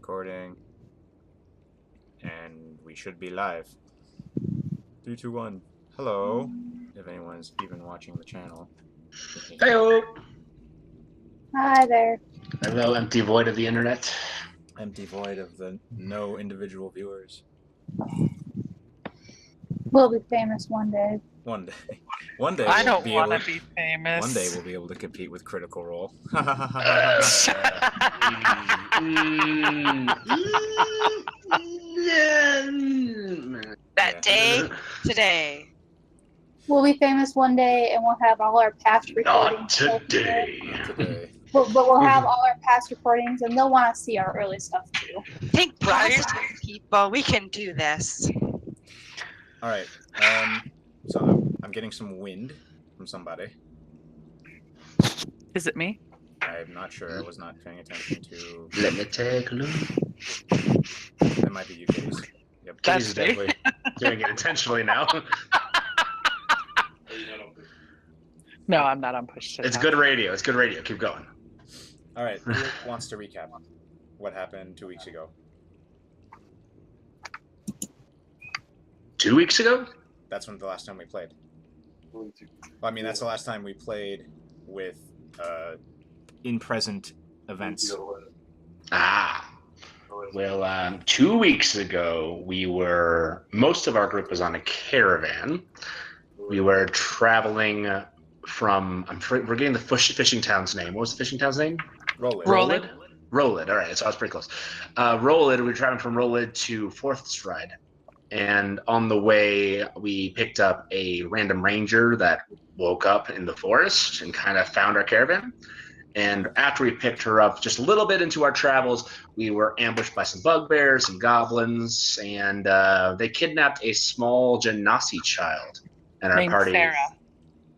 recording. And we should be live. 3, 2, 1. Hello. If anyone's even watching the channel. Heyo! Hi there. Hello, empty void of the internet. Empty void of the no individual viewers. We'll be famous one day. One day. One day I we'll don't be want able to be famous. One day we'll be able to compete with Critical Role. That day, today. We'll be famous one day, and we'll have all our past Not recordings. today. Not today. But we'll have all our past recordings, and they'll want to see our early stuff too. Think positive, people. We can do this. All right. So I'm getting some wind from somebody. Is it me? I'm not sure. I was not paying attention to. Let me take a look. That might be you, Kitties. Yep. Kitty's That's me. definitely doing it intentionally now. No, I'm not on push. It's good radio. It's good radio. Keep going. All right. Who wants to recap what happened 2 weeks ago? 2 weeks ago? That's when the last time we played. Well, I mean, that's the last time we played with in-present events. Well, 2 weeks ago, most of our group was on a caravan. We were traveling from, I'm forgetting the fishing town's name. What was the fishing town's name? Rollid. Rollid. All right, so I was pretty close. Rollid, we were traveling from Rollid to Fourth Stride. And on the way, we picked up a random ranger that woke up in the forest and kind of found our caravan. And after we picked her up just a little bit into our travels, we were ambushed by some bugbears, some goblins, and they kidnapped a small Genasi child. And our Named party Sarah.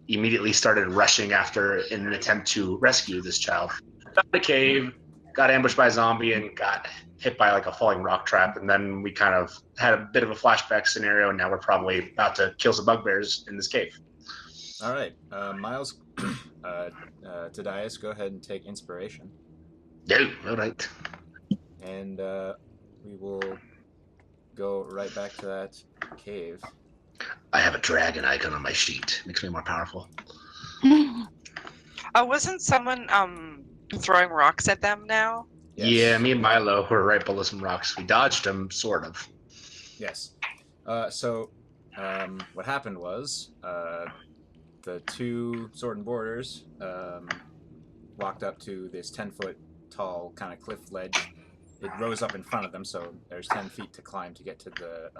immediately started rushing after in an attempt to rescue this child. Found a cave, got ambushed by a zombie, and got hit by like a falling rock trap. And then we kind of had a bit of a flashback scenario, and now we're probably about to kill some bugbears in this cave. All right. Miles, Tadias, go ahead and take inspiration. No, all right. And we will go right back to that cave. I have a dragon icon on my sheet. Makes me more powerful. Oh, wasn't someone throwing rocks at them now? Yes. Yeah, me and Milo were right below some rocks. We dodged them, sort of. Yes. So what happened was the two Sword and Borders walked up to this 10-foot tall kind of cliff ledge. It rose up in front of them, so there's 10 feet to climb to get to the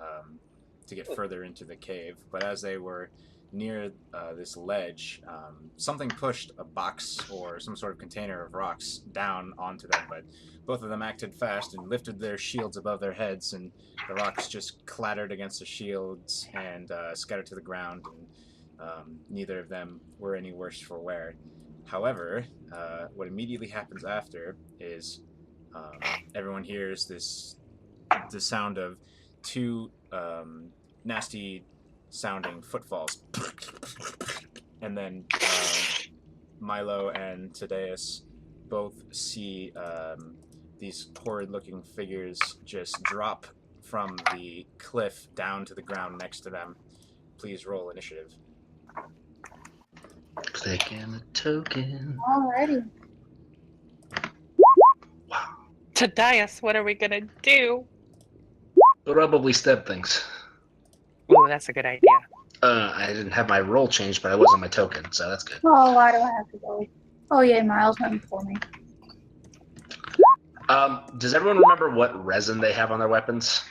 to get further into the cave. But as they were near this ledge, something pushed a box or some sort of container of rocks down onto them, but both of them acted fast and lifted their shields above their heads, and the rocks just clattered against the shields and scattered to the ground, and neither of them were any worse for wear. However, what immediately happens after is everyone hears the sound of two nasty sounding footfalls, and then Milo and Tadeus both see these horrid looking figures just drop from the cliff down to the ground next to them. Please roll initiative. Clicking a token. Alrighty. Wow. Tadias, what are we gonna do? Probably step things. Oh, that's a good idea. I didn't have my roll changed, but I was on my token, so that's good. Oh, why do I have to go? Oh, yeah, Miles went before me. Does everyone remember what resin they have on their weapons?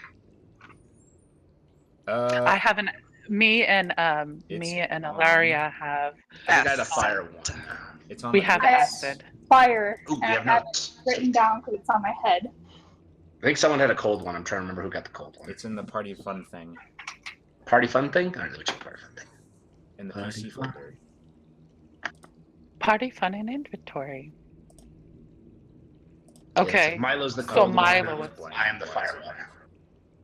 I have me and Ilaria have. I think I had a fire one. It's on We the have notes. acid. Fire. Ooh, we and have I have notes. it written down because it's on my head. I think someone had a cold one. I'm trying to remember who got the cold one. It's in the party fun thing Party fun thing? I don't know which party fun thing. in the Party PC fun. folder. Party fun and inventory. Yeah, Okay. so Milo's the So cold Milo one. was- I am the fire one.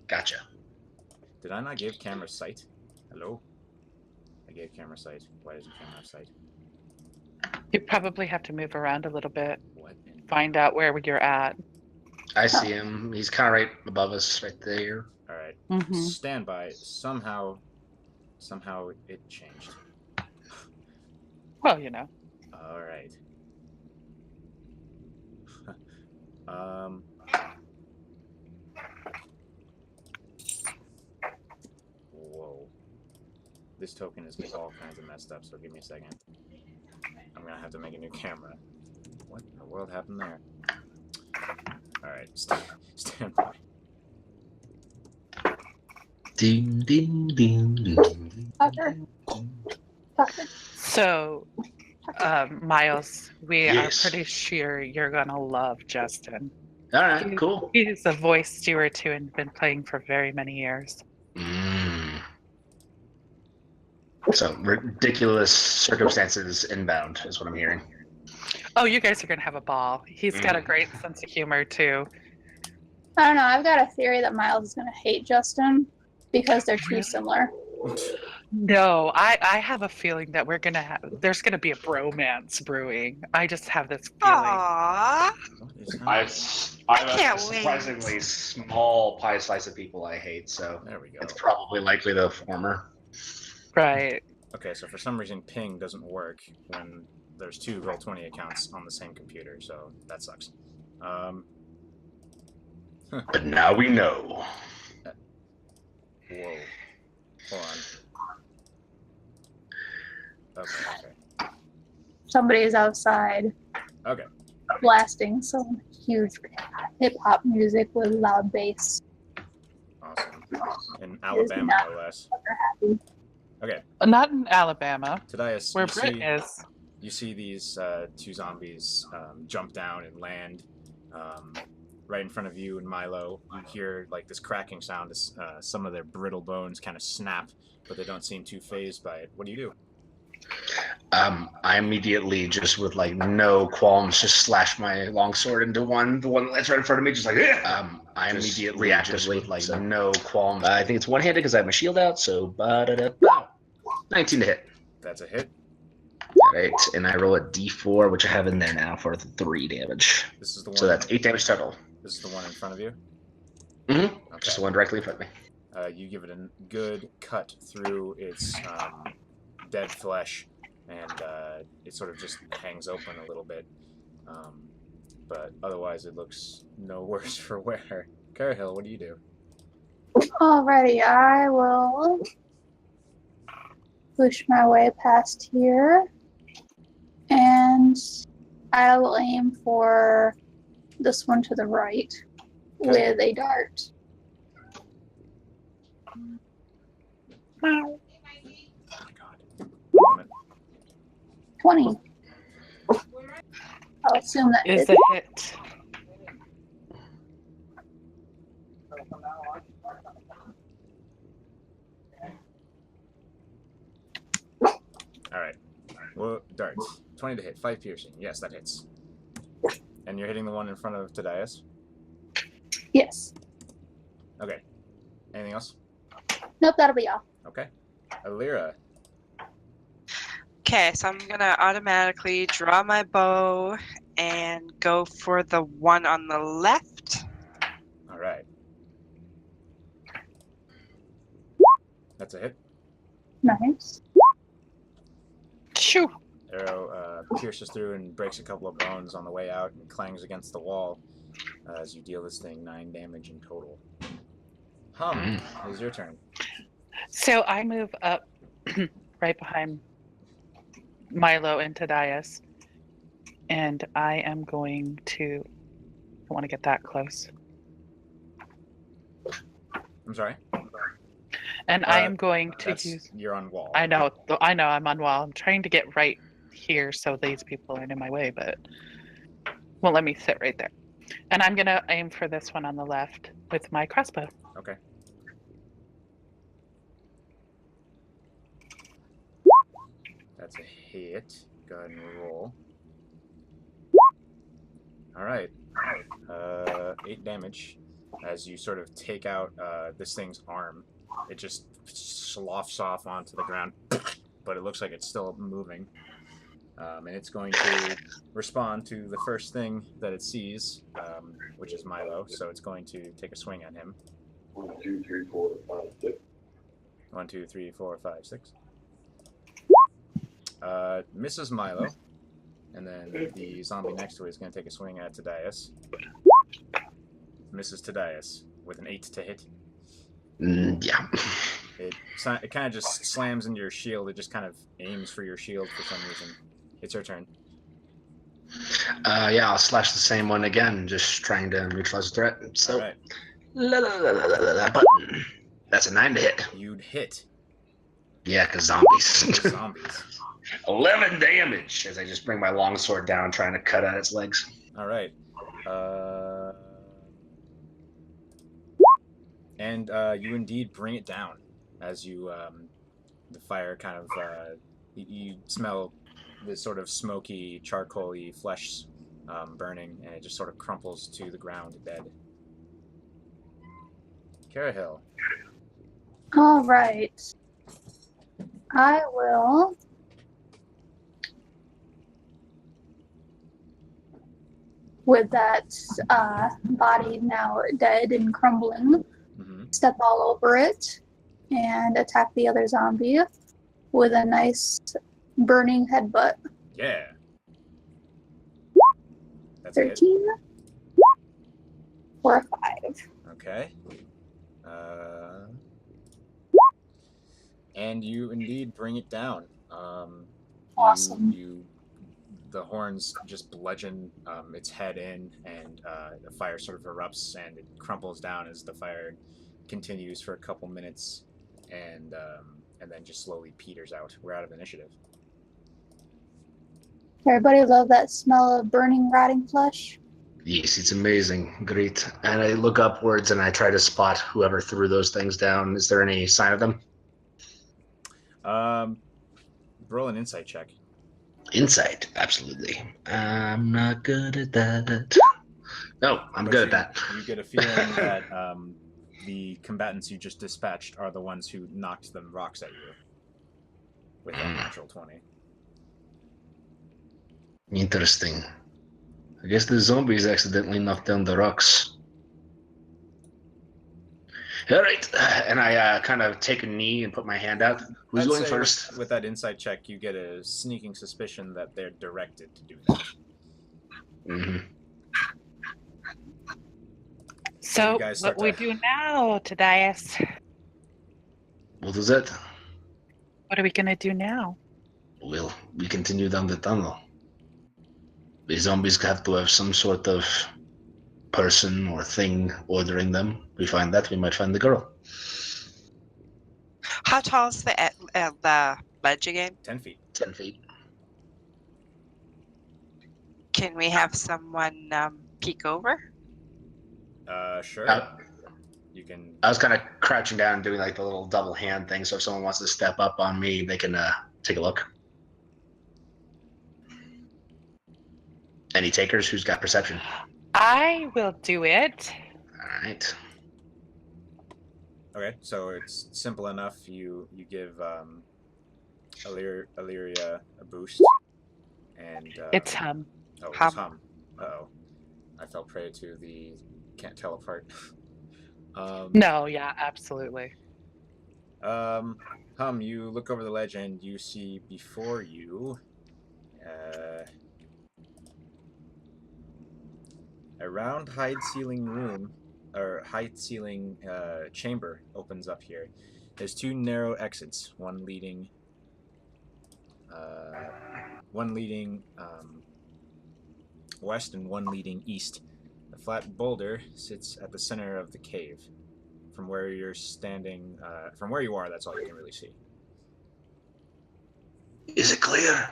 Gotcha. Did I not give camera sight? Hello? I gave camera sight. Why doesn't camera have sight? You probably have to move around a little bit. What? Find out where you're at. I see him. He's kind of right above us, right there. All right. Mm-hmm. Stand by. Somehow it changed. Well, you know. All right. um. Whoa. This token is all kinds of messed up. So give me a second. I'm gonna have to make a new camera. What in the world happened there? All right. Stand by. Ding, ding, ding, ding. Tucker. Tucker. So, Miles, we Yes. are pretty sure you're gonna love Justin. All right, cool. He's a voice steward too, and been playing for very many years. So ridiculous circumstances inbound is what I'm hearing. Oh, you guys are gonna have a ball. He's got a great sense of humor too. I don't know. I've got a theory that Miles is going to hate Justin because they're too similar. No, I have a feeling that there's gonna be a bromance brewing. I just have this feeling. Aww. What is happening? I can't have a surprisingly small pie slice of people I hate, so There we go. it's probably likely the former. Right. Okay, so for some reason ping doesn't work when there's two Roll20 accounts on the same computer, so that sucks. But now we know. Whoa. Hold on. Okay. Somebody's outside Okay. blasting some huge hip hop music with loud bass. Awesome. In Alabama, no less. Happy. Okay. Not in Alabama, Tadias, where Britt is. you see these two zombies jump down and land right in front of you and Milo. You hear like this cracking sound as some of their brittle bones kind of snap, but they don't seem too phased by it. What do you do? I immediately, just with like no qualms, just slash my longsword into the one that's right in front of me, just like I immediately reactively with like no qualms. I think it's one-handed because I have my shield out, so 19 to hit. That's a hit. Right, and I roll a d4, which I have in there now for 3 damage. This is the one. So that's 8 damage total. This is the one in front of you. Mm-hmm. Okay. Just the one directly in front of me. You give it a good cut through its dead flesh, and it sort of just hangs open a little bit. But otherwise, it looks no worse for wear. Cahill, what do you do? Alrighty, I will push my way past here, and I will aim for this one to the right with a dart. Oh my god. 1 minute. 20. I'll assume that Is is a hit. All right. Well, darts. 20 to hit. 5 piercing. Yes, that hits. And you're hitting the one in front of Tadias? yes. Okay. Anything else? Nope, that'll be all. Okay. Alira. Okay, so I'm gonna automatically draw my bow and go for the one on the left. All right. That's a hit. Nice. Shoo. Arrow pierces through and breaks a couple of bones on the way out and clangs against the wall as you deal this thing 9 damage in total. It is your turn. So I move up right behind Milo and Tadias, and I am going to. I want to get that close, I'm sorry. and I am going to That's, use. you're on wall. I know, I'm on wall. I'm trying to get right here so these people aren't in my way, but won't let me sit right there. And I'm gonna aim for this one on the left with my crossbow. Okay. That's a hit. Go ahead and roll. All right. 8 damage as you sort of take out this thing's arm. It just sloughs off onto the ground, but it looks like it's still moving. And it's going to respond to the first thing that it sees, which is Milo. So it's going to take a swing at him. 1, 2, 3, 4, 5, 6. 1, 2, 3, 4, 5, 6. Misses Milo. And then the zombie next to it is going to take a swing at Tadias. Misses Tadias with an 8 to hit. Yeah. It kind of just slams into your shield. It just kind of aims for your shield for some reason. It's your turn. Yeah, I'll slash the same one again, just trying to neutralize the threat. So, All right. Button. That's a 9 to hit. You'd hit Yeah, because zombies. the zombies. 11 damage as I just bring my longsword down, trying to cut out its legs. All right. And you indeed bring it down as you, the fire kind of, you smell this sort of smoky, charcoal-y flesh burning, and it just sort of crumples to the ground dead. Carahill. All right. I will. With that body now dead and crumbling, step all over it and attack the other zombie with a nice burning headbutt. Yeah. That's it. 13 or a 5. Okay. And you indeed bring it down. Awesome. The horns just bludgeon its head in, and the fire sort of erupts, and it crumples down as the fire continues for a couple minutes, and then just slowly peters out. We're out of initiative. Everybody love that smell of burning, rotting flesh? Yes, it's amazing. Great. And I look upwards and I try to spot whoever threw those things down. Is there any sign of them? Roll an insight check. Insight, absolutely. I'm not good at that. No, I'm good at that. You get a feeling that the combatants you just dispatched are the ones who knocked them rocks at you with that natural 20. Interesting. I guess the zombies accidentally knocked down the rocks. All right, and I kind of take a knee and put my hand out. Who's I'd going say first? With that insight check, you get a sneaking suspicion that they're directed to do that. Mm-hmm. So, You guys what start we to- do now, Tadias? What is it? What are we going to do now? Well, we continue down the tunnel. The zombies have to have some sort of person or thing ordering them. We find that, we might find the girl. How tall is the ledge again? 10 feet. 10 feet. Can we have someone peek over? Sure. You can. I was kind of crouching down and doing like the little double hand thing, so if someone wants to step up on me, they can take a look. Any takers? Who's got perception? I will do it. All right. Okay, so it's simple enough. You give Illyria a boost, and It's hum. Oh, it's Hum. hum. Uh-oh. I fell prey to the can't tell apart. No, yeah, absolutely. Hum, you look over the ledge and you see before you a round high-ceiling room, or high-ceiling chamber opens up here. There's two narrow exits, one leading west and one leading east. A flat boulder sits at the center of the cave. From where you're standing, from where you are, that's all you can really see. Is it clear?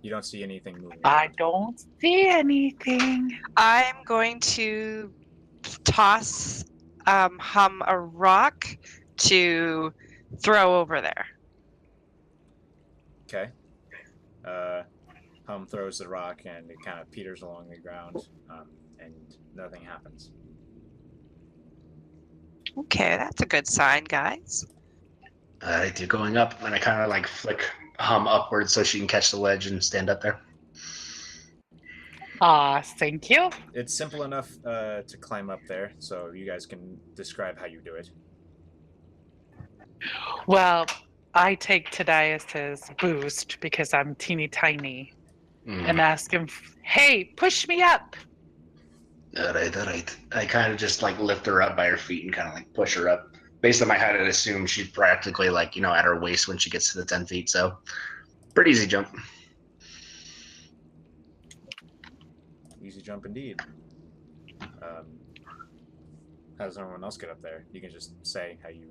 You don't see anything moving. I around. don't see anything. I'm going to toss Hum a rock to throw over there. Okay. Hum throws the rock and it kind of peters along the ground, and nothing happens. Okay, that's a good sign, guys. All right, you're going up, and I kind of like flick hum upwards so she can catch the ledge and stand up there. Thank you. It's simple enough to climb up there, so you guys can describe how you do it. Well, I take Tadias's boost because I'm teeny tiny and ask him, hey, push me up. All right. I kind of just like lift her up by her feet and kind of like push her up. Based on my height, I'd assume she's practically like, at her waist when she gets to the 10 feet. So pretty easy jump. Easy jump indeed. How does everyone else get up there? You can just say how you.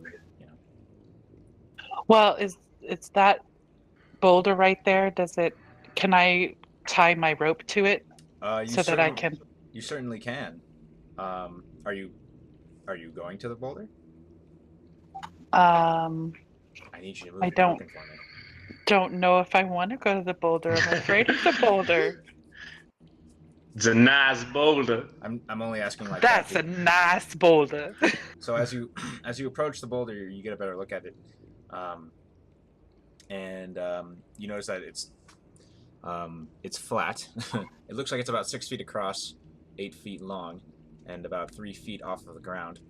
Well, it's that boulder right there? Can I tie my rope to it so that I can? You certainly can. Are you going to the boulder? I need you to move your token for me. Don't know if I want to go to the boulder. I'm afraid of the boulder. It's a nice boulder. I'm only asking like that's that. A nice boulder. So as you approach the boulder, you get a better look at it, and you notice that it's flat. It looks like it's about 6 feet across, 8 feet long, and about 3 feet off of the ground.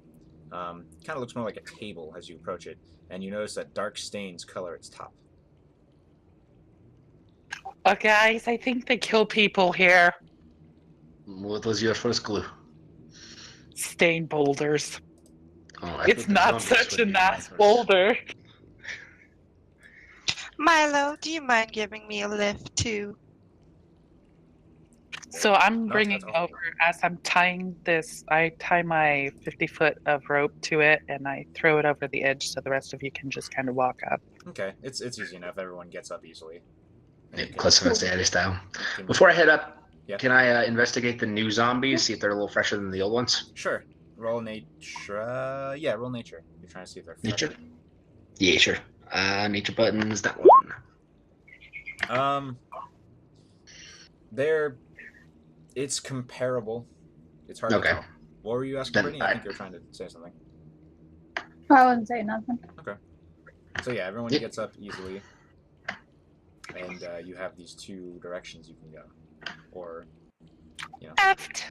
Kind of looks more like a table as you approach it, and you notice that dark stains color its top. Guys, I think they kill people here. What was your first clue? Stain boulders. Oh, it's not such a nice boulder. Milo, do you mind giving me a lift too? So I'm bringing over, as I'm tying this, I tie my 50 foot of rope to it and I throw it over the edge so the rest of you can just kind of walk up. Okay, it's easy enough. Everyone gets up easily. Classified style. Before I head up, yeah. Can I investigate the new zombies, see if they're a little fresher than the old ones? Sure. Roll nature. Yeah, roll nature. You're trying to see if they're fresher. Nature? Yeah, sure. Nature buttons, that one. It's comparable. It's hard to tell. What were you asking, Brittany? I think you were trying to say something. I wouldn't say nothing. Okay. So yeah, everyone gets up easily. And you have these 2 directions you can go. Or, Left.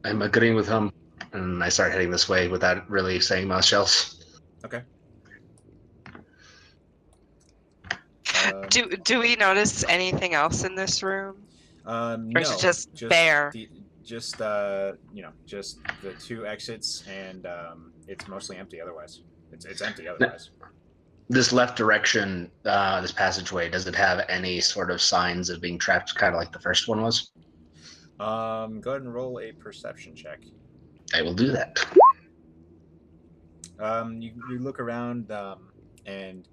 I'm agreeing with him, and I start heading this way without really saying much else. Okay. Do we notice anything else in this room? No. Or is it just bare? Just the 2 exits, and it's mostly empty otherwise. It's empty otherwise. This left direction, this passageway, does it have any sort of signs of being trapped, kind of like the first one was? Go ahead and roll a perception check. I will do that. You look around, and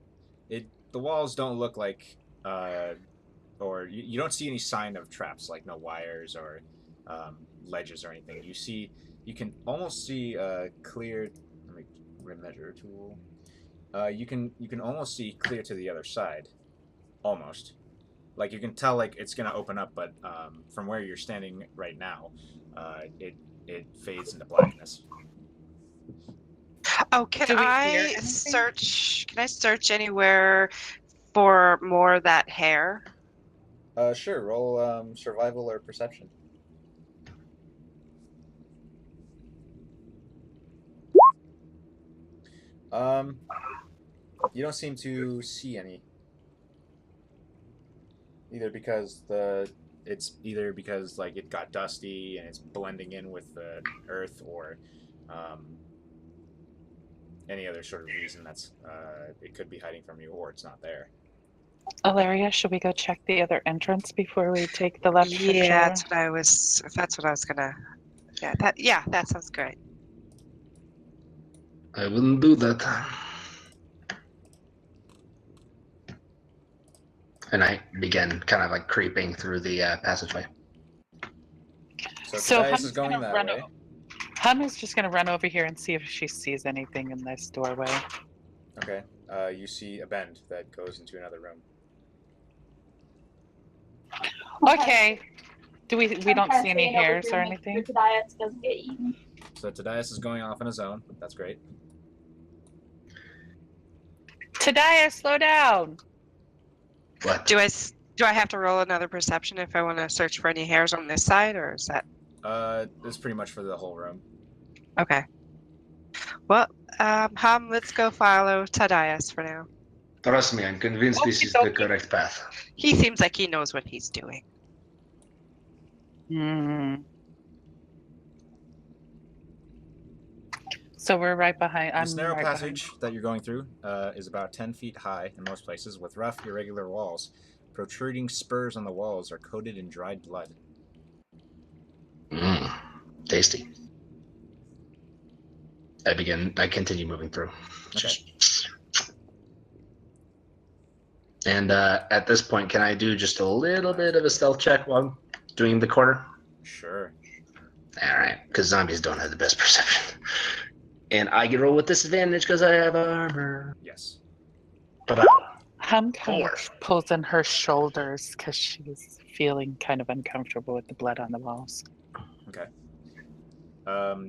the walls don't look like, or you don't see any sign of traps, like no wires or ledges or anything. You can almost see clear. Let me remeasure tool. You can almost see clear to the other side, almost. Like you can tell, like it's gonna open up, but from where you're standing right now, it fades into blackness. Oh, can I search anywhere for more of that hair? Sure. Roll survival or perception. You don't seem to see any. Either because like it got dusty and it's blending in with the earth, or any other sort of reason that's it could be hiding from you, or it's not there. Ilaria, should we go check the other entrance before we take the left? Yeah, that's what I was gonna. Yeah, that sounds great. I wouldn't do that. And I begin kind of like creeping through the passageway. So Thaddeus is going that way. Hum is just going to run over here and see if she sees anything in this doorway. Okay. You see a bend that goes into another room. Okay. We don't see any hairs or anything? Thaddeus doesn't get eaten. So Thaddeus is going off on his own. That's great. Thaddeus, slow down. What? Do I have to roll another perception if I want to search for any hairs on this side, or is that It's pretty much for the whole room. okay? Well, Hum, let's go follow Tadias for now. Trust me, I'm convinced this is the Okey-dokey. correct path. He seems like he knows what he's doing. Hmm. So we're right behind. This I'm narrow right passage that you're going through is about 10 feet high in most places, with rough, irregular walls. Protruding spurs on the walls are coated in dried blood. Tasty. I continue moving through. Okay. And at this point, can I do just a little bit of a stealth check while I'm doing the corner? Sure. All right, because zombies don't have the best perception. And I can roll with disadvantage because I have armor. Yes. Ba-ba. Hum kind Four. of pulls in her shoulders because she's feeling kind of uncomfortable with the blood on the walls. Okay.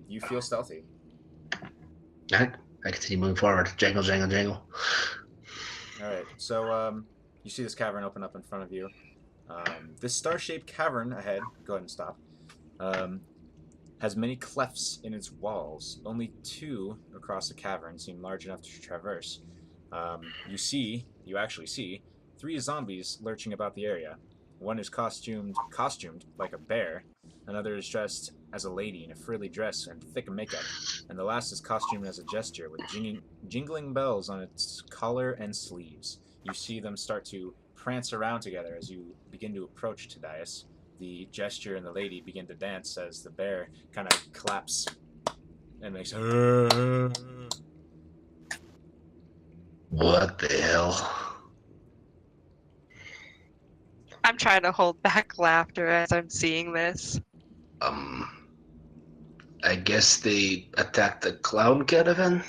You feel stealthy. All right, I continue moving forward. Jangle, jangle, jangle. All right. So you see this cavern open up in front of you. This star-shaped cavern ahead. Go ahead and stop. Has many clefts in its walls. Only 2 across the cavern seem large enough to traverse. You actually see 3 zombies lurching about the area. One is costumed like a bear. Another is dressed as a lady in a frilly dress and thick makeup. And the last is costumed as a jester with jingling bells on its collar and sleeves. You see them start to prance around together as you begin to approach Tadias. The jester and the lady begin to dance as the bear kind of claps and makes. What the hell? I'm trying to hold back laughter as I'm seeing this. I guess they attacked the clown caravan?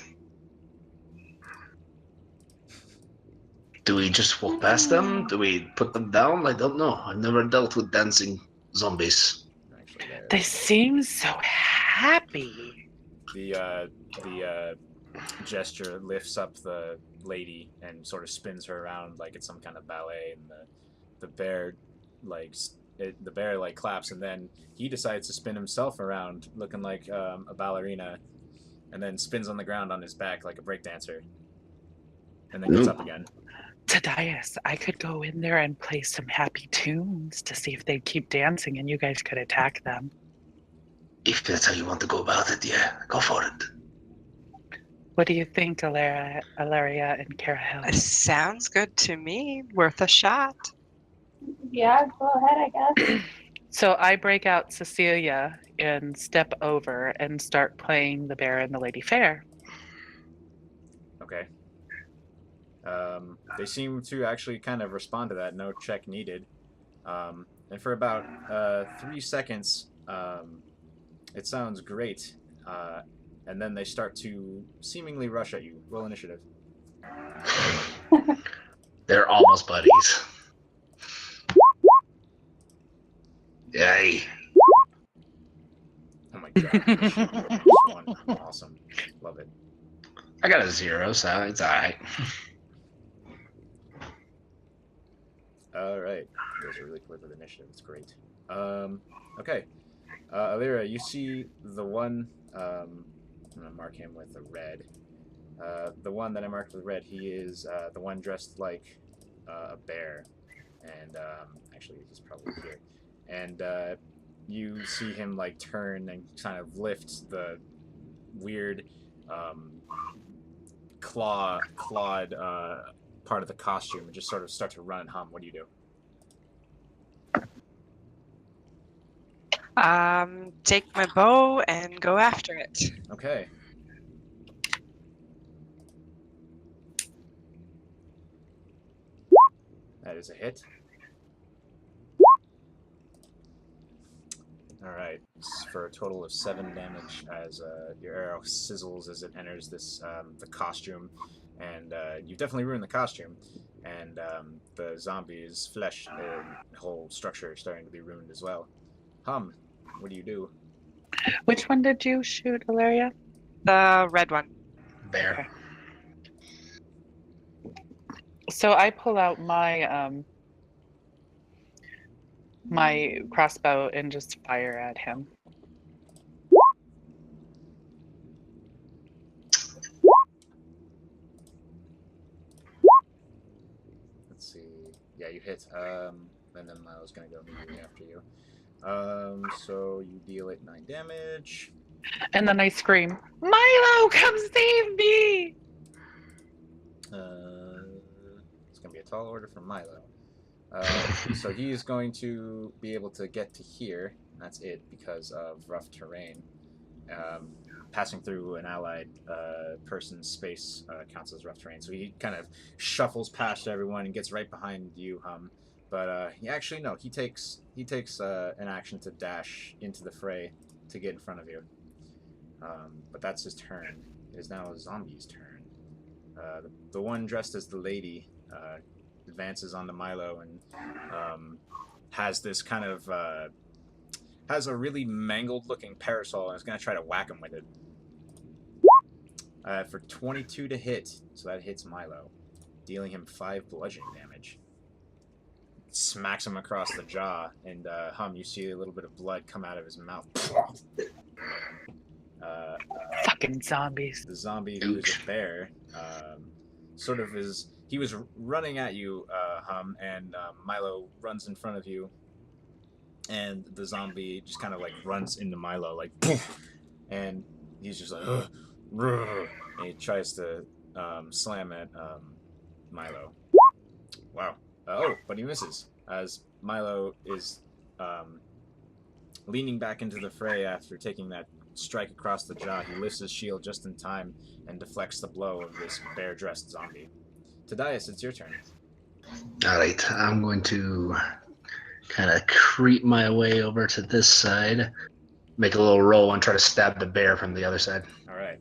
Do we just walk past them? Do we put them down? I don't know. I've never dealt with dancing zombies. Actually, They seem so happy. the gesture lifts up the lady and sort of spins her around like it's some kind of ballet, and the bear claps, and then he decides to spin himself around looking like a ballerina, and then spins on the ground on his back like a breakdancer, and then gets up again. Tadias, I could go in there and play some happy tunes to see if they keep dancing and you guys could attack them. If that's how you want to go about it, yeah, go for it. What do you think, Alaria and Carahel? Sounds good to me. Worth a shot. Yeah, go ahead, I guess. So I break out Cecilia and step over and start playing the bear and the lady fair. Okay. They seem to actually kind of respond to that. No check needed. And for about 3 seconds, it sounds great. And then they start to seemingly rush at you. Roll initiative. They're almost buddies. Yay. Oh my god. One. Awesome. Love it. I got a 0, so it's alright. Alright. You guys are really quick with initiative. It's great. Okay. Alira, you see the one, I'm going to mark him with a red. The one that I marked with red, he is the one dressed like a bear. And actually, he's probably here. And you see him like turn and kind of lift the weird clawed part of the costume and just sort of start to run and hum. What do you do? Take my bow and go after it. Okay. That is a hit. Alright, for a total of 7 damage as your arrow sizzles as it enters this the costume, and you definitely ruined the costume, and the zombie's flesh and whole structure is starting to be ruined as well. Hum, what do you do? Which one did you shoot, Alaria? The red one. Bear. So I pull out my my crossbow and just fire at him. Let's see. Yeah, you hit. And then Milo's gonna go immediately after you. So you deal it 9 damage. And then I scream, Milo, come save me! It's gonna be a tall order from Milo. So he is going to be able to get to here. That's it because of rough terrain. Passing through an allied person's space counts as rough terrain. So he kind of shuffles past everyone and gets right behind you, But actually, no. He takes an action to dash into the fray to get in front of you. But that's his turn. It is now a zombie's turn. The one dressed as the lady advances onto Milo and has this kind of has a really mangled looking parasol and is going to try to whack him with it. For 22 to hit, so that hits Milo, dealing him 5 bludgeoning damage. Smacks him across the jaw, and you see a little bit of blood come out of his mouth. Fucking zombies. The zombie who is a bear he was running at you, and Milo runs in front of you, and the zombie just kind of like runs into Milo, like, and he's just like, and he tries to slam at Milo. Wow. But he misses as Milo is leaning back into the fray after taking that strike across the jaw. He lifts his shield just in time and deflects the blow of this bear-dressed zombie. Tadias, it's your turn. All right, I'm going to kind of creep my way over to this side, make a little roll, and try to stab the bear from the other side. All right.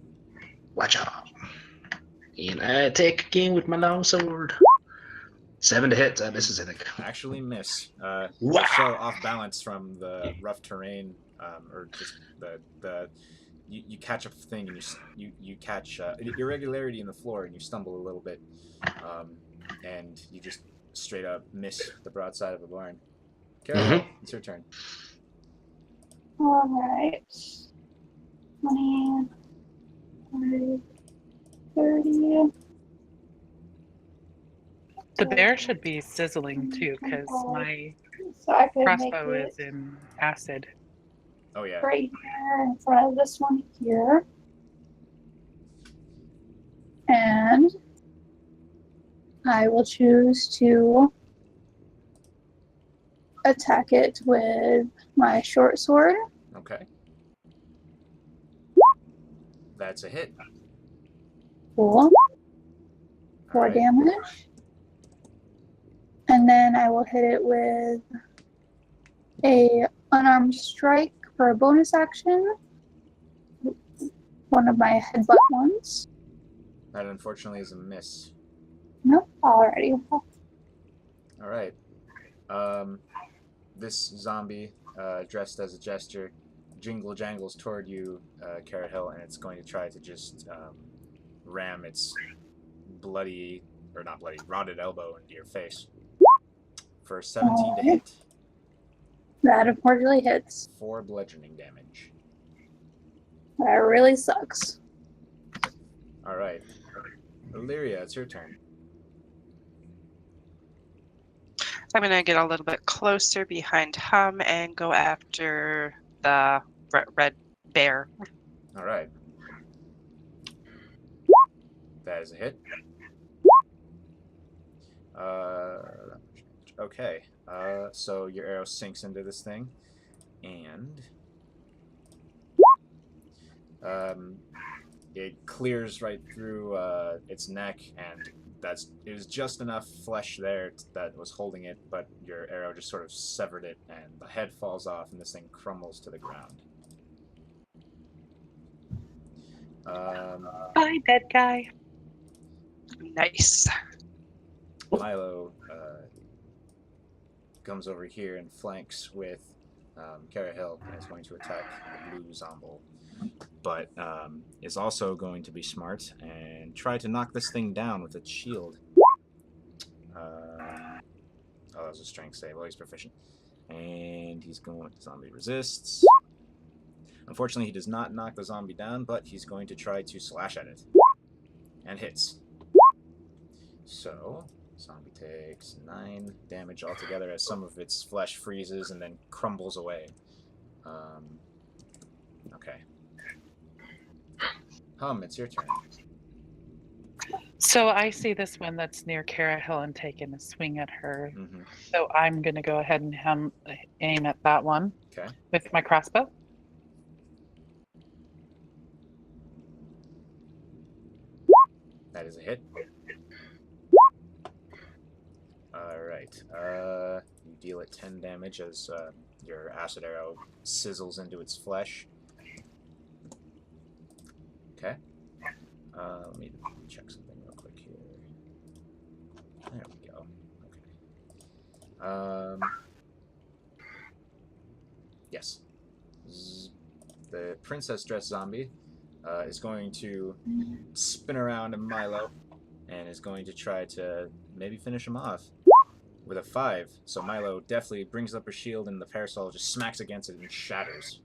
Watch out. And I attack again with my long sword. 7 to hit. That misses, I think. Actually miss. Wow. You're so off balance from the rough terrain, or just you catch a thing and you catch irregularity in the floor and you stumble a little bit, and you just straight up miss the broadside of the barn. Carol, it's your turn. All right. 20, 30. The bear should be sizzling too, because my So I could crossbow make is in acid. Oh yeah. right here in front of this one here. And I will choose to attack it with my short sword. Okay. That's a hit. Cool. 4 Alright. damage. And then I will hit it with a unarmed strike for a bonus action. One of my headbutt ones. That unfortunately is a miss. Nope, already. Alright. This zombie, dressed as a jester, jingle jangles toward you, Carrot Hill, and it's going to try to just ram its rotted elbow into your face. For 17 to hit. That unfortunately hits. 4 bludgeoning damage. That really sucks. Alright. Illyria, it's your turn. I'm going to get a little bit closer behind Hum and go after the red bear. Alright. That is a hit. Okay. So your arrow sinks into this thing, and it clears right through its neck, and it was just enough flesh there that was holding it, but your arrow just sort of severed it, and the head falls off, and this thing crumbles to the ground. Bye, dead guy. Nice. Milo comes over here and flanks with Cara Hill and is going to attack the blue zombo, but is also going to be smart and try to knock this thing down with its shield. Oh, that was a strength save. Well, he's proficient. And he's going to zombie resists. Unfortunately, he does not knock the zombie down, but he's going to try to slash at it. And hits. So, zombie takes 9 damage altogether as some of its flesh freezes and then crumbles away. Okay. It's your turn. So I see this one that's near Cara Hill and taking a swing at her. Mm-hmm. So I'm going to go ahead and aim at that one Okay. with my crossbow. That is a hit. Alright. You deal it 10 damage as your acid arrow sizzles into its flesh. Okay. Let me check something real quick here. There we go. Okay. Yes. The princess dress zombie is going to spin around in Milo and is going to try to maybe finish him off with a 5. So Milo definitely brings up her shield and the parasol just smacks against it and shatters.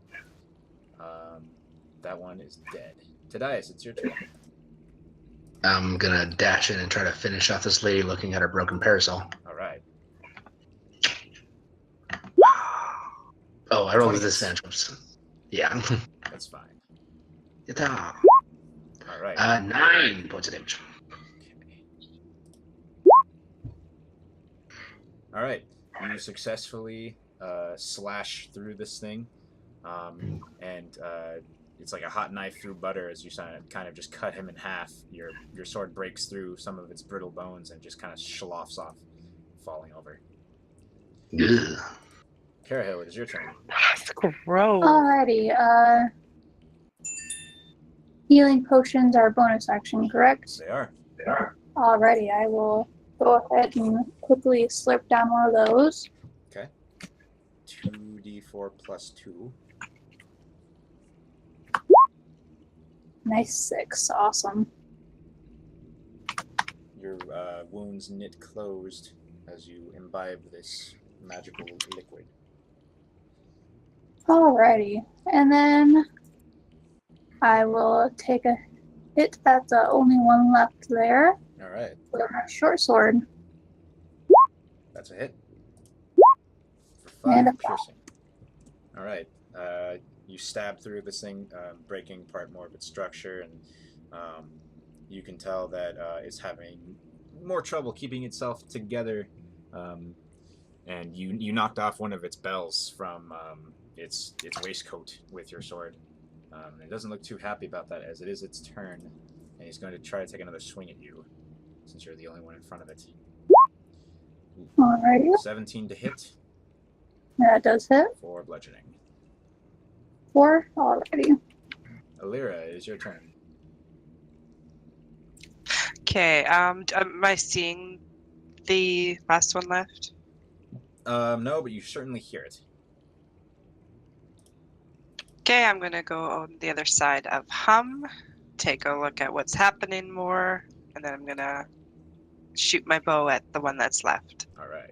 That one is dead. Tadias, it's your turn. I'm gonna dash in and try to finish off this lady looking at her broken parasol. All right. Oh, I rolled 20. a disadvantage. Yeah. That's fine. Yata. All right. 9 points of damage. Okay. All right. You successfully slash through this thing, and it's like a hot knife through butter as you kind of just cut him in half. Your sword breaks through some of its brittle bones and just kind of sloughs off, falling over. Ugh. Carahill, it is your turn. That's gross. Alrighty, healing potions are bonus action, correct? They are. Alrighty, I will go ahead and quickly slurp down one of those. Okay. 2d4 plus 2. Nice 6, awesome. Your wounds knit closed as you imbibe this magical liquid. Alrighty, and then I will take a hit at the only one left there All right. with my short sword. That's a hit. For 5 And a piercing. All right. You stab through this thing, breaking apart more of its structure, and you can tell that it's having more trouble keeping itself together. And you knocked off one of its bells from its waistcoat with your sword. It doesn't look too happy about that, as it is its turn, and he's going to try to take another swing at you, since you're the only one in front of it. Alrighty, 17 to hit that does hit. for bludgeoning. 4, alrighty. Alira, it is your turn. Okay, am I seeing the last one left? No, but you certainly hear it. Okay, I'm gonna go on the other side of Hum, take a look at what's happening more, and then I'm gonna shoot my bow at the one that's left. All right.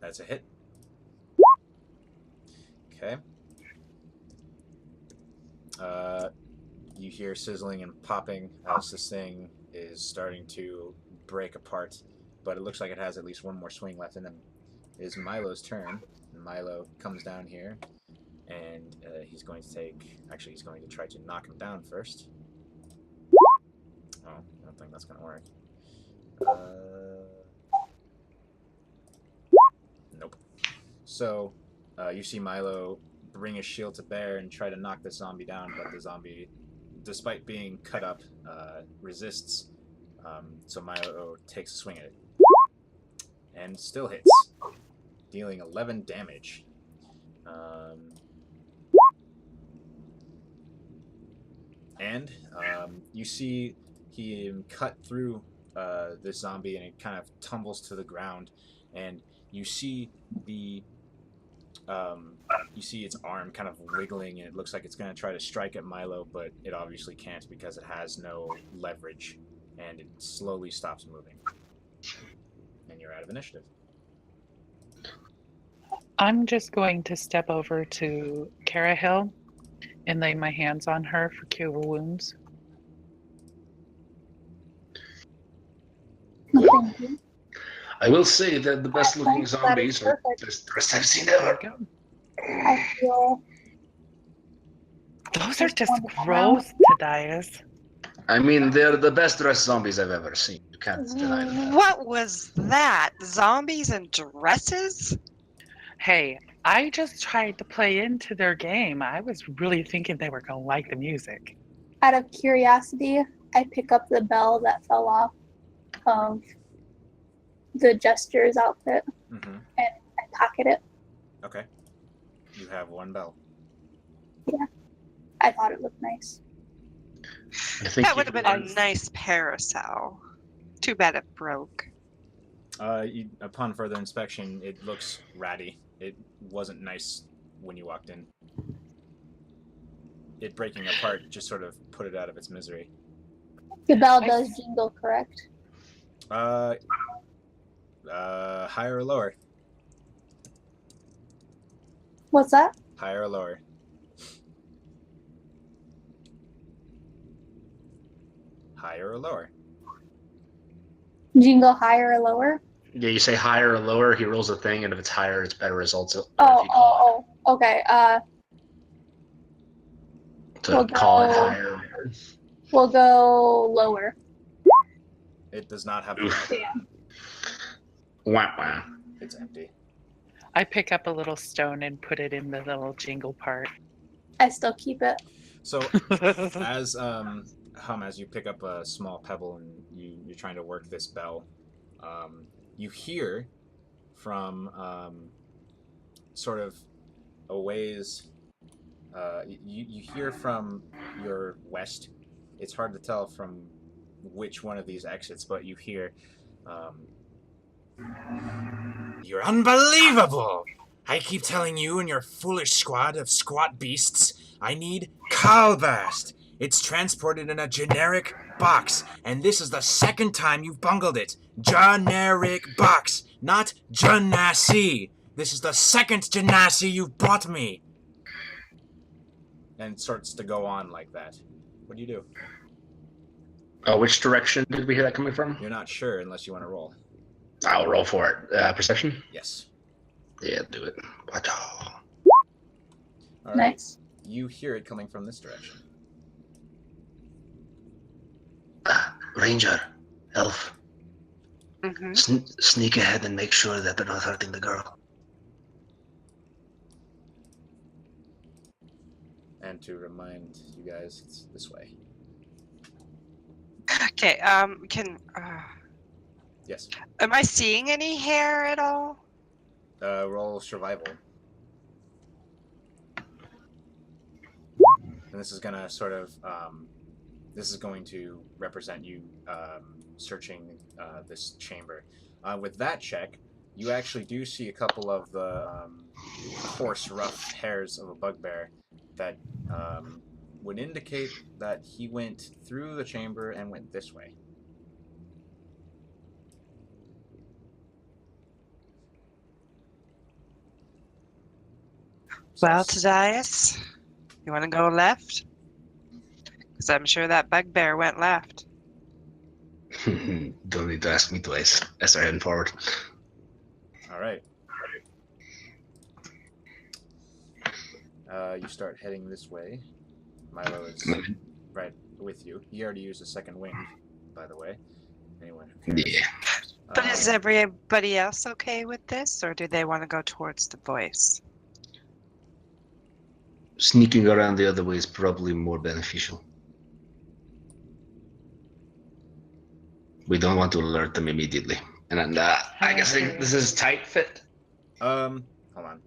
That's a hit. Okay. You hear sizzling and popping as this thing is starting to break apart, but it looks like it has at least one more swing left in him. It is Milo's turn, and Milo comes down here, and he's going to take... Actually, he's going to try to knock him down first. Oh, I don't think that's going to work. Nope. So, you see Milo bring his shield to bear and try to knock the zombie down, but the zombie, despite being cut up, resists. So Milo takes a swing at it. And still hits, dealing 11 damage. And you see him cut through this zombie, and it kind of tumbles to the ground. And you see its arm kind of wiggling, and it looks like it's going to try to strike at Milo, but it obviously can't because it has no leverage and it slowly stops moving. And you're out of initiative. I'm just going to step over to Carahill and lay my hands on her for cure wounds. Thank you. I will say that the best looking That is zombies are perfect. the best I've seen There ever. we go. I feel Those are just wonderful. gross, Tadias. I mean, they're the best dressed zombies I've ever seen. You can't deny that. What was that? Zombies in dresses? Hey, I just tried to play into their game. I was really thinking they were going to like the music. Out of curiosity, I pick up the bell that fell off of the Jester's outfit Mm-hmm. and I pocket it. Okay. You have one bell. Yeah. I thought it looked nice. I think That would have been a Nice. nice parasol. Too bad it broke. Upon further inspection, it looks ratty. It wasn't nice when you walked in. It breaking apart just sort of put it out of its misery. The bell does jingle, correct? Higher or lower? What's that? Higher or lower? Higher or lower? Jingle higher or lower? Yeah, you say higher or lower, he rolls a thing, and if it's higher, it's better results. Or if Oh, you call okay. We'll call it go- higher. We'll go lower. It does not have. Oof. Damn. Wah, wah. It's empty. I pick up a little stone and put it in the little jingle part. I still keep it. So as as you pick up a small pebble and you're trying to work this bell, you hear from sort of a ways. You hear from your west. It's hard to tell from which one of these exits, but you hear, "You're unbelievable! I keep telling you and your foolish squad of squat beasts, I need Cowburst. It's transported in a generic box, and this is the second time you've bungled it. Generic box, not Genasi. This is the second Genasi you've bought me." And it starts to go on like that. What do you do? Oh, which direction did we hear that coming from? You're not sure unless you want to roll. I'll roll for it. Perception? Yes. Yeah, do it. Watch out. All right. Nice. You hear it coming from this direction. Ranger, elf, Mm-hmm. sneak ahead and make sure that they're not hurting the girl. And to remind you guys, it's this way. Okay. Yes. Am I seeing any hair at all? Roll survival. And this is gonna sort of, this is going to represent you searching this chamber. With that check, you actually do see a couple of the coarse, rough hairs of a bugbear that would indicate that he went through the chamber and went this way. Well, Tadias, you want to go left? Because I'm sure that bugbear went left. Don't need to ask me twice. I start heading forward. All right. You start heading this way. Milo is right with you. He already used a second wind, by the way. Anyone who cares. Yeah. But is everybody else okay with this, or do they want to go towards the voice? Sneaking around the other way is probably more beneficial. We don't want to alert them immediately. And I guess this is tight fit. Hold on.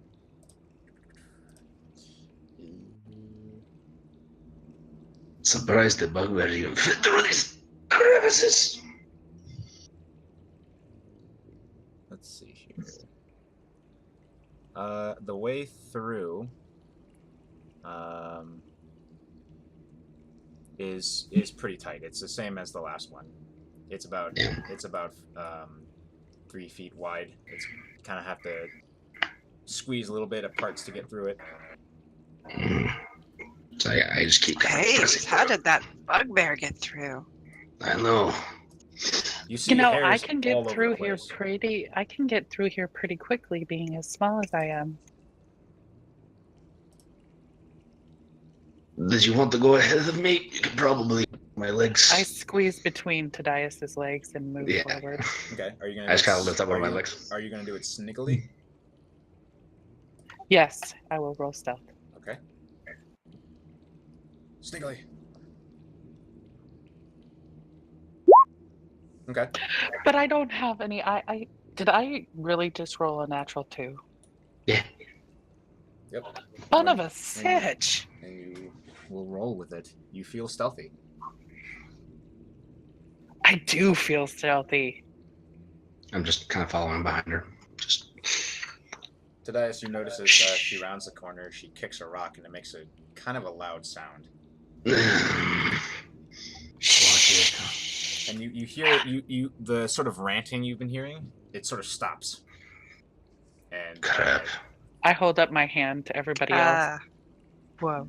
Surprised the bugbear even fit through these crevices. Let's see here. The way through is pretty tight. It's the same as the last one. It's about Yeah. 3 feet wide. It's kind of have to squeeze a little bit of parts to get through it. So I just keep kind of Hey, pressing. how did that bugbear get through? I know. You see I hairs can all get over through the here place. I can get through here pretty quickly being as small as I am. Did you want to go ahead of me? You could probably my legs. I squeeze between Tadias's legs and move Yeah. forward. Okay, are you gonna? I just kind of lift up one of my legs. Are you gonna do it sneakily? Yes, I will roll stealth. Okay. Sneakily. Okay. But I don't have any. Did I really just roll a natural 2? Yeah. Yep. Son of a sitch! And you will roll with it. You feel stealthy. I do feel stealthy. I'm just kind of following behind her. Just. Tadias, you notice as she rounds the corner, she kicks a rock and it makes a kind of a loud sound. And you hear the sort of ranting you've been hearing, it sort of stops. And Crap. I hold up my hand to everybody else. Whoa.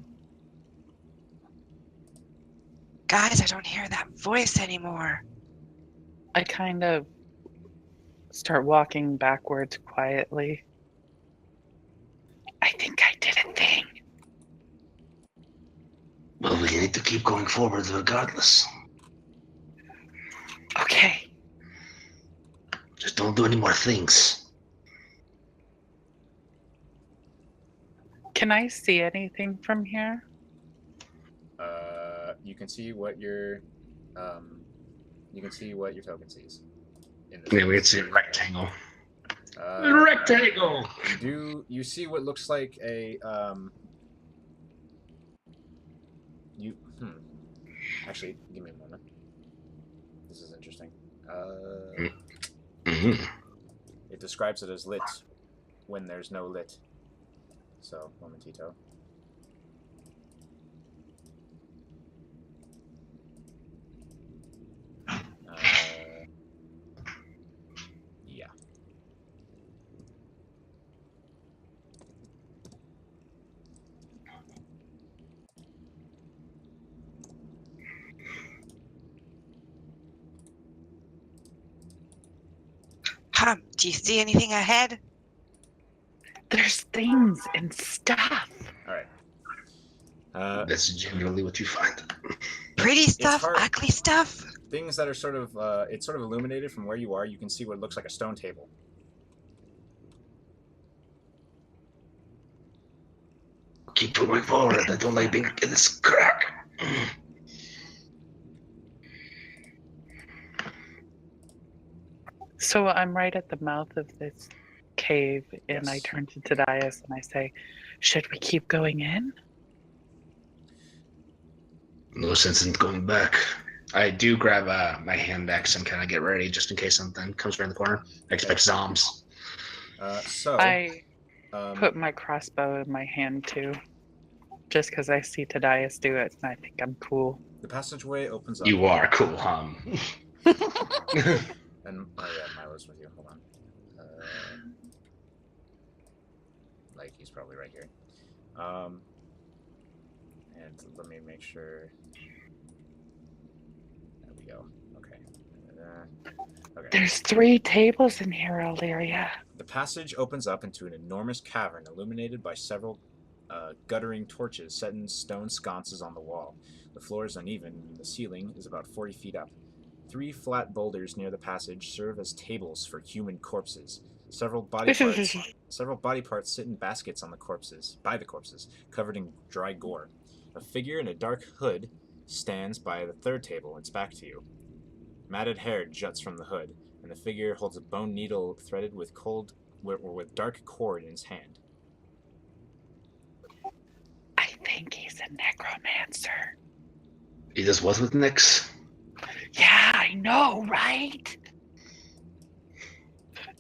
Guys, I don't hear that voice anymore. I kind of start walking backwards quietly. I think I did a thing. Well, we need to keep going forward regardless. Okay. Just don't do any more things. Can I see anything from here? You can see what your token sees. Yeah, we can see a rectangle. Rectangle. You see what looks like a Actually, give me a moment. This is interesting. It describes it as lit when there's no lit. So, momentito. Yeah. Do you see anything ahead? There's things and stuff. All right. That's generally what you find. Pretty stuff, ugly stuff. Things that are sort of it's sort of illuminated from where you are. You can see what looks like a stone table. Keep moving forward. I don't like being in this crack. So I'm right at the mouth of this cave, and Yes. I turn to Tadias and I say, should we keep going in? No sense in going back. I do grab my hand axe and kind of get ready just in case something comes around the corner. I expect zombies. I put my crossbow in my hand too, just because I see Tadias do it and I think I'm cool. The passageway opens up. You are cool, And yeah, Milo's with you. Hold on. Like he's probably right here. And let me make sure. There we go. Okay. Okay. There's 3 tables in here, Illyria. The passage opens up into an enormous cavern illuminated by several guttering torches set in stone sconces on the wall. The floor is uneven, and the ceiling is about 40 feet up. 3 flat boulders near the passage serve as tables for human corpses. Several body parts sit in baskets on the corpses, covered in dry gore. A figure in a dark hood stands by the 3rd table, its back to you. Matted hair juts from the hood, and the figure holds a bone needle threaded with with dark cord in his hand. I think he's a necromancer. He does what with Nyx? Yeah, I know, right?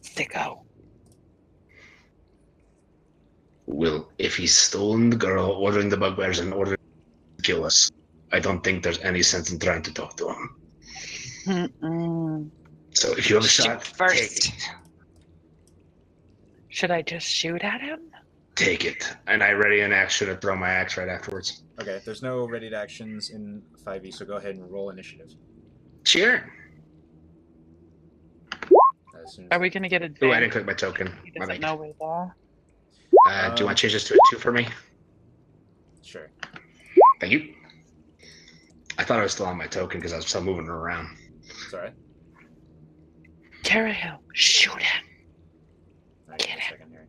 Sicko. Well, if he's stolen the girl, ordering the bugbears, and ordering to kill us, I don't think there's any sense in trying to talk to him. Mm-mm. So if you have a Shoot shot, first. Should I just shoot at him? Take it. And I ready an action to throw my axe right afterwards. Okay, there's no ready to actions in 5e, so go ahead and roll initiative. Sure. As soon as Are we going to get Ooh, I advantage? didn't click my token. He My doesn't bad. know we're there. Do you want to change this to a 2 for me? Sure. Thank you. I thought I was still on my token because I was still moving it around. It's alright. Carahill, shoot him. Alright, give me a second here.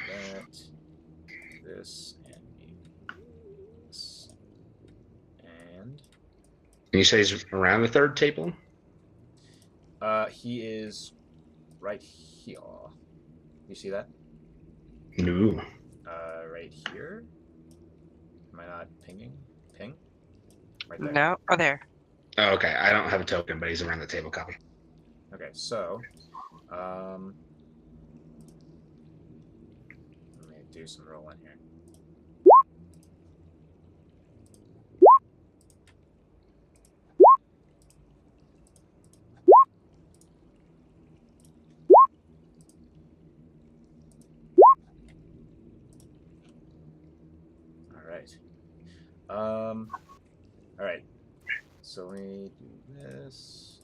That, this, and this, and And you say he's around the third table? he is right here. You see that? No. Right here. Am I not pinging? Ping? Right there. No. Oh, there. Oh, okay. I don't have a token, but he's around the table. Copy. Okay, so, let me do some rolling here. All right. So let me do this.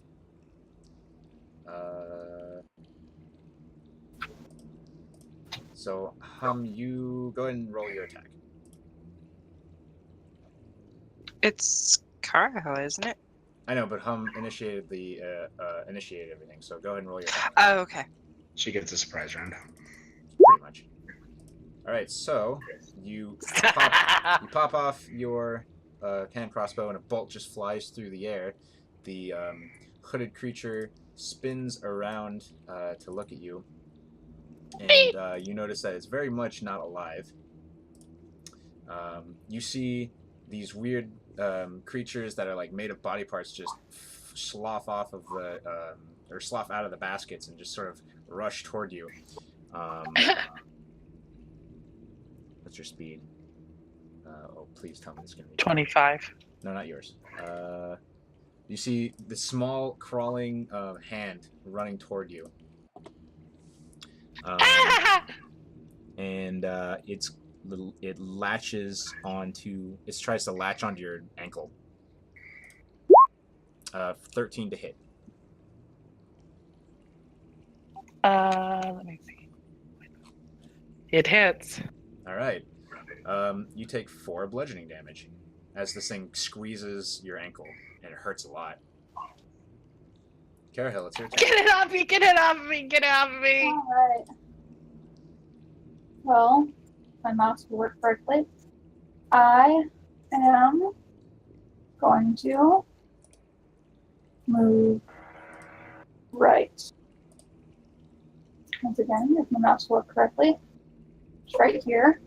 So you go ahead and roll your attack. It's Carl, isn't it? I know, but initiated initiated everything. So go ahead and roll your attack. Oh, okay. She gets a surprise round. Pretty much. All right. So you pop off your hand crossbow, and a bolt just flies through the air. The hooded creature spins around to look at you, and you notice that it's very much not alive. You see these weird creatures that are like made of body parts just slough off of the or slough out of the baskets and just sort of rush toward you. What's your speed? Oh, please tell me it's going to be 25. No, not yours. You see the small crawling hand running toward you. And it latches onto. It tries to latch onto your ankle. 13 to hit. Let me see. It hits. All right. You take 4 bludgeoning damage as this thing squeezes your ankle, and it hurts a lot. Carahill, it's your turn. Get it off me! Get it off me! Get it off me! Alright. Well, my mouse will work correctly. I am going to move right. Once again, if my mouse will work correctly, it's right here.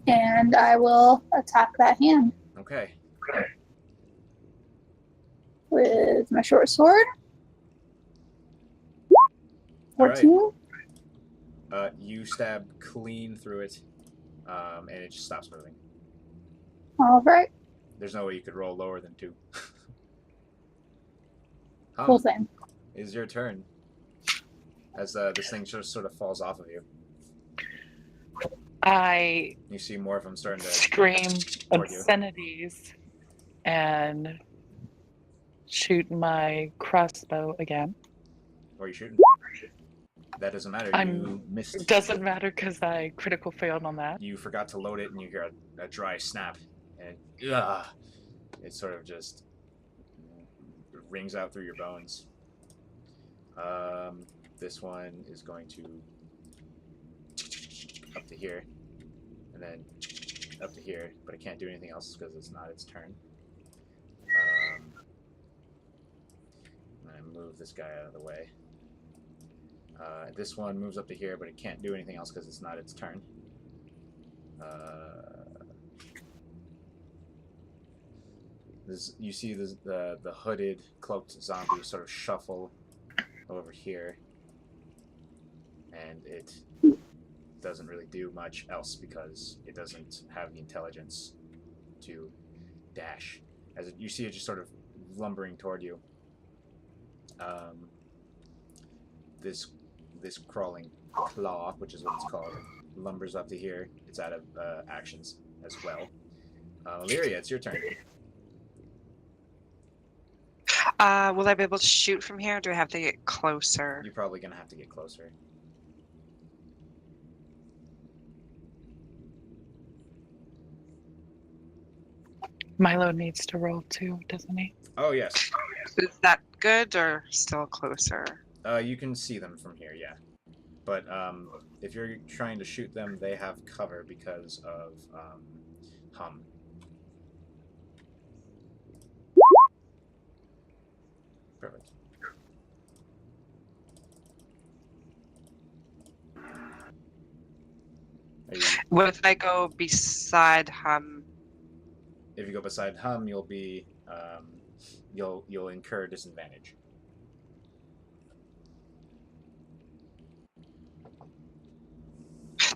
And I will attack that hand Okay. with my short sword. 14. You stab clean through it, and it just stops moving. All right. There's no way you could roll lower than 2. Cool thing. Is your turn as this thing just sort of falls off of you. I You see more of them starting to scream toward you. obscenities and shoot my crossbow again. Or you shooting? That doesn't matter. I'm- You missed. Doesn't matter because I critical failed on that. You forgot to load it, and you hear a dry snap, and it sort of just rings out through your bones. This one is going to up to here, and then up to here, but it can't do anything else because it's not its turn. I'm gonna move this guy out of the way. This one moves up to here, but it can't do anything else because it's not its turn. You see the hooded, cloaked zombie sort of shuffle over here, and it doesn't really do much else because it doesn't have the intelligence to dash. You see it just sort of lumbering toward you. This crawling claw, which is what it's called, lumbers up to here. It's out of actions as well. Illyria, it's your turn. Will I be able to shoot from here, or do I have to get closer? You're probably going to have to get closer. Milo needs to roll too, doesn't he? Oh, yes. Is that good, or still closer? You can see them from here, yeah. But if you're trying to shoot them, they have cover because of hum. Perfect. What if I go beside hum? If you go beside hum, you'll be you'll incur disadvantage.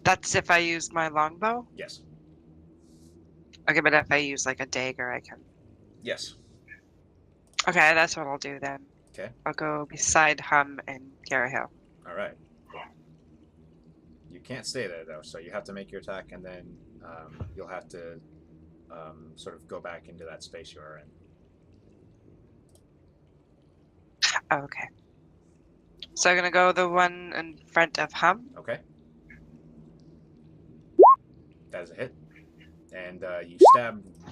That's if I use my longbow? Yes. Okay, but if I use like a dagger, I can. Yes. Okay, that's what I'll do then. Okay. I'll go beside hum and Hill. All right. You can't stay there though, so you have to make your attack, and then you'll have to sort of go back into that space you are in. Okay. So I'm gonna go the one in front of hum. Okay. That is a hit, and you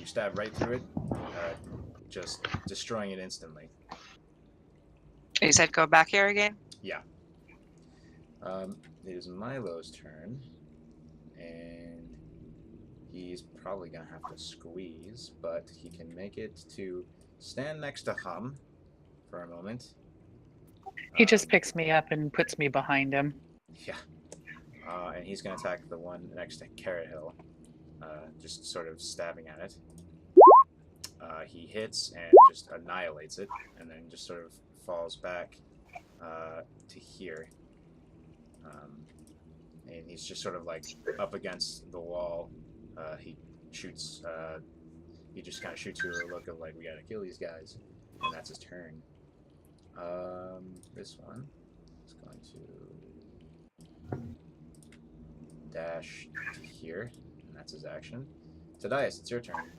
stab right through it, just destroying it instantly. You said go back here again? Yeah. It is Milo's turn, and he's probably gonna have to squeeze, but he can make it to stand next to Hum for a moment. He just picks me up and puts me behind him. Yeah. And he's gonna attack the one next to Carrot Hill, just sort of stabbing at it. He hits and just annihilates it, and then just sort of falls back to here. And he's just sort of like up against the wall. He shoots. He just kind of shoots you a look of like, we gotta kill these guys, and that's his turn. This one is going to dash to here, and that's his action. Tadias, it's your turn.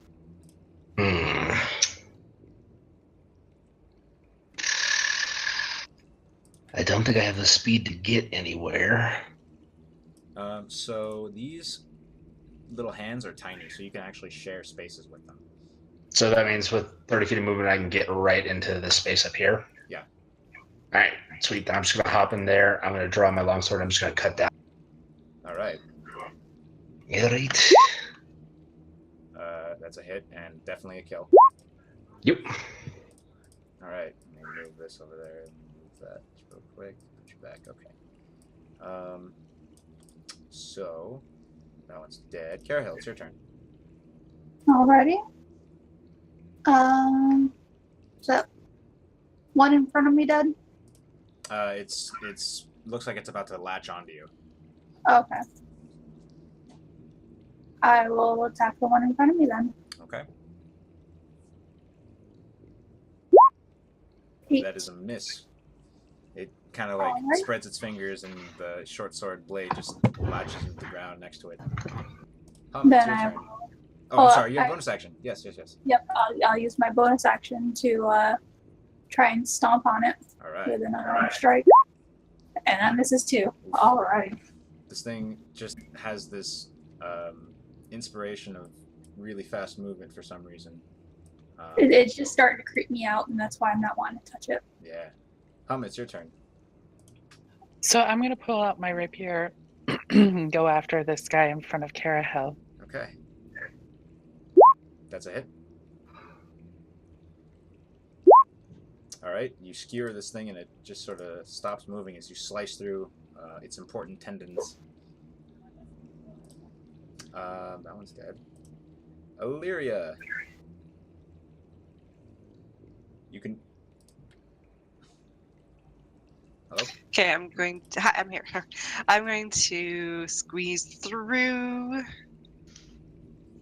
I don't think I have the speed to get anywhere. So these little hands are tiny, so you can actually share spaces with them. So that means with 30 feet of movement, I can get right into this space up here? Yeah. All right, sweet. Then I'm just going to hop in there. I'm going to draw my longsword. I'm just going to cut down. All right. All right. That's a hit and definitely a kill. Yep. All right. Let me move this over there and move that real quick. Put you back. Okay. So that one's dead. Carhill, it's your turn. Alrighty. Is that one in front of me dead? It's looks like it's about to latch onto you. Okay. I will attack the one in front of me then. Okay. 8. That is a miss. It kind of like Alright. spreads its fingers, and the short sword blade just latches into the ground next to it. Hum, it's Then your I turn. Oh, I'm well, sorry. You have I- bonus action. Yes. Yep, I'll use my bonus action to try and stomp on it All right. with another strike. And that misses too. Alright. This thing just has this inspiration of really fast movement for some reason. It's just starting to creep me out, and that's why I'm not wanting to touch it. Yeah. Hum, it's your turn. So I'm going to pull out my rapier and go after this guy in front of Carahel. Okay. That's a hit. All right. You skewer this thing, and it just sort of stops moving as you slice through its important tendons. That one's dead. Illyria. You can... Hello? Okay, I'm going to. Hi, I'm here. I'm going to squeeze through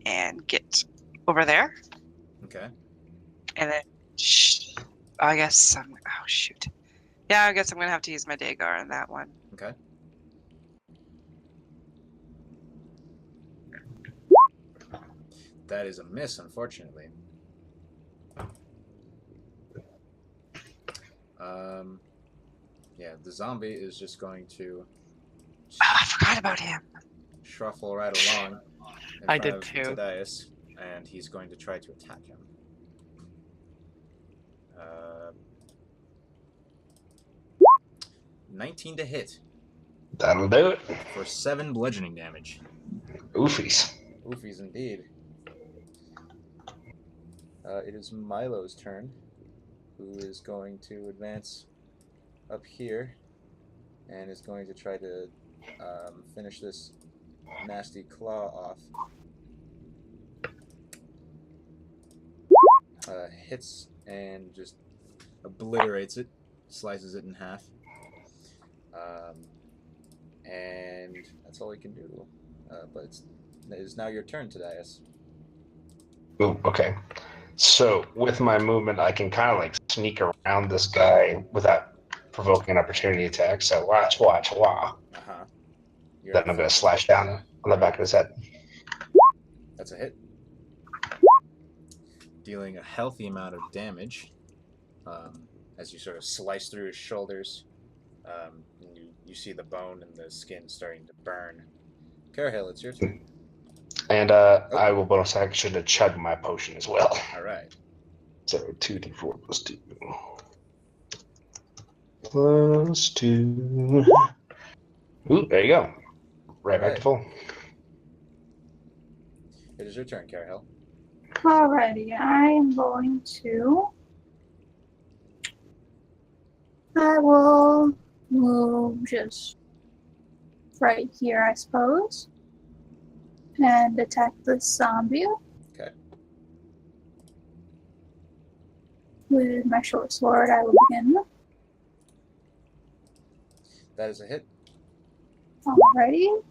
and get over there, Okay. and then. I guess I'm. Oh shoot. Yeah, I guess I'm gonna have to use my Dagar on that one. Okay. That is a miss, unfortunately. Yeah, the zombie is just going to Oh, I forgot about him. shuffle right along in I front did of too. Tadias, and he's going to try to attack him. 19 to hit That'll do it. for 7 bludgeoning damage. Oofies. Oofies indeed. It is Milo's turn, who is going to advance up here and is going to try to finish this nasty claw off. Hits and just obliterates it, slices it in half. And that's all he can do. But it is now your turn, Tadias. Ooh, okay. So with my movement, I can kind of like sneak around this guy without provoking an opportunity attack. So watch. Uh-huh. Then I'm going to slash down on the back of his head. That's a hit. Dealing a healthy amount of damage as you sort of slice through his shoulders. And you see the bone and the skin starting to burn. Carahil, it's your turn. And I will bonus action to chug my potion as well. All right. So 2d4 plus 2. Plus 2. Ooh, there you go. Right back to full. It is your turn, Carahil. Alrighty, I am going to. I will move just right here, I suppose, and attack this zombie. Okay. With my short sword, I will begin. That is a hit. Alrighty,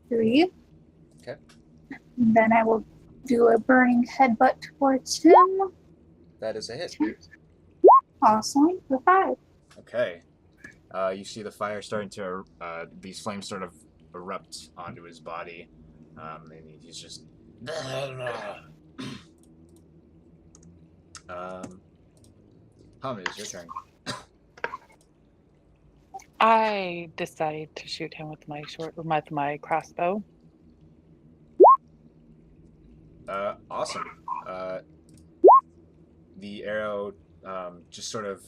3. Okay. And then I will do a burning headbutt towards him. That is a hit. Awesome, for 5. Okay. You see the fire starting to, these flames sort of erupt onto his body. And he's just... Hum, it is your turn. I decide to shoot him with my crossbow. Awesome. The arrow just sort of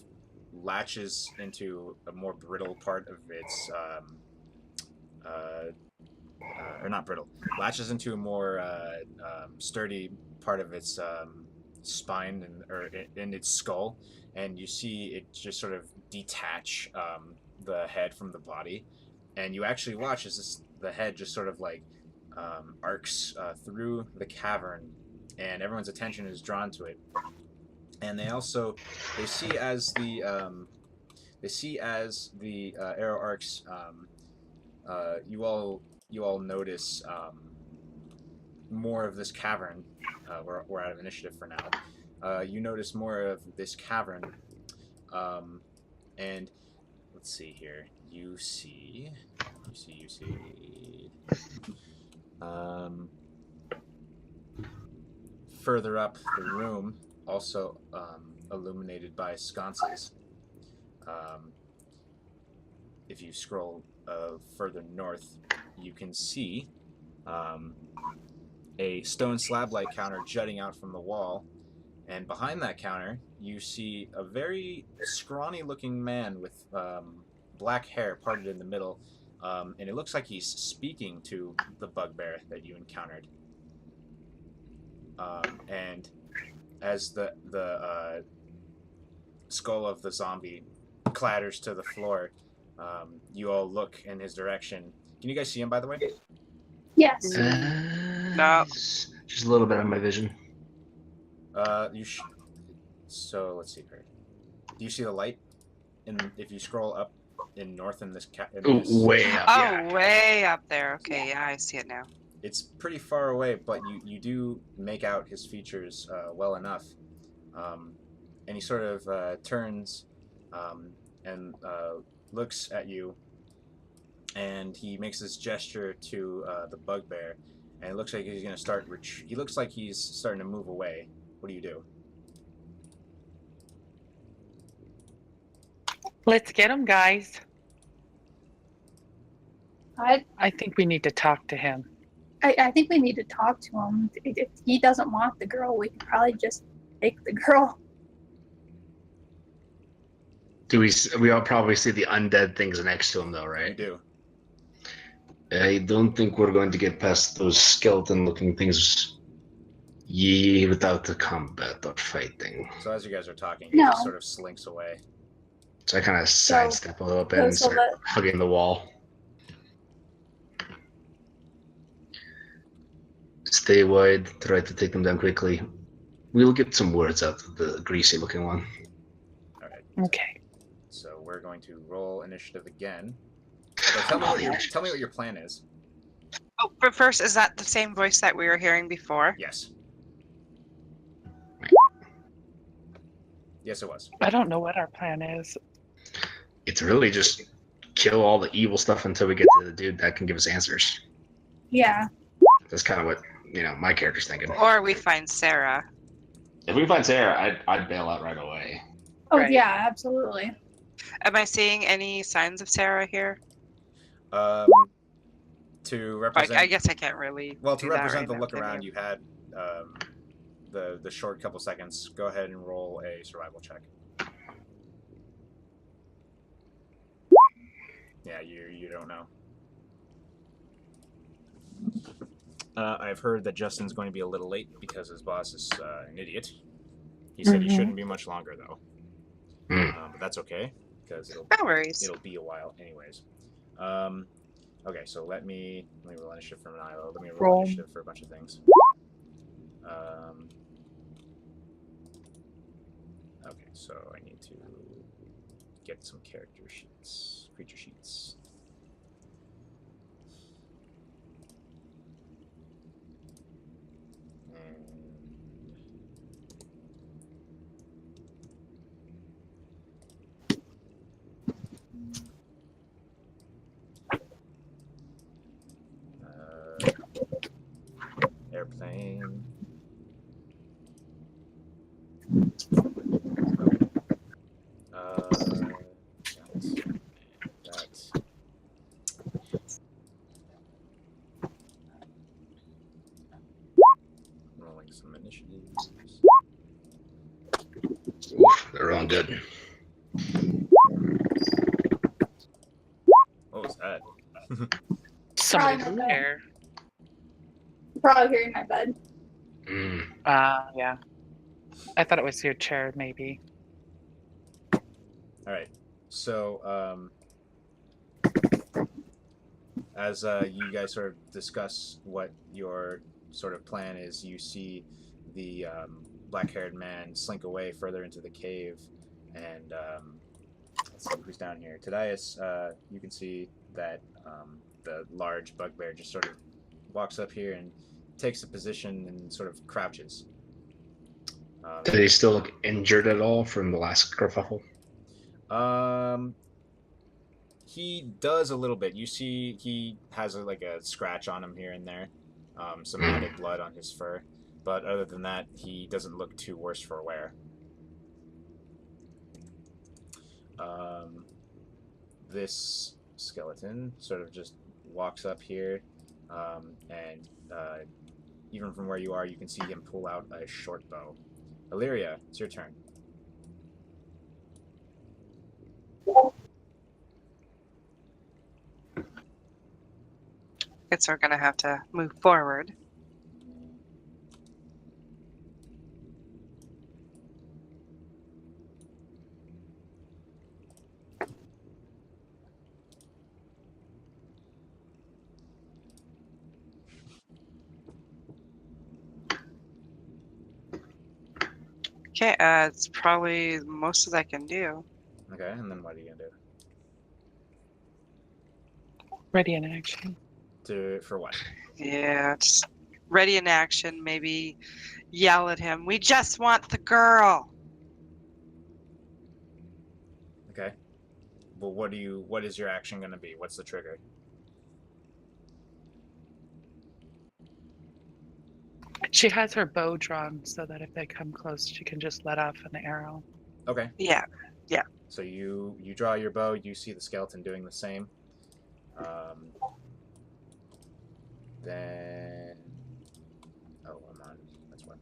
latches into a more brittle part of its, or not brittle, latches into a more sturdy part of its spine or in its skull, and you see it just sort of detach the head from the body, and you actually watch as the head just sort of like arcs through the cavern, and everyone's attention is drawn to it. And they see as the arrow arcs. You all notice more of this cavern. We're out of initiative for now. You notice more of this cavern, and let's see here. You see. Further up the room, also illuminated by sconces. If you scroll further north, you can see a stone slab-like counter jutting out from the wall, and behind that counter, you see a very scrawny-looking man with black hair parted in the middle, and it looks like he's speaking to the bugbear that you encountered. And as the skull of the zombie clatters to the floor, you all look in his direction. Can you guys see him, by the way? Yes. No. Just a little bit of my vision. So let's see here. Do you see the light? And if you scroll up in north in this. Way up. Oh, Yeah. way up there. Okay, yeah, I see it now. It's pretty far away, but you do make out his features well enough. And he sort of turns and looks at you, and he makes this gesture to the bugbear, and it looks like he's going to start. He looks like he's starting to move away. What do you do? Let's get him, guys. I think we need to talk to him. I think we need to talk to him. If he doesn't want the girl, we could probably just take the girl. We all probably see the undead things next to him, though, You right? do. I don't think we're going to get past those skeleton-looking things without the combat or fighting. So as you guys are talking, he No. just sort of slinks away. So I kind of sidestep a little bit so and start the- hugging the wall. Stay wide, try to take them down quickly. We'll get some words out of the greasy-looking one. All right. Okay. So we're going to roll initiative again. So tell me what your plan is. Oh, but first, is that the same voice that we were hearing before? Yes. Yes, it was. I don't know what our plan is. It's really just kill all the evil stuff until we get to the dude that can give us answers. Yeah. That's kind of what my character's thinking. Or we find Sarah. If we find Sarah, I'd bail out right away. Oh Right. yeah, absolutely. Am I seeing any signs of Sarah here? To represent. I guess I can't really. Well, to do that represent right the now, look can around, you? you had the short couple seconds. Go ahead and roll a survival check. Yeah, you don't know. I've heard that Justin's going to be a little late because his boss is an idiot. He said he shouldn't be much longer though, but that's okay because No worries. it'll be a while anyways. Okay, so let me roll initiative for Milo. Let me roll initiative for a bunch of things. Okay, so I need to get some creature sheets. Airplane. That. Rolling some initiatives. Oof, they're all good. What was that? Somebody's Probably. there. Probably hearing my bed. Yeah. I thought it was your chair, maybe. All right. So, as you guys sort of discuss what your sort of plan is, you see the black-haired man slink away further into the cave, and let's see who's down here. Tadias, you can see that the large bugbear just sort of walks up here and takes a position and sort of crouches. Do they still look injured at all from the last kerfuffle? He does a little bit. You see he has like a scratch on him here and there, some added blood on his fur, but other than that, he doesn't look too worse for wear. This skeleton sort of just walks up here, and even from where you are, you can see him pull out a short bow. Illyria, it's your turn. Guess we're gonna have to move forward. Okay, it's probably the most that I can do. Okay, and then what are you gonna do? Ready in action. For what? Yeah, just ready in action. Maybe yell at him. We just want the girl. Okay. Well, what is your action going to be? What's the trigger? She has her bow drawn so that if they come close, she can just let off an arrow. Okay. Yeah. So you draw your bow. You see the skeleton doing the same. Then, oh, I'm on. That's what.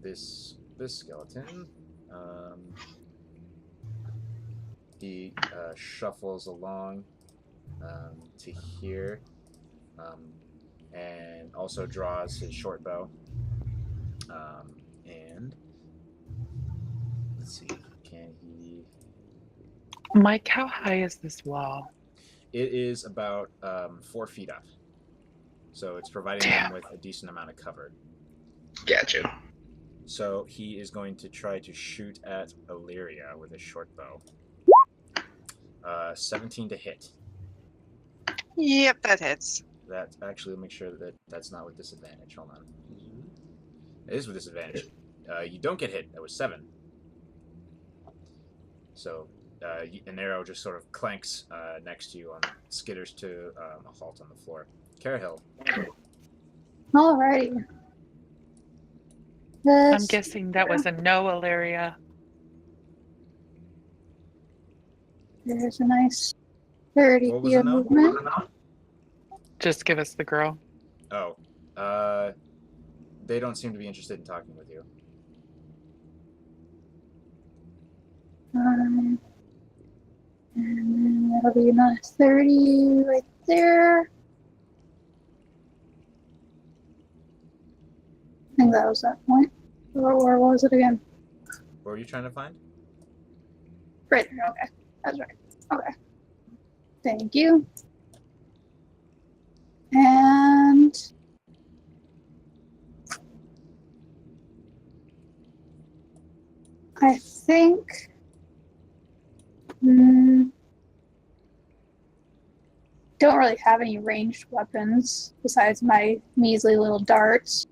This skeleton. He shuffles along to here, and also draws his short bow. And let's see, can he? Mike, how high is this wall? It is about 4 feet up, so it's providing them with a decent amount of cover. Gotcha. So he is going to try to shoot at Illyria with his short bow. 17 to hit. Yep, that hits. That actually, make sure that that's not with disadvantage. Hold on. It is with disadvantage. You don't get hit. That was 7. So an arrow just sort of clanks next to you, skitters to a halt on the floor. Carahill. Alrighty. I'm guessing that was a no, Illyria. There's a nice 30 What was feet it of now? movement. Just give us the girl. Oh. They don't seem to be interested in talking with you. And then that'll be another 30 right there. I think that was that point. Or where was it again? What were you trying to find? Right there, okay. That's right. Okay. Thank you. And I think don't really have any ranged weapons besides my measly little darts.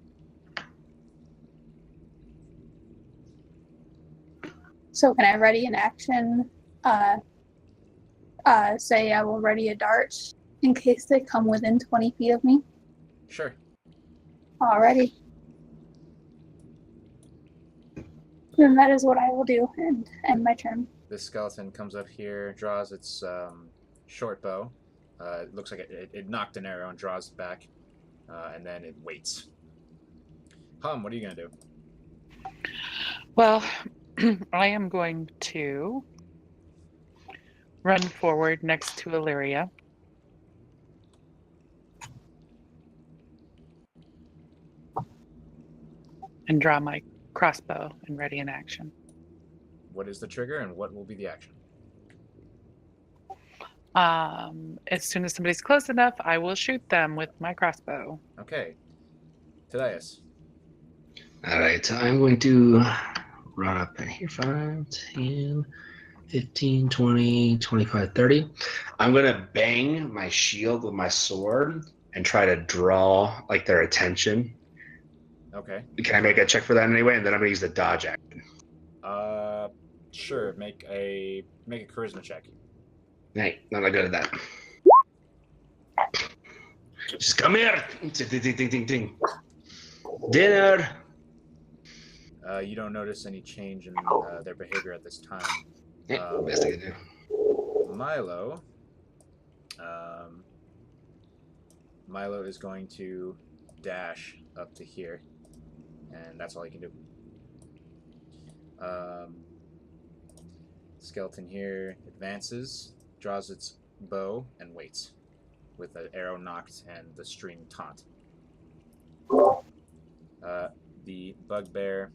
So can I ready an action? Say I will ready a dart in case they come within 20 feet of me. Sure. Alrighty. Then that is what I will do and end my turn. This skeleton comes up here, draws its short bow. It looks like it knocked an arrow and draws it back, and then it waits. Hum, what are you going to do? Well, I am going to run forward next to Illyria. And draw my crossbow and ready in action. What is the trigger and what will be the action? As soon as somebody's close enough, I will shoot them with my crossbow. Okay. Tadias. All right, I'm going to run up in here 5, 10, 15, 20, 25, 30. I'm going to bang my shield with my sword and try to draw like their attention. Okay. Can I make a check for that anyway? And then I'm going to use the dodge action. Sure. Make a charisma check. Hey, I'm not good at that. Just come here. Ding, ding, ding, ding, ding. Dinner. You don't notice any change in their behavior at this time. Yeah, best I can do. Milo. Milo is going to dash up to here, and that's all he can do. Skeleton here advances, draws its bow, and waits, with the arrow knocked and the string taut. The bugbear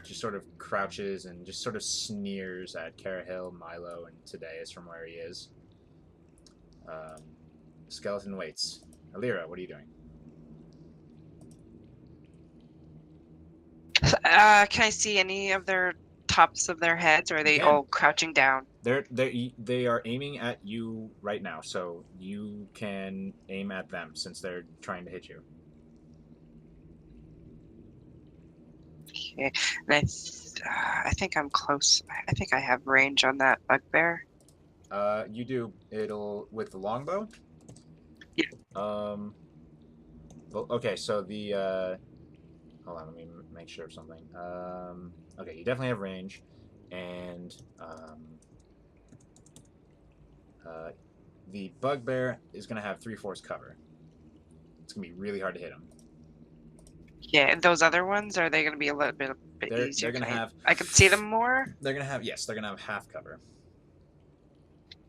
just sort of crouches and just sort of sneers at Carahill, Milo, and Tadias from where he is. Skeleton waits. Alira, what are you doing? Can I see any of their tops of their heads, or are they can. all crouching down? They are aiming at you right now, so you can aim at them since they're trying to hit you. Okay. And I think I'm close. I think I have range on that bugbear. You do. It'll with the longbow. Yeah. Well, okay. So the hold on. Let me make sure of something. Okay. You definitely have range, and the bugbear is gonna have 3/4 cover. It's gonna be really hard to hit him. Yeah, and those other ones, are they going to be a little bit easier? They're gonna have. I can see them more. They're gonna have yes. They're gonna have half cover.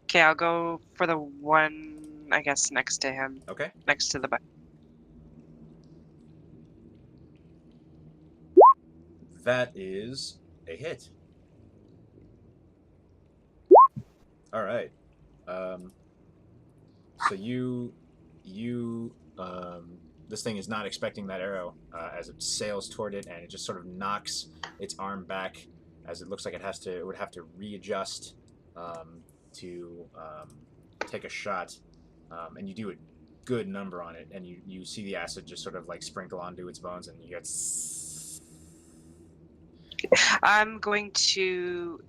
Okay, I'll go for the one, I guess, next to him. Okay. Next to the bug. That is a hit. All right. So this thing is not expecting that arrow as it sails toward it, and it just sort of knocks its arm back as it looks like it would have to readjust to take a shot, and you do a good number on it, and you see the acid just sort of like sprinkle onto its bones, and you get. I'm going to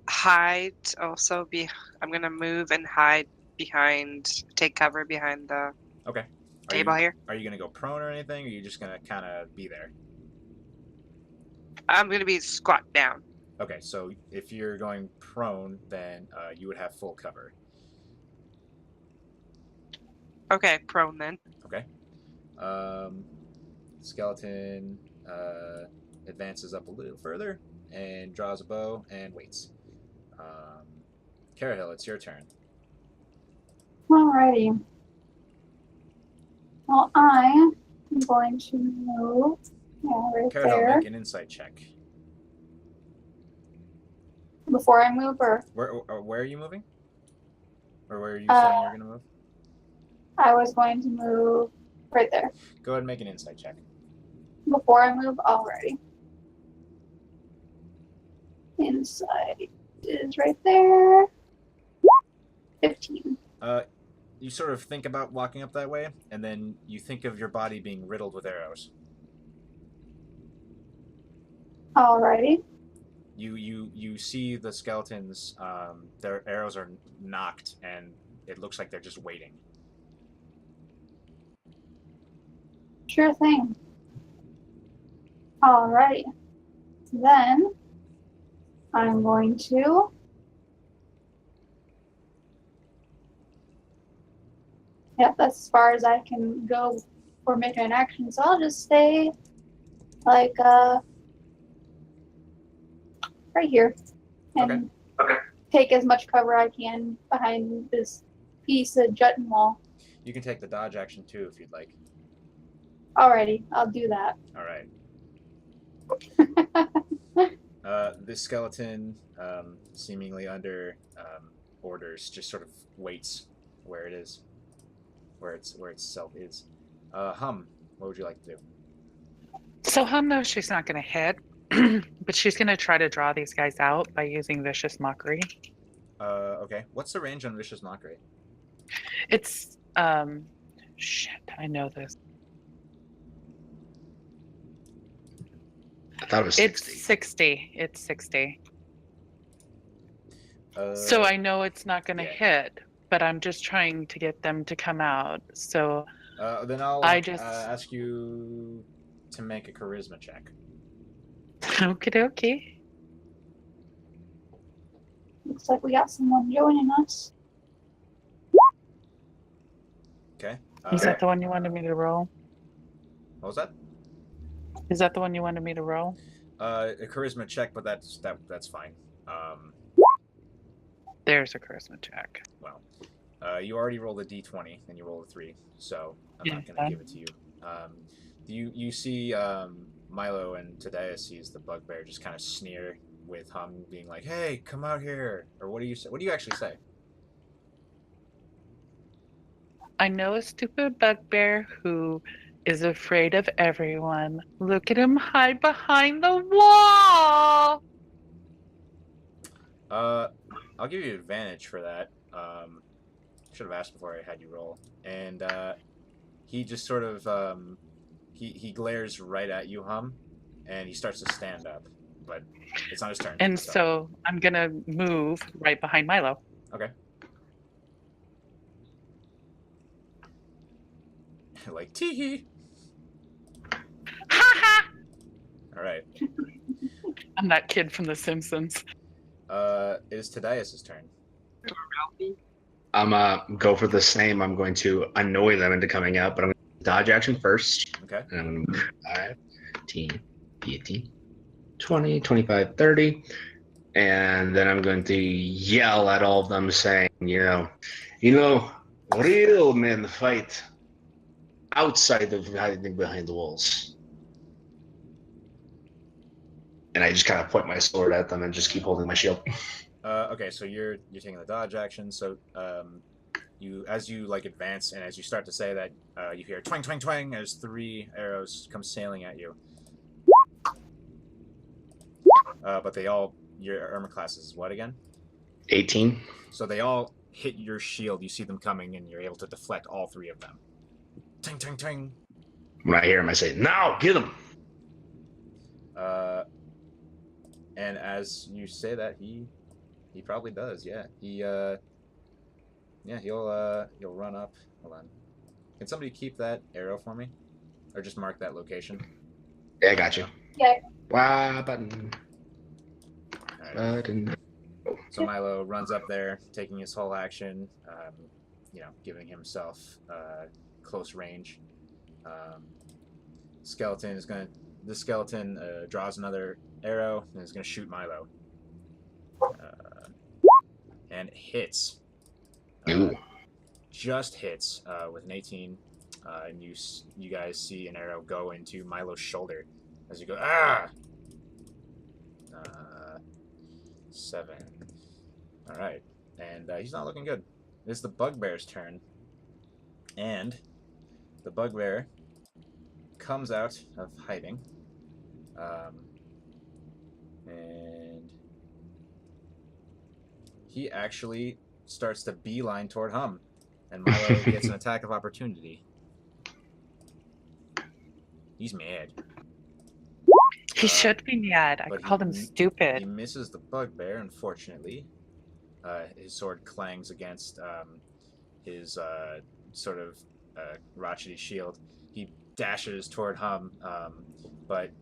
hide also. I'm going to move and hide take cover behind the Okay. table here. Are you going to go prone or anything, or are you just going to kind of be there? I'm going to be squat down. Okay, so if you're going prone, then you would have full cover. Okay, prone then. Okay. Skeleton advances up a little further and draws a bow and waits. Carahill, it's your turn. Alrighty. Well, I am going to move right Carahill, there. make an insight check. Before I move, or Where are you moving? Or where are you saying you're going to move? I was going to move right there. Go ahead and make an insight check. Before I move, already. Inside is right there. 15. You sort of think about walking up that way, and then you think of your body being riddled with arrows. Alrighty. You see the skeletons, their arrows are knocked, and it looks like they're just waiting. Sure thing. Alrighty. Then I'm going to yep, that's as far as I can go for making an action, so I'll just stay like right here and take as much cover I can behind this piece of jutting wall. You can take the dodge action too if you'd like. Alrighty, I'll do that. All right. This skeleton, seemingly under orders, just sort of waits where it is, where itself is. Hum, what would you like to do? So Hum knows she's not going to hit, but she's going to try to draw these guys out by using Vicious Mockery. Okay. What's the range on Vicious Mockery? It's, shit, I know this. I thought it was 60. It's 60. So I know it's not going to hit, but I'm just trying to get them to come out. So then I'll ask you to make a charisma check. Okie dokie. Looks like we got someone joining us. Okay. Is that the one you wanted me to roll? What was that? Is that the one you wanted me to roll? A charisma check, but that's fine. There's a charisma check. Well, you already rolled a d20 and you rolled a 3, so I'm not going to give it to you. You see Milo and Tadeus sees the bugbear just kind of sneer with Hum, being like, "Hey, come out here!" Or what do you say? What do you actually say? I know a stupid bugbear who is afraid of everyone. Look at him hide behind the wall. I'll give you advantage for that. Should have asked before I had you roll. And he just sort of he glares right at you, Hum, and he starts to stand up, but it's not his turn. And so I'm gonna move right behind Milo. Okay. Like tee. Ha ha! All right. I'm that kid from The Simpsons. It is Tadias' turn. I'm go for the same. I'm going to annoy them into coming out, but I'm going to dodge action first. Okay. And I'm going to move 5, 10, 15, 20, 25, 30. And then I'm going to yell at all of them saying, real men fight outside of hiding behind the walls. And I just kind of point my sword at them and just keep holding my shield. Okay, so you're taking the dodge action. So as you like advance and as you start to say that, you hear twang twang twang as 3 arrows come sailing at you. But they all, your armor class is what again? 18. So they all hit your shield. You see them coming, and you're able to deflect all 3 of them. Ting ting ting. When I hear him, I say, "Now, get him!" And as you say that, he probably does. Yeah, he'll run up. Hold on. Can somebody keep that arrow for me, or just mark that location? Yeah, I got you. Yeah. Wow, button. All right. Button. So Milo runs up there, taking his whole action, giving himself close range. The skeleton draws another arrow and is going to shoot Milo. And hits. Ooh. Just hits with an 18. And you guys see an arrow go into Milo's shoulder as you go, ah! 7. All right, and he's not looking good. It's the bugbear's turn, and the bugbear comes out of hiding, and he actually starts to beeline toward Hum, and Milo gets an attack of opportunity. He's mad. He should be mad. I but called him stupid. He misses the bugbear, unfortunately. His sword clangs against his sort of rochety shield. He dashes toward Hum, but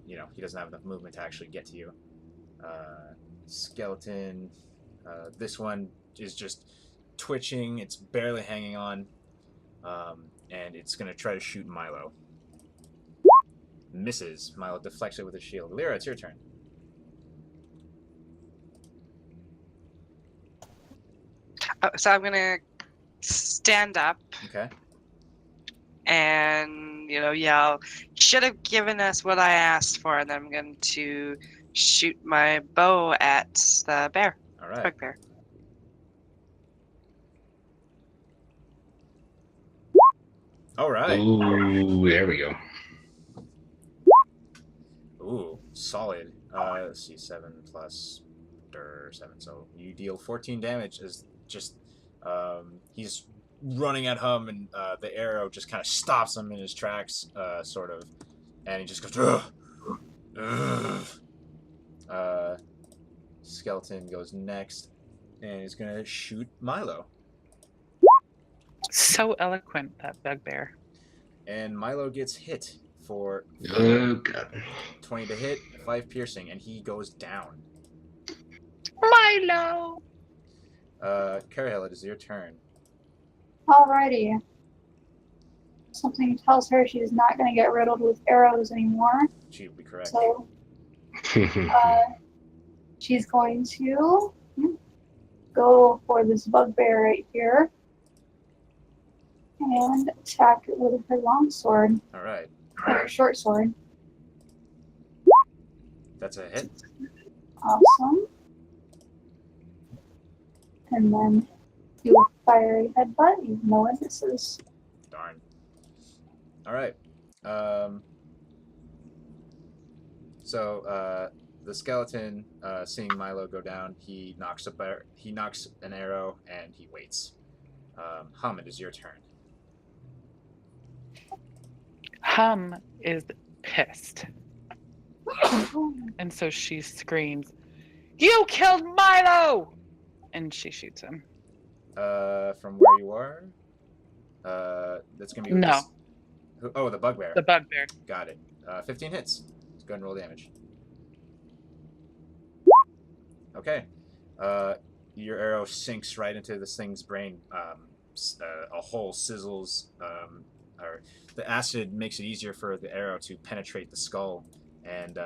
he doesn't have enough movement to actually get to you. Skeleton. This one is just twitching. It's barely hanging on, and it's going to try to shoot Milo. Misses. Milo deflects it with his shield. Lyra, it's your turn. So I'm gonna stand up Okay. and yell, "Should have given us what I asked for!" And then I'm going to shoot my bow at the bear. All right. Bugbear. All right. Ooh, there we go. Ooh, solid. Let's see, 7 plus 7. So you deal 14 damage as just he's running at Hum, and the arrow just kind of stops him in his tracks, sort of, and he just goes. Ugh, ugh. Skeleton goes next, and he's gonna shoot Milo. So eloquent, that bugbear. And Milo gets hit for Oh, God. 20 to hit, 5 piercing, and he goes down. Milo! Carahel, it is your turn. Alrighty. Something tells her she's not going to get riddled with arrows anymore. She would be correct. So she's going to go for this bugbear right here and attack it with her long sword. All right. Or her short sword. That's a hit. Awesome. And then do a fiery headbutt, even though it misses. Darn. All right. So the skeleton, seeing Milo go down, he knocks an arrow and he waits. Hum, it is your turn. Hum is pissed. And so she screams, "You killed Milo!" And she shoots him. From where you are? That's going to be... No. Oh, the bugbear. The bugbear. Got it. 15 hits. Let's go ahead and roll damage. Okay. Your arrow sinks right into this thing's brain. A hole sizzles. Or the acid makes it easier for the arrow to penetrate the skull, and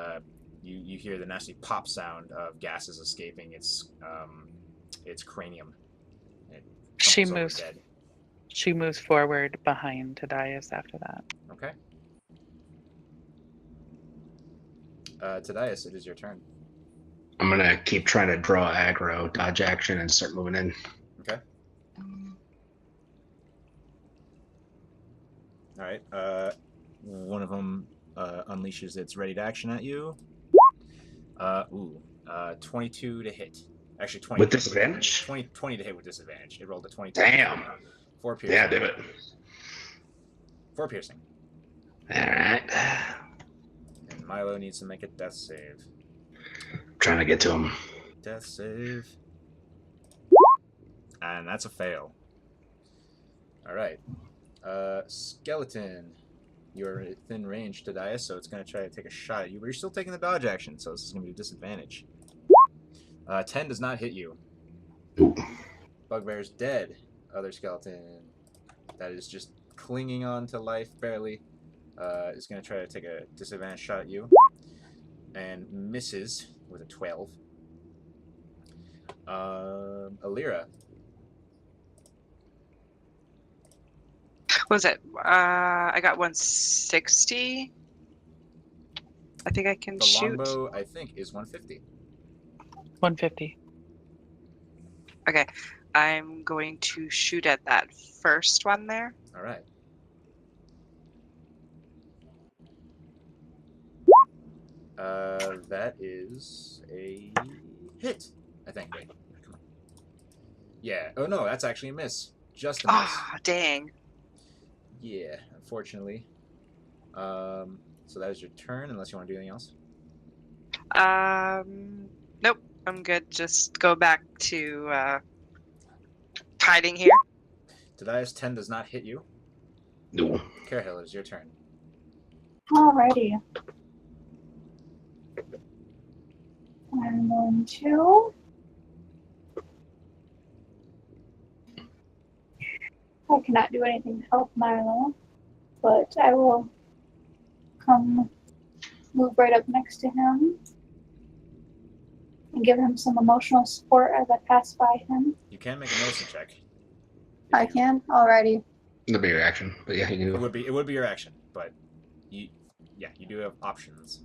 you hear the nasty pop sound of gases escaping its cranium. It She tumbles over moves. dead. She moves forward behind Tadias after that. Okay. Tadias, it is your turn. I'm gonna keep trying to draw aggro, dodge action, and start moving in. Okay. All right. One of them unleashes its ready to action at you. 22 to hit. Actually, 20 With disadvantage? 20 to hit with disadvantage. It rolled a 22. Damn. 4 piercing. Yeah, do it. 4 piercing. All right. And Milo needs to make a death save. Trying to get to him. Death save. And that's a fail. All right. Skeleton. You're within range to Tadias, so it's going to try to take a shot at you, but you're still taking the dodge action, so this is going to be a disadvantage. 10 does not hit you. Bugbear's dead. Other skeleton that is just clinging on to life barely is going to try to take a disadvantage shot at you and misses with a 12. Alira. What was it? I got 160. I think I can The shoot. longbow, I think, is 150. 150. Okay, I'm going to shoot at that first one there. All right. That is a hit, I think. Wait, come on. Yeah. Oh no, that's actually a miss. Just a miss. Ah, dang. Yeah, unfortunately. So that is your turn, unless you want to do anything else. Nope. I'm good. Just go back to hiding here. Tadias, 10 does not hit you. No. Carehill, it is your turn. Alrighty. I'm going to... I cannot do anything to help Milo, but I will move right up next to him and give him some emotional support as I pass by him. You can make a medicine check. I can? Alrighty. It'll be your action, but yeah, you can It do it. would be your action, but you do have options.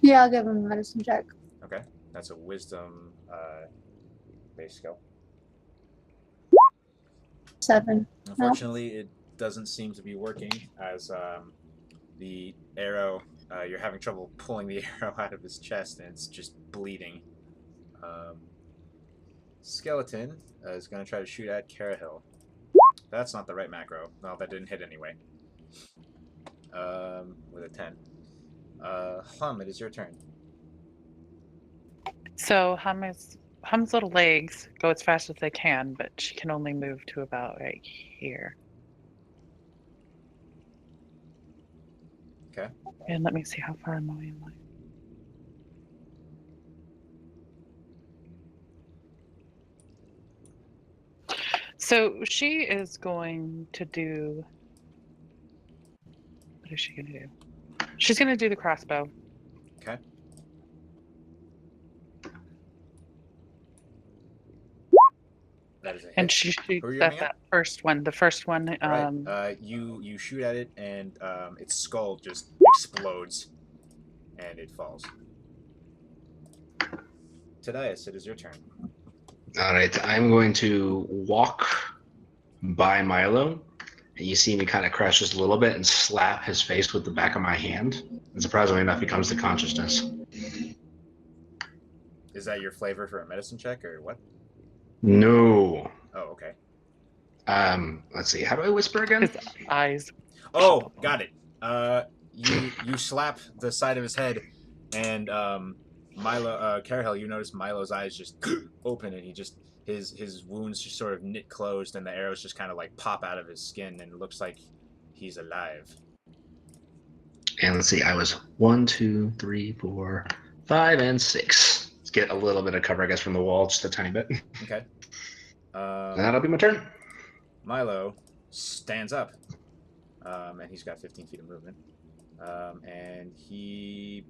Yeah, I'll give him a medicine check. Okay, that's a wisdom based skill. 7. Unfortunately, it doesn't seem to be working as the arrow. You're having trouble pulling the arrow out of his chest, and it's just bleeding. Skeleton is going to try to shoot at Carehill. That's not the right macro. No, that didn't hit anyway. With a 10. Hum, it is your turn. So Hum's little legs go as fast as they can, but she can only move to about right here. Okay. And let me see how far I'm away. So she is going to do... What is she going to do? She's going to do the crossbow. Okay. That is a hit. And she Who are shoots you at aiming that first one. The first one. Right. You shoot at it, and its skull just explodes, and it falls. Tadias, it is your turn. All right, I'm going to walk by Milo. And you see me kind of crash just a little bit and slap his face with the back of my hand. And surprisingly enough, he comes to consciousness. Is that your flavor for a medicine check or what? No. Oh, okay. Let's see. How do I whisper again? His eyes. Oh, got it. You slap the side of his head, and Milo, Carahel, you notice Milo's eyes just open, and his wounds just sort of knit closed, and the arrows just kind of like pop out of his skin, and it looks like he's alive. And let's see. I was 1, 2, 3, 4, 5, and 6. Let's get a little bit of cover, I guess, from the wall, just a tiny bit. Okay. And that'll be my turn. Milo stands up, and he's got 15 feet of movement, and he's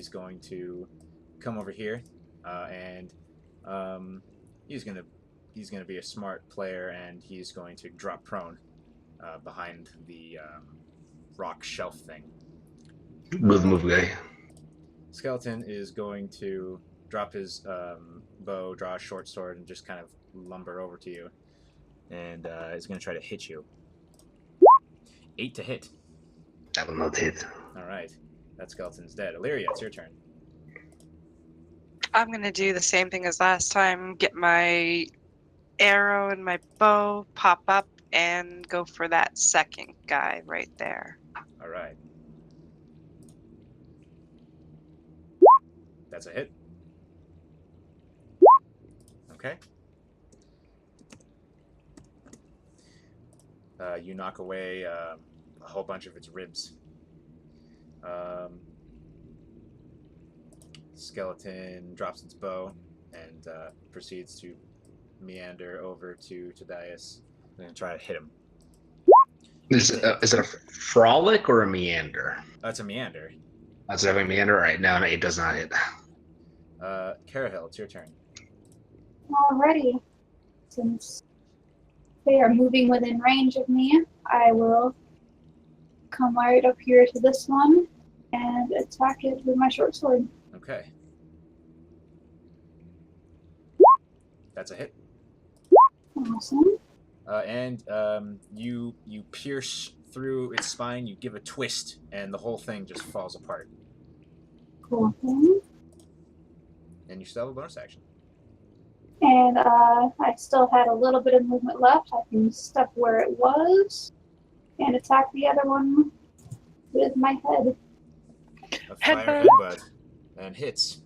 going to come over here, and he's gonna be a smart player, and he's going to drop prone behind the rock shelf thing. Move, guy. Skeleton is going to drop his bow, draw a short sword, and just kind of lumber over to you, and is going to try to hit you. 8 to hit. That will not hit. All right, that skeleton's dead. Illyria, it's your turn. I'm going to do the same thing as last time. Get my arrow and my bow, pop up, and go for that second guy right there. All right, that's a hit. Okay. You knock away a whole bunch of its ribs. Skeleton drops its bow and proceeds to meander over to Tadias and try to hit him. Is it a frolic or a meander? It's a meander. That's definitely a meander. All right, no, it does not hit. Carahel, it's your turn. Alrighty. Since they are moving within range of me, I will come right up here to this one and attack it with my short sword. Okay. That's a hit. Awesome. And you pierce through its spine, you give a twist, and the whole thing just falls apart. Cool thing. And you still have a bonus action. And I still had a little bit of movement left. I can step where it was and attack the other one with my head. A fire Headbutt. headbutt. And hits.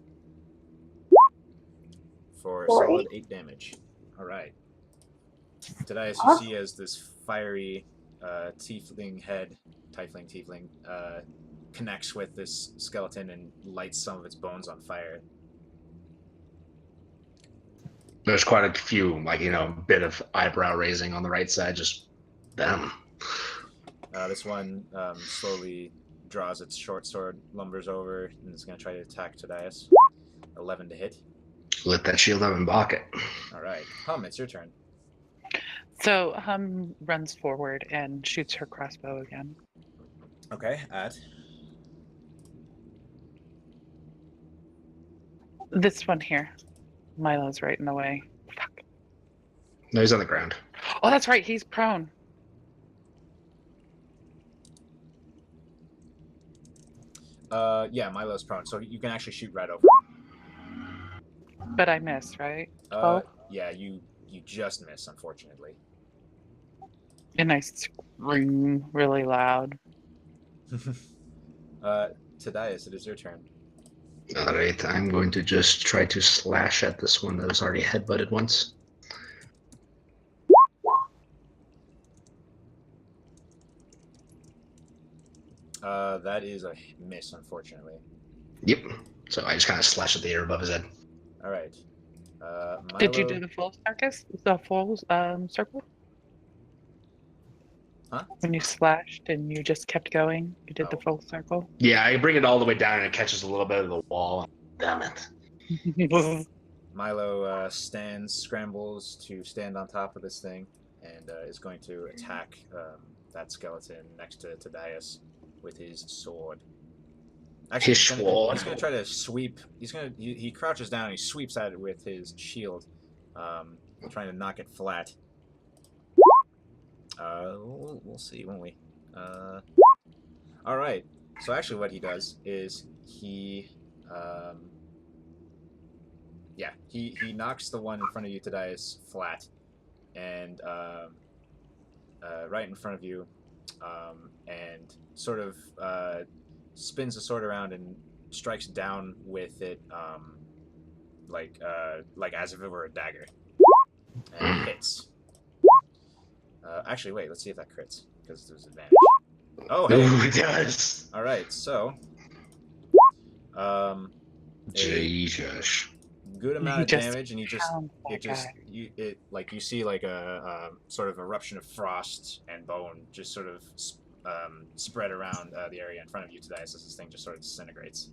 For a For solid 8. 8 damage. Alright. Tadias, you Awesome. see as this fiery tiefling, connects with this skeleton and lights some of its bones on fire. There's quite a few, bit of eyebrow raising on the right side. Just them. This one slowly draws its short sword, lumbers over, and is going to try to attack Tadias. 11 to hit. Lit that shield up and block it. Alright. Hum, it's your turn. So Hum runs forward and shoots her crossbow again. Okay, at. This one here. Milo's right in the way. Fuck. No, he's on the ground. Oh, that's right. He's prone. Yeah, Milo's prone, so you can actually shoot right over. But I missed, right? 12? Yeah, you just miss, unfortunately. And I scream really loud. Tadias, it is your turn. All right, I'm going to just try to slash at this one that was already headbutted once. That is a miss, unfortunately. Yep. So I just kind of slash at the air above his head. All right. Milo... Did you do the full circus? The full circle? Huh? When you slashed and you just kept going, you did the Oh. full circle? Yeah, I bring it all the way down and it catches a little bit of the wall. Damn it. Milo scrambles to stand on top of this thing, and is going to attack that skeleton next to Tadias with his sword. Actually, His he's sword. going to try to sweep. He crouches down. He sweeps at it with his shield, trying to knock it flat. We'll see, won't we? All right. So actually, what he does is he knocks the one in front of you, Tadias, flat, and right in front of you, and sort of spins the sword around and strikes down with it, like as if it were a dagger, and it hits. Actually, wait. Let's see if that crits because there's advantage. Oh, hey. Ooh, it does. All right. So, a Jesus. good amount He of just damage, and you see like a sort of eruption of frost and bone just sort of spread around the area in front of you today, as this thing just sort of disintegrates.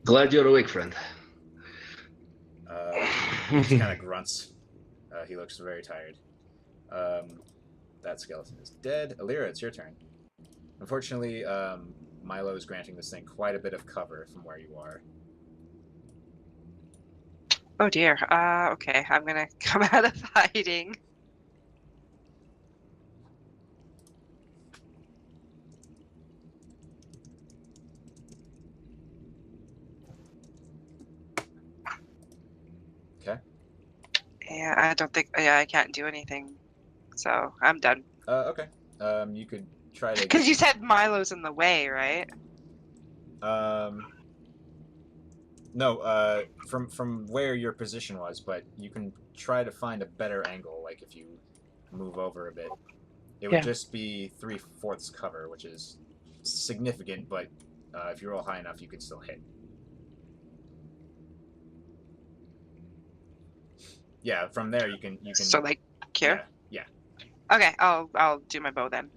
Glad you're awake, friend. He just kind of grunts. He looks very tired. That skeleton is dead. Alira, it's your turn. Unfortunately, Milo is granting this thing quite a bit of cover from where you are. Oh dear. Okay, I'm gonna come out of hiding. Okay. Yeah, I don't think. Yeah, I can't do anything. So I'm done. Okay. You could try to. Because you said Milo's in the way, right? No. From where your position was, but you can try to find a better angle. Like if you move over a bit, it would just be 3/4 cover, which is significant. But if you roll high enough, you can still hit. Yeah, from there you can. So like here. Yeah. Okay, I'll do my bow then.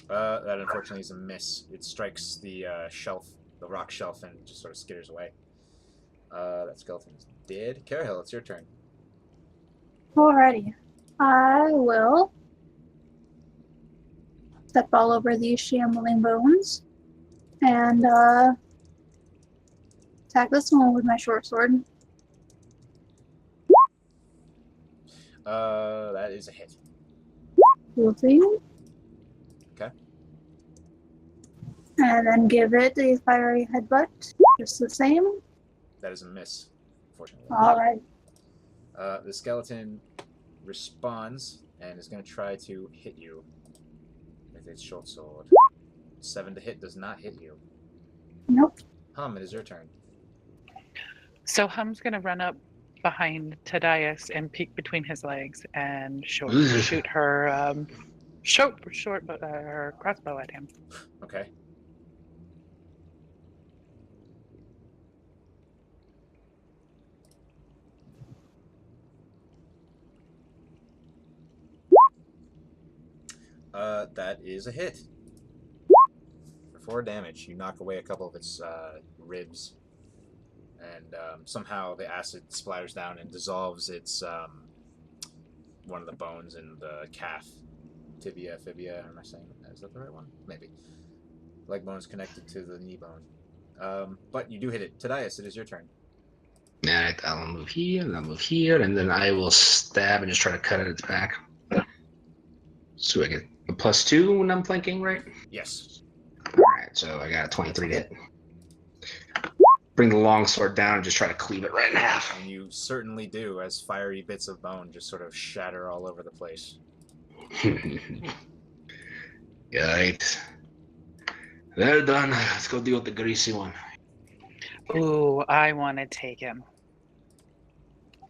That unfortunately is a miss. It strikes the shelf, the rock shelf, and just sort of skitters away. That skeleton is dead. Carahill, it's your turn. Alrighty. I will step all over these shambling bones and attack this one with my short sword. That is a hit. We'll see. Okay. And then give it a fiery headbutt, just the same. That is a miss, unfortunately. Alright. The skeleton responds and is going to try to hit you with its short sword. 7 to hit does not hit you. Nope. Hum, it is your turn. So Hum's gonna run up behind Tadias and peek between his legs and shoot her her crossbow at him. Okay. That is a hit. For 4 damage, you knock away a couple of its ribs, and somehow the acid splatters down and dissolves its one of the bones in the calf, fibia. Am I saying that? Is that the right one? Maybe. Leg bone's connected to the knee bone. But you do hit it. Tadias, it is your turn. Alright, I'll move here, and I'll move here, and then I will stab and just try to cut at its back. So I get a +2 when I'm flanking, right? Yes. Alright, so I got a 23 to hit. Bring the longsword down and just try to cleave it right in half. And you certainly do, as fiery bits of bone just sort of shatter all over the place. Right. They're done. Let's go deal with the greasy one. Ooh, I want to take him.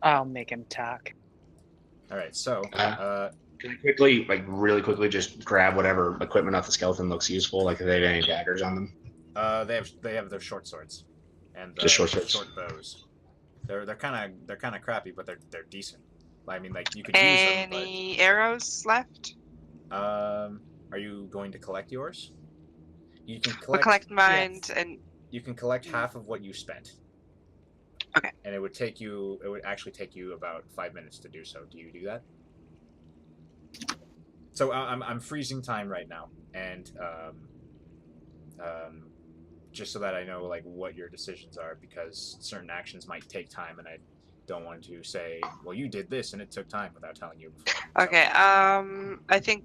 I'll make him talk. All right, so Can I quickly, really quickly, just grab whatever equipment off the skeleton looks useful? Like if they have any daggers on them. they have their short swords and Just short swords. short bows. They're kind of crappy, but they're decent. I mean, like you could use them. Any arrows left? Are you going to collect yours? You can We'll collect mine yes. and You can collect half of what you spent. Okay. And it would actually take you about 5 minutes to do so. Do you do that? So I'm freezing time right now, and just so that I know like what your decisions are, because certain actions might take time, and don't want to say, well, you did this and it took time without telling you before. So- Okay. I think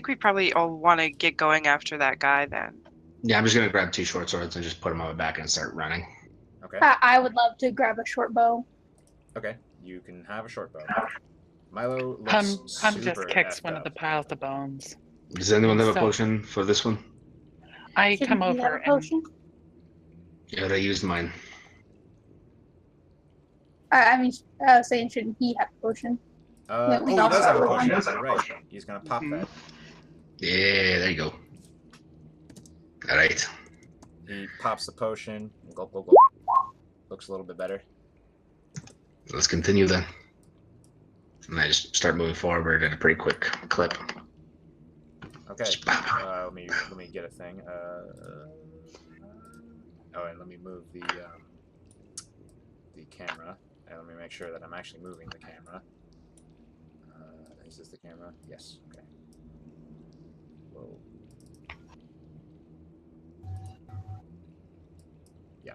we probably all want to get going after that guy then. Yeah, I'm just gonna grab 2 short swords and just put them on my back and start running. Okay. I would love to grab a short bow. Okay. You can have a short bow. Milo Hum looks just super kicks effed one of up. the piles of bones. Does anyone have a So- potion for this one? I Shouldn't come he have over a and potion? Yeah, I used mine. I mean, I was saying, shouldn't he have a potion? Oh, we he all does start have a with potion. one. You're right. He's gonna pop that. Yeah, there you go. All right. He pops the potion. Gulp, gulp, gulp. Looks a little bit better. Let's continue then. And I just start moving forward at a pretty quick clip. Okay. Just pow, pow. Let me get a thing. Oh, and let me move the camera, and let me make sure that I'm actually moving the camera. Is this the camera? Yes. Okay. Whoa. Yeah.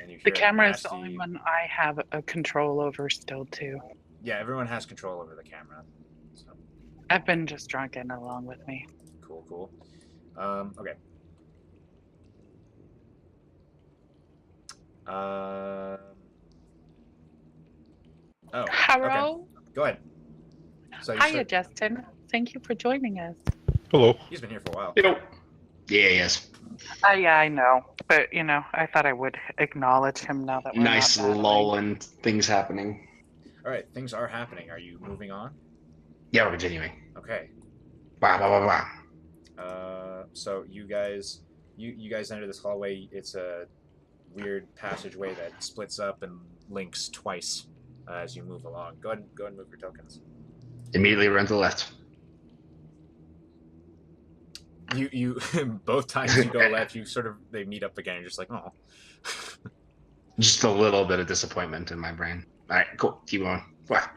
And you the hear a camera is the nasty- only one I have a control over still too. Yeah, everyone has control over the camera. So. I've been just drunken along with me. Cool, cool. Okay. Oh. Hello. Okay. Go ahead. So you Hiya, start- Justin. Thank you for joining us. Hello. He's been here for a while. Yo. Yeah, yes. Yeah, I know, but I thought I would acknowledge him now that we're Nice not battling. lull and things happening. All right, things are happening. Are you moving on? Yeah, we're continuing. Okay. Blah, blah, blah, blah. So you guys enter this hallway. It's a weird passageway that splits up and links twice as you move along. Go ahead and move your tokens. Immediately run to the left. You both times you go left, they meet up again. You're just like, oh. Just a little bit of disappointment in my brain. All right, cool. Keep going. What?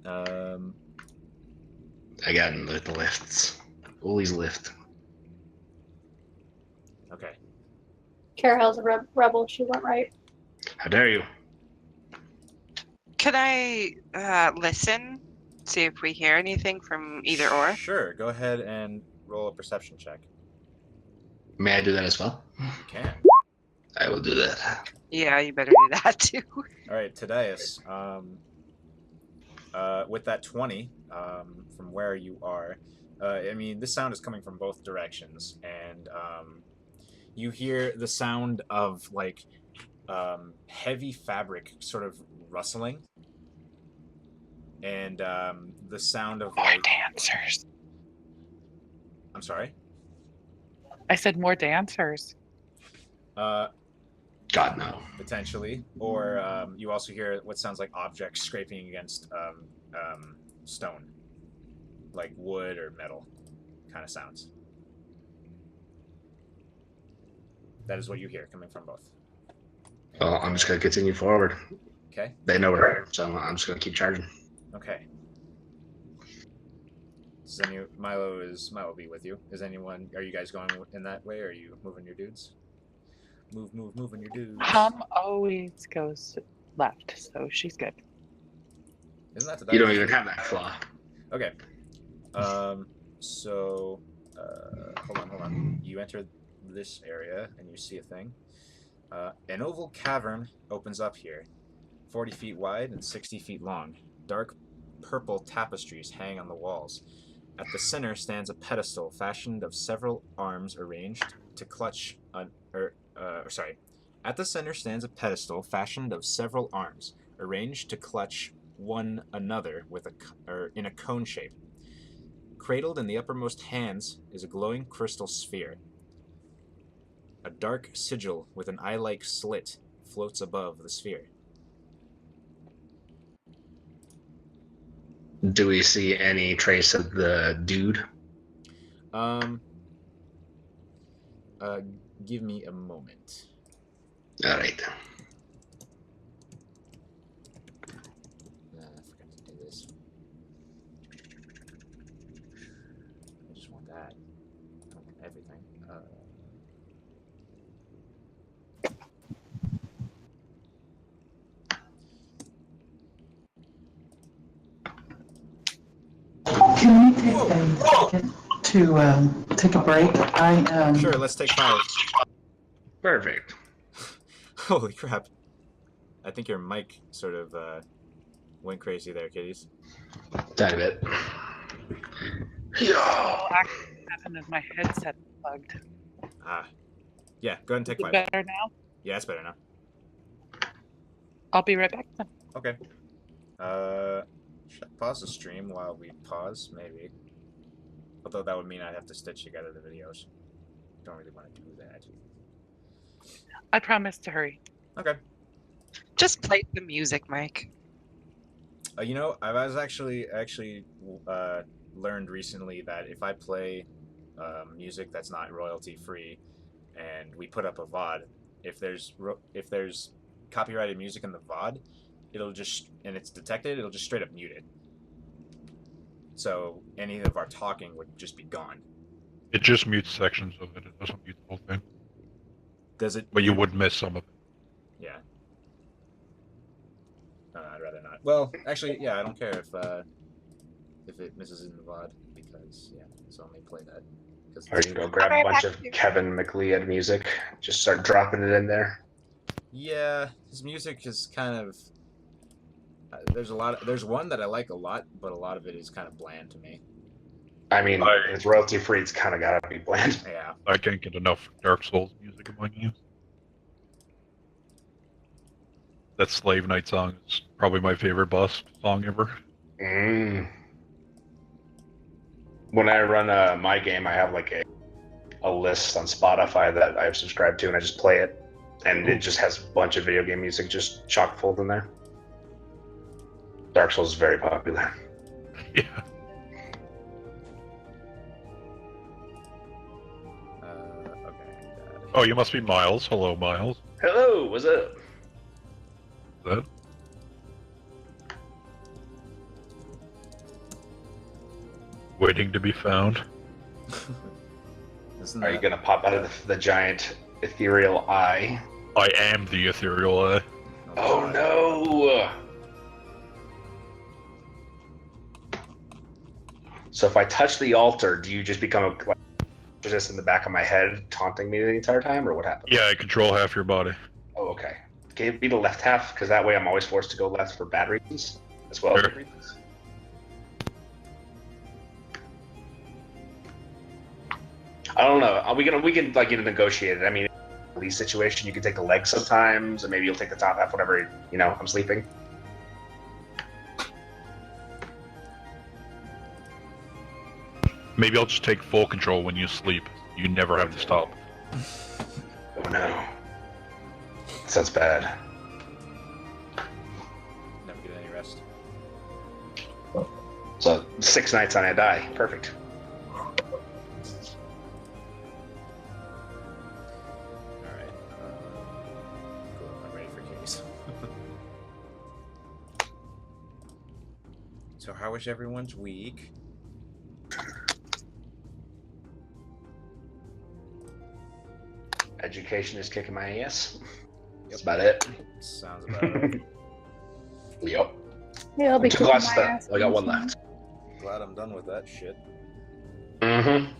I got in the lifts. Always lift. Okay. Carahel's a rebel. She went right. How dare you? Can I listen? See if we hear anything from either or. Sure. Go ahead and roll a perception check. May I do that as well? You can. I will do that. Yeah, you better do that too. All right, Tadias. With that 20, from where you are, I mean, this sound is coming from both directions, and you hear the sound of like heavy fabric sort of rustling, and the sound of More like. dancers. I'm sorry. I said more dancers. God, no. Potentially, or you also hear what sounds like objects scraping against stone, like wood or metal kind of sounds. That is what you hear coming from both. Well, I'm just going to continue forward. Okay. They know we're here, so I'm just going to keep charging. Okay. Milo will be with you. Are you guys going in that way, or are you moving your dudes? Moving your dudes. Hum always goes left, so she's good. Isn't that the You don't even have that flaw. Okay. So, hold on. You enter this area, and you see a thing. An oval cavern opens up here, 40 feet wide and 60 feet long. Dark purple tapestries hang on the walls. At the center stands a pedestal fashioned of several arms arranged to clutch At the center stands a pedestal fashioned of several arms arranged to clutch one another in a cone shape. Cradled in the uppermost hands is a glowing crystal sphere. A dark sigil with an eye-like slit floats above the sphere. Do we see any trace of the dude? Give me a moment. All right. I forgot to do this. I just want that. I don't want everything. to take a break. Sure, let's take 5. Perfect. Holy crap. I think your mic sort of went crazy there, kitties. Tiny bit. All happened is my headset plugged. Ah. Yeah, go ahead and take Is 5. it better now? Yeah, it's better now. I'll be right back then. Okay. Should I pause the stream while we pause? Maybe. Although that would mean I'd have to stitch together the videos. Don't really want to do that. I promise to hurry. Okay. Just play the music, Mike. You know, I was actually learned recently that if I play music that's not royalty free, and we put up a VOD, if there's copyrighted music in the VOD, it'll just, and it's detected, it'll just straight up mute it. So any of our talking would just be gone. It just mutes sections of it. It doesn't mute the whole thing. Does it? But you would miss some of it. Yeah. I'd rather not. Well, actually, yeah, I don't care if it misses in the VOD, because yeah, it's only play that. Or you go grab a bunch of Kevin McLeod music, just start dropping it in there. Yeah, his music is kind of. There's one that I like a lot, but a lot of it is kind of bland to me. I mean, it's royalty free. It's kind of gotta be bland. Yeah. I can't get enough Dark Souls music in my games. That Slave Knight song is probably my favorite boss song ever. When I run my game, I have like a list on Spotify that I've subscribed to, and I just play it, and it just has a bunch of video game music just chock full in there. Dark Souls is very popular. Yeah. Okay. Oh, you must be Miles. Hello, Miles. Hello, what's up? That? Waiting to be found. Are you gonna pop out of the giant ethereal eye? I am the ethereal eye. Oh no! So if I touch the altar, do you just become just in the back of my head, taunting me the entire time, or what happens? Yeah, I control half your body. Oh, okay. Can it be the left half? Because that way I'm always forced to go left for bad reasons, as well as Sure. good reasons. I don't know. We can like get it negotiated. I mean, in these situation, you can take the legs sometimes, and maybe you'll take the top half whenever I'm sleeping. Maybe I'll just take full control when you sleep. You never have to stop. Oh no. Sounds bad. Never get any rest. So 6 nights on I die. Perfect. Alright. Cool. I'm ready for case. So how was everyone's week? Education is kicking my ass. That's about it. Sounds about right. Yep. Yeah, I'll be 2 kicking glasses my done. ass I got 1 soon. left. Glad I'm done with that shit. Mm-hmm.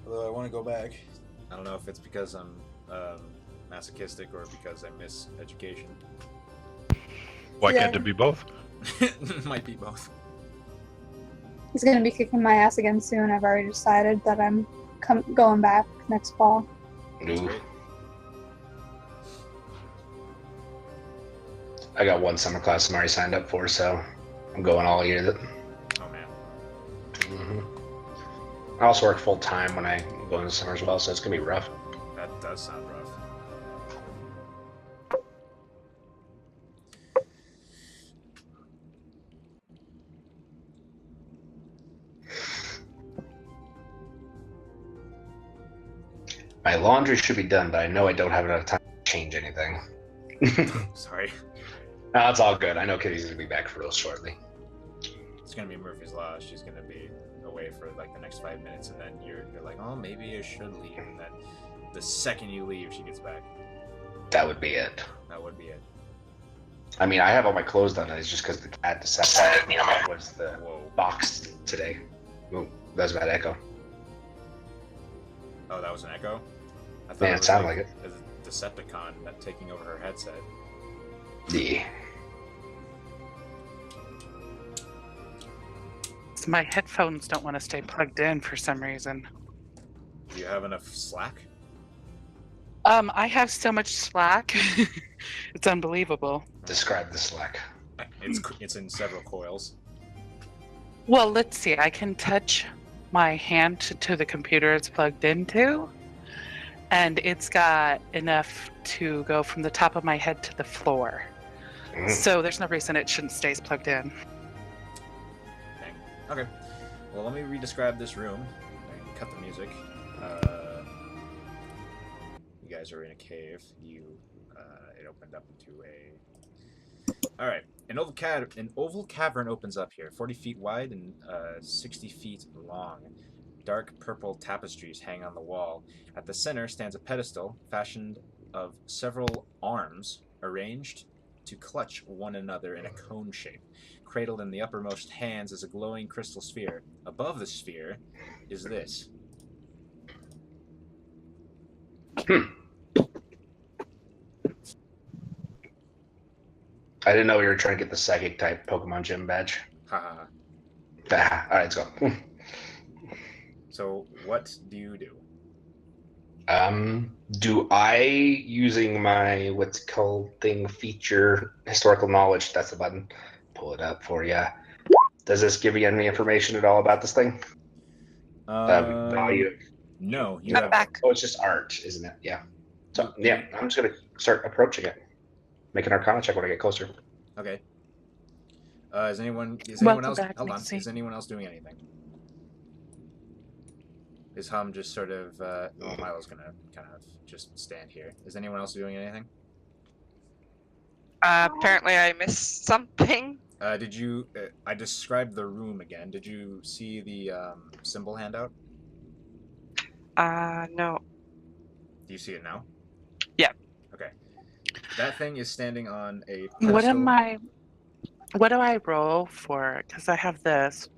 Although I want to go back. I don't know if it's because I'm masochistic or because I miss education. Why Yeah. can't it be both? Might be both. He's gonna be kicking my ass again soon. I've already decided that I'm going back next fall. That's great. I got 1 summer class I'm already signed up for, so I'm going all year. Oh man. Mm-hmm. I also work full time when I go into summer as well, so it's gonna be rough. That does sound rough. My laundry should be done, but I know I don't have enough time to change anything. Sorry. No, it's all good. I know Kitty's gonna be back real shortly. It's gonna be Murphy's Law. She's gonna be away for like the next 5 minutes, and then you're like, oh, maybe I should leave. And then the second you leave, she gets back. That would be it. That would be it. I mean, I have all my clothes done. It's just because the cat decided was the Whoa. box today. Oh, that was a bad echo. Oh, that was an echo? I thought Man, it was sounded like it. a Decepticon taking over her headset. Yeah. So my headphones don't want to stay plugged in for some reason. Do you have enough slack? I have so much slack. It's unbelievable. Describe the slack. It's in several coils. Well, let's see. I can touch my hand to the computer it's plugged into, and it's got enough to go from the top of my head to the floor. So there's no reason it shouldn't stay plugged in. Dang. Okay. Well, let me re-describe this room. And cut the music. You guys are in a cave. It opened up into a... Alright. An oval cavern opens up here, 40 feet wide and 60 feet long. Dark purple tapestries hang on the wall. At the center stands a pedestal fashioned of several arms arranged to clutch one another in a cone shape. Cradled in the uppermost hands is a glowing crystal sphere. Above the sphere is this. I didn't know we were trying to get the psychic type Pokemon Gym badge. Ha. All right, let's go. So, what do you do? Do I, using my what's called thing feature historical knowledge? That's the button. Pull it up for you. Does this give you any information at all about this thing? Value. No, you Not have. back. Oh, it's just art, isn't it? Yeah. So yeah, I'm just gonna start approaching it. Make an Arcana check when I get closer. Okay. Is anyone Welcome else? back, Hold on. Nixie. Is anyone else doing anything? Is Hum just sort of? Well, Milo's gonna kind of just stand here. Is anyone else doing anything? Apparently, I missed something. Did you? I described the room again. Did you see the symbol handout? No. Do you see it now? Yeah. Okay. That thing is standing on a pedestal. What do I roll for? Because I have this.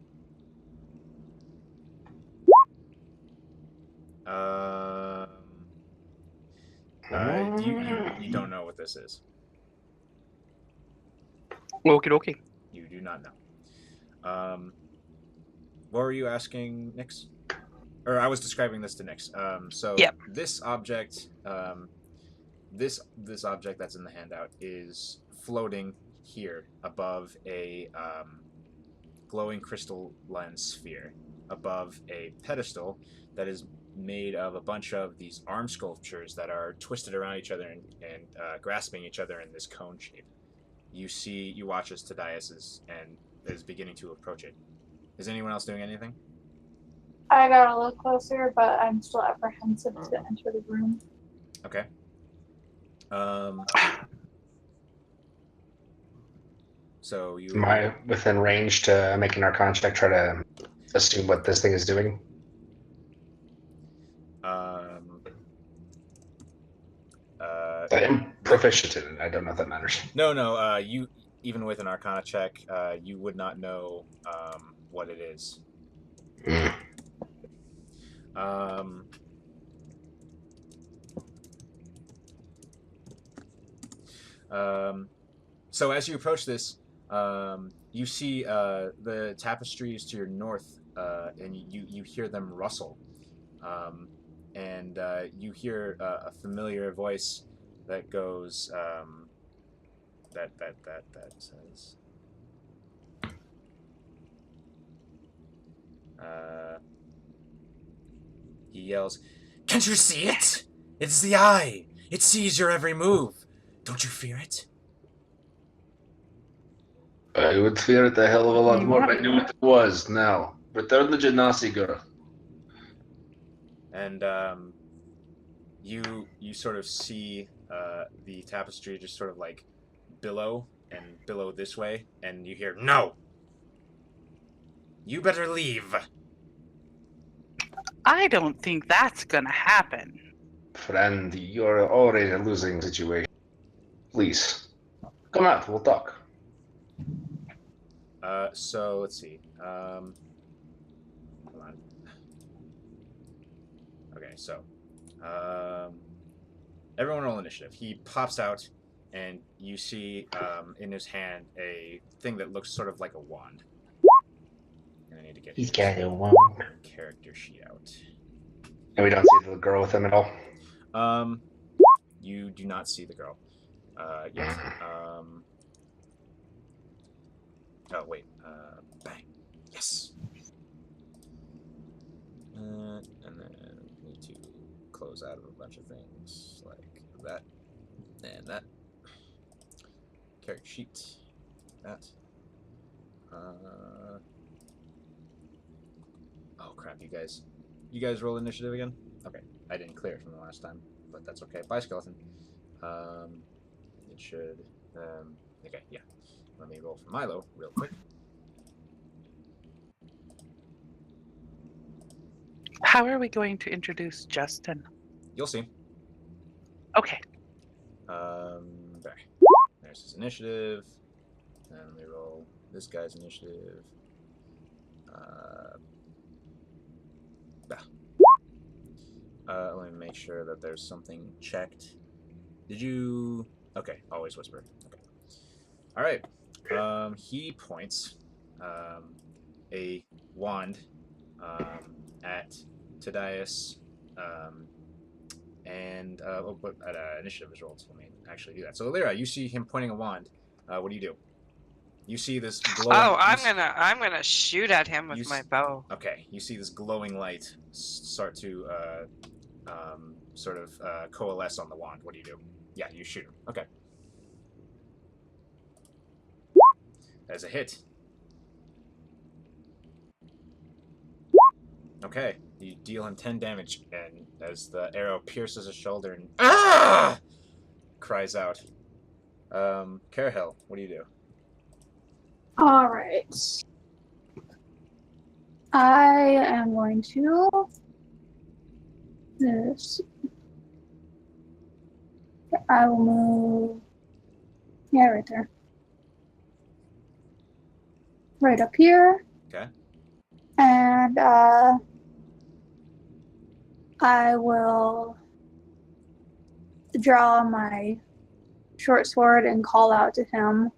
You don't know what this is. Okie. You do not know. What were you asking, Nix? Or I was describing this to Nix. So Yep. this object, this object that's in the handout is floating here above a glowing crystalline sphere, above a pedestal that is made of a bunch of these arm sculptures that are twisted around each other and grasping each other in this cone shape. You watch as Tadias is beginning to approach it. Is anyone else doing anything? I got a little closer, but I'm still apprehensive to enter the room. Okay. So you... Am I within range to make an Arcana check, try to assume what this thing is doing? I am proficient in it. I don't know if that matters. No. You, even with an Arcana check, you would not know what it is. So as you approach this, you see the tapestries to your north, and you hear them rustle, and you hear a familiar voice that goes, that says, he yells, "Can't you see it? It's the eye. It sees your every move. Don't you fear it?" I would fear it a hell of a lot more if I knew what it was now. Return the Genasi girl. And you sort of see the tapestry just sort of like billow this way, and you hear, "No! You better leave!" I don't think that's gonna happen. Friend, you're already in a losing situation. Please, come out, we'll talk. So let's see. Okay, so everyone roll initiative. He pops out, and you see in his hand a thing that looks sort of like a wand. And I need to get He's his got a wand. character sheet out. And we don't see the girl with him at all. You do not see the girl yet. Oh wait, bang, yes. And then need to close out of a bunch of things like that and that. Character sheet, that. Oh crap, you guys roll initiative again? Okay, I didn't clear it from the last time, but that's okay. Bye, skeleton. It should, okay, yeah. Let me roll for Milo real quick. How are we going to introduce Justin? You'll see. Okay. There. There's his initiative. And let me roll this guy's initiative. Let me make sure that there's something checked. Did you? Okay, always whisper. Okay. All right. He points a wand at Tadius, and but initiative is rolled. So let me actually do that. So Lyra, you see him pointing a wand. What do you do? You see this glowing. Oh, I'm gonna shoot at him with my bow. Okay, you see this glowing light start to sort of coalesce on the wand. What do you do? Yeah, you shoot him. Okay. That's a hit. Okay, you deal him 10 damage, and as the arrow pierces his shoulder and cries out. Carahel, what do you do? All right. I am going to this. I will move. Yeah, right there. Right up here. Okay. And I will draw my short sword and call out to him.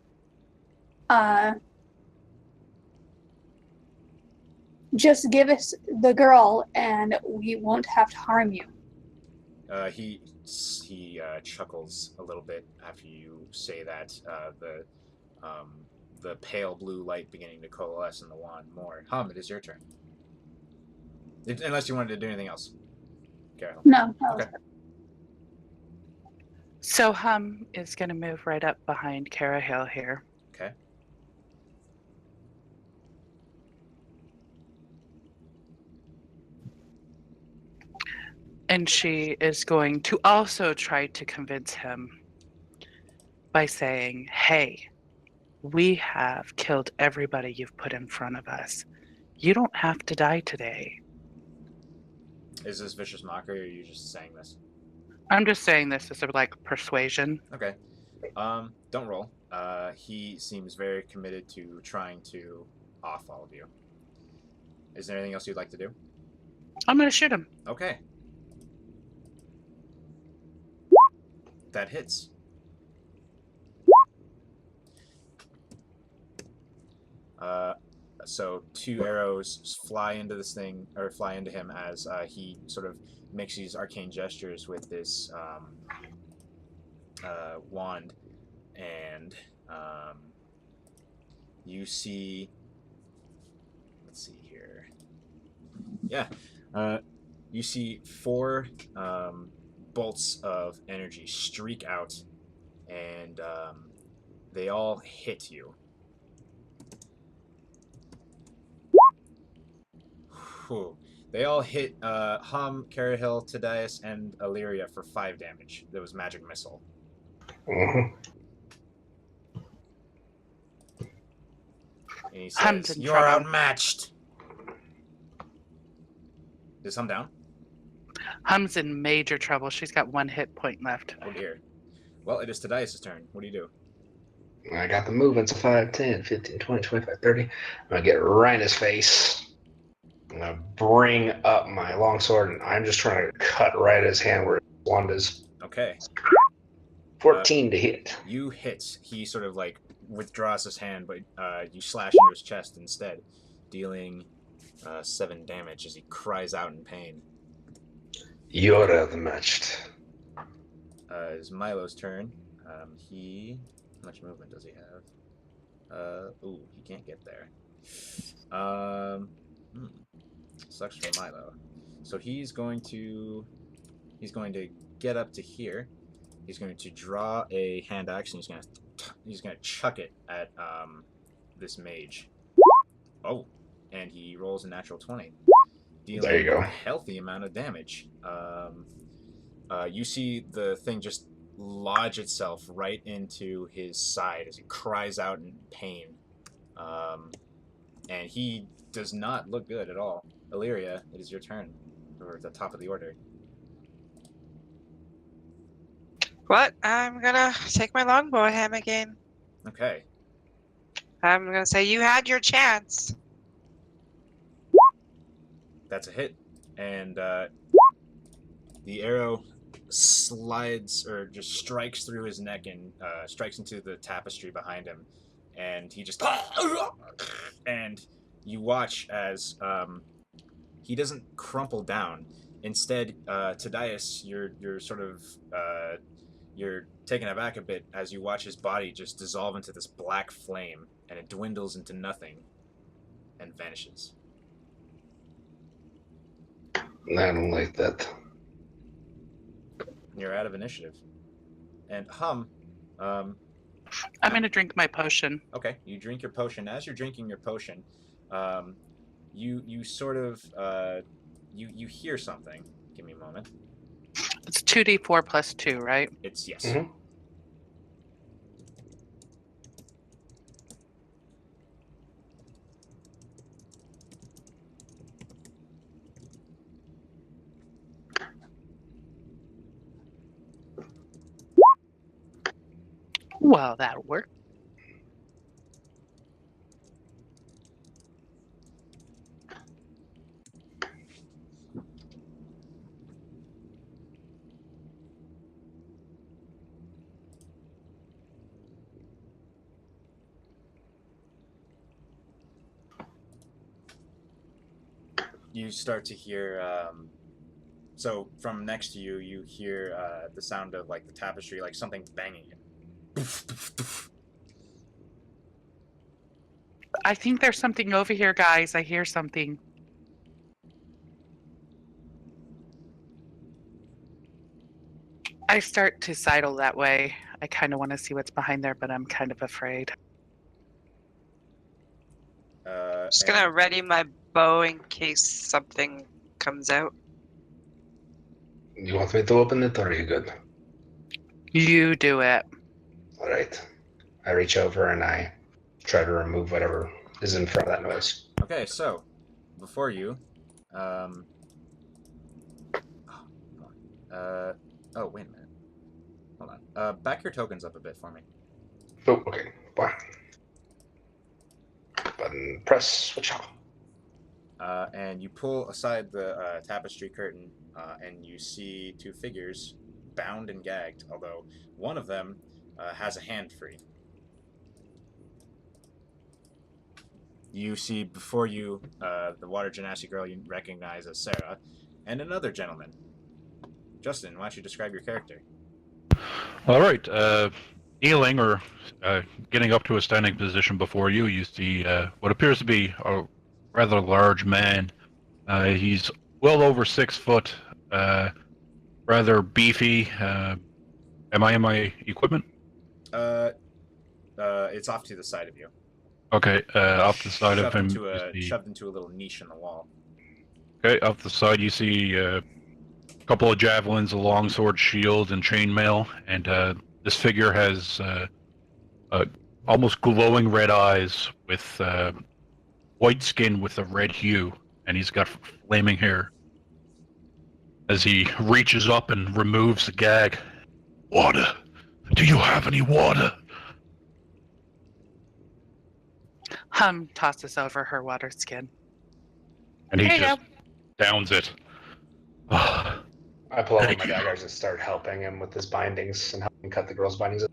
Just give us the girl, and we won't have to harm you. He chuckles a little bit after you say that. The pale blue light beginning to coalesce in the wand more. Hum, it is your turn. Unless you wanted to do anything else. Carol. No. Okay. So Hum is going to move right up behind Carahel here. Okay. And she is going to also try to convince him by saying, hey, we have killed everybody you've put in front of us. You don't have to die today. Is this vicious mockery, or are you just saying this? I'm just saying this as a persuasion. Okay. Don't roll. He seems very committed to trying to off all of you. Is there anything else you'd like to do? I'm going to shoot him. Okay. That hits. So 2 arrows fly into this thing, or fly into him as he sort of makes these arcane gestures with this wand, and you see. Let's see here. Yeah, you see 4 bolts of energy streak out, and they all hit you. Whew. They all hit Hum, Carahil, Tadius, and Illyria for 5 damage. That was magic missile. Mm-hmm. And he Hum's says, in "You are trouble. outmatched." Is Hum down? Hum's in major trouble. She's got 1 hit point left. Oh dear. Well, it is Tadius' turn. What do you do? I got the movements of 5, 10, 15, 20, 25, 30. I'm going to get right in his face. I'm gonna bring up my longsword, and I'm just trying to cut right at his hand where his wand is. Okay. 14 to hit. You hit. He sort of like withdraws his hand, but you slash into his chest instead, dealing 7 damage as he cries out in pain. You're outmatched. It's Milo's turn. How much movement does he have? He can't get there. Sucks for Milo. So he's going to get up to here. He's going to draw a hand axe, and he's gonna chuck it at this mage. Oh, and he rolls a natural 20, dealing There you go. a healthy amount of damage. You see the thing just lodge itself right into his side as he cries out in pain. And he does not look good at all. Illyria, it is your turn. Or the top of the order. What? I'm gonna take my longbow at him again. Okay. I'm gonna say you had your chance. That's a hit. And the arrow slides or just strikes through his neck and strikes into the tapestry behind him. And he just... And you watch as he doesn't crumple down. Instead, Tadias, you're sort of... you're taken aback a bit as you watch his body just dissolve into this black flame, and it dwindles into nothing and vanishes. I don't like that. You're out of initiative. And Hum, I'm going to drink my potion. okay, you drink your potion. As you're drinking your potion, you sort of you hear something. Give me a moment. It's 2d4 plus 2, right? It's yes. Mm-hmm. Well, that'll work. You start to hear so from next to you, you hear the sound of like the tapestry, like something banging it. I think there's something over here, guys. I hear something. I start to sidle that way. I kind of want to see what's behind there, but I'm kind of afraid. Just gonna ready my bow in case something comes out. You want me to open it, or are you good? You do it. All right. I reach over and I try to remove whatever is in front of that noise. Okay, so before you, oh wait a minute, hold on. Back your tokens up a bit for me. Oh, okay. Bye. Button press switch off. And you pull aside the tapestry curtain, and you see 2 figures bound and gagged, although one of them has a hand free. You see before you the water genasi girl you recognize as Sarah, and another gentleman. Justin, why don't you describe your character? All right. Kneeling or getting up to a standing position before you, you see what appears to be a rather large man. He's well over 6 foot, rather beefy. Am I in my equipment? It's off to the side of you. Okay, off the side of him. Shoved into a little niche in the wall. Okay, off the side you see a couple of javelins, a longsword, shield, and chainmail, and this figure has almost glowing red eyes with white skin with a red hue, and he's got flaming hair. As he reaches up and removes the gag. Water. Do you have any water? Hum tosses over her water skin. And he There you just downs it. Oh, I pull out Thank my you. daggers and start helping him with his bindings and helping cut the girl's bindings.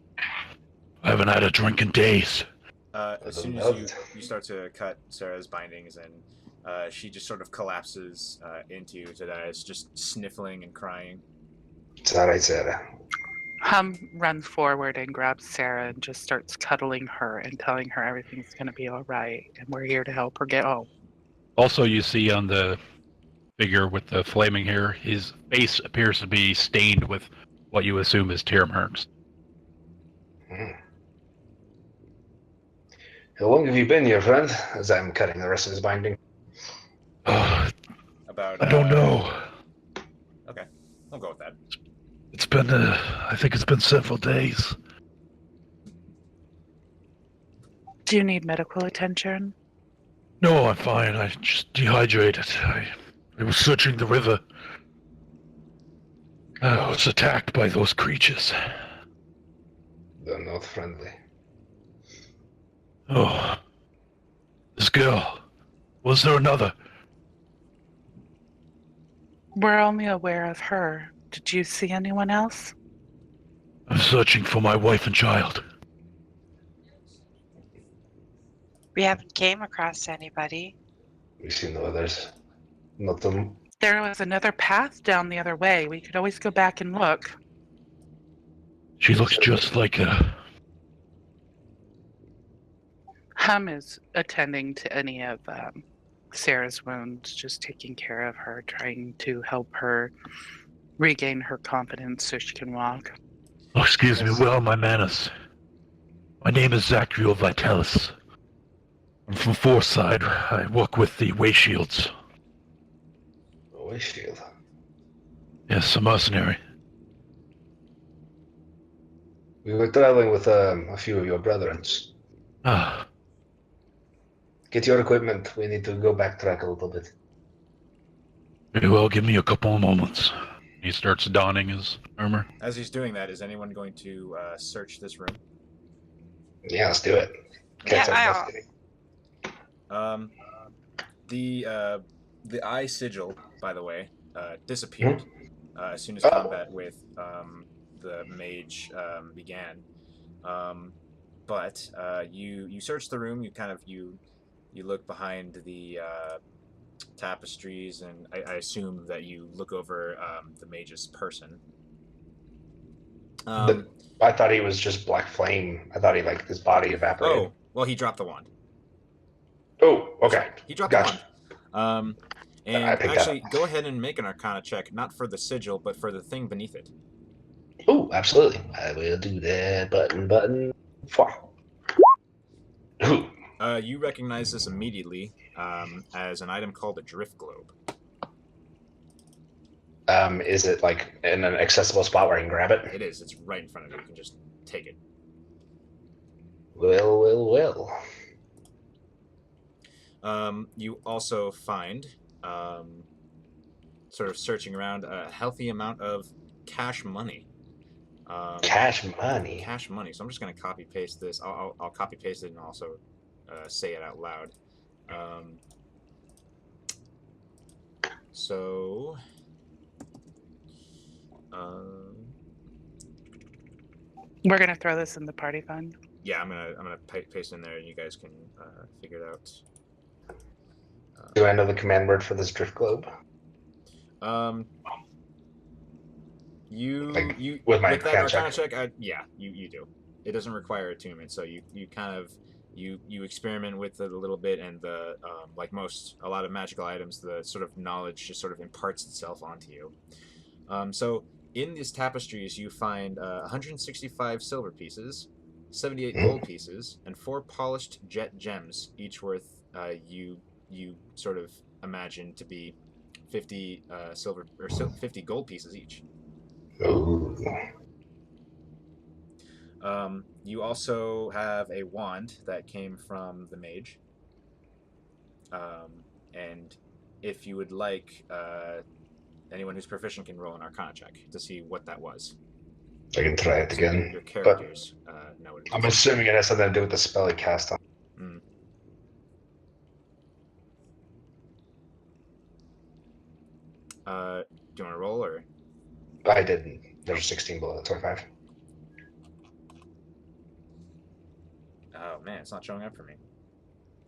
I haven't had a drink in days. As soon as you start to cut Sarah's bindings, and she just sort of collapses into you, Tadias, just sniffling and crying. It's all right, Sarah. Hum runs forward and grabs Sarah and just starts cuddling her and telling her everything's going to be all right and we're here to help her get home. Also, you see on the figure with the flaming hair, his face appears to be stained with what you assume is tear marks. How long have you been here, friend? As I'm cutting the rest of his binding. About I don't know. Okay, I'll go with that. It's been, I think it's been several days. Do you need medical attention? No, I'm fine. I just dehydrated. I was searching the river. I was attacked by those creatures. They're not friendly. Oh. This girl. Was there another? We're only aware of her. Did you see anyone else? I'm searching for my wife and child. We haven't came across anybody. We've seen no others. Not them. There was another path down the other way. We could always go back and look. She looks just like a... Hum is attending to any of Sarah's wounds, just taking care of her, trying to help her regain her confidence so she can walk. Oh, excuse me, where are my manners? My name is Zachriel Vitalis. I'm from Forside. I work with the Way Shields. Way Shield. Yes, a mercenary. We were traveling with a few of your brethren. Ah, Get your equipment. We need to go backtrack a little bit. very well, give me a couple of moments. He starts donning his armor. As he's doing that, is anyone going to search this room? Yeah, let's do it. Yeah, The eye sigil, by the way, disappeared as soon as combat with the mage began. But you search the room. You look behind the tapestries, and I assume that you look over the mage's person. I thought he was just black flame. I thought his body evaporated. Oh, well, he dropped the wand. Oh, okay. He dropped Gotcha. the wand. And actually, go ahead and make an Arcana check, not for the sigil, but for the thing beneath it. Oh, absolutely. I will do that. Button. Ooh. You recognize this immediately as an item called a drift globe. Is it like in an accessible spot where I can grab it? It is. It's right in front of you. You can just take it. Well. You also find, sort of searching around, a healthy amount of cash money. Cash money? Cash money. So I'm just going to copy paste this. I'll copy paste it and also say it out loud. So... We're gonna throw this in the party fund. Yeah, I'm gonna paste in there, and you guys can figure it out. Do I know the command word for this drift globe? You with my that Arcana check? Yeah, you do. It doesn't require attunement, so you kind of you experiment with it a little bit, and the a lot of magical items, the sort of knowledge just sort of imparts itself onto you. So in these tapestries, you find 165 silver pieces, 78 gold pieces, and 4 polished jet gems, each worth you sort of imagine to be 50 silver or 50 gold pieces each. Ooh. You also have a wand that came from the mage, and if you would like, anyone who's proficient can roll an Arcana check to see what that was. I can try it again. Your characters know what it is. I'm assuming it has something to do with the spell he cast on. Do you want to roll or? I didn't. There's 16 below 25. Oh man, it's not showing up for me.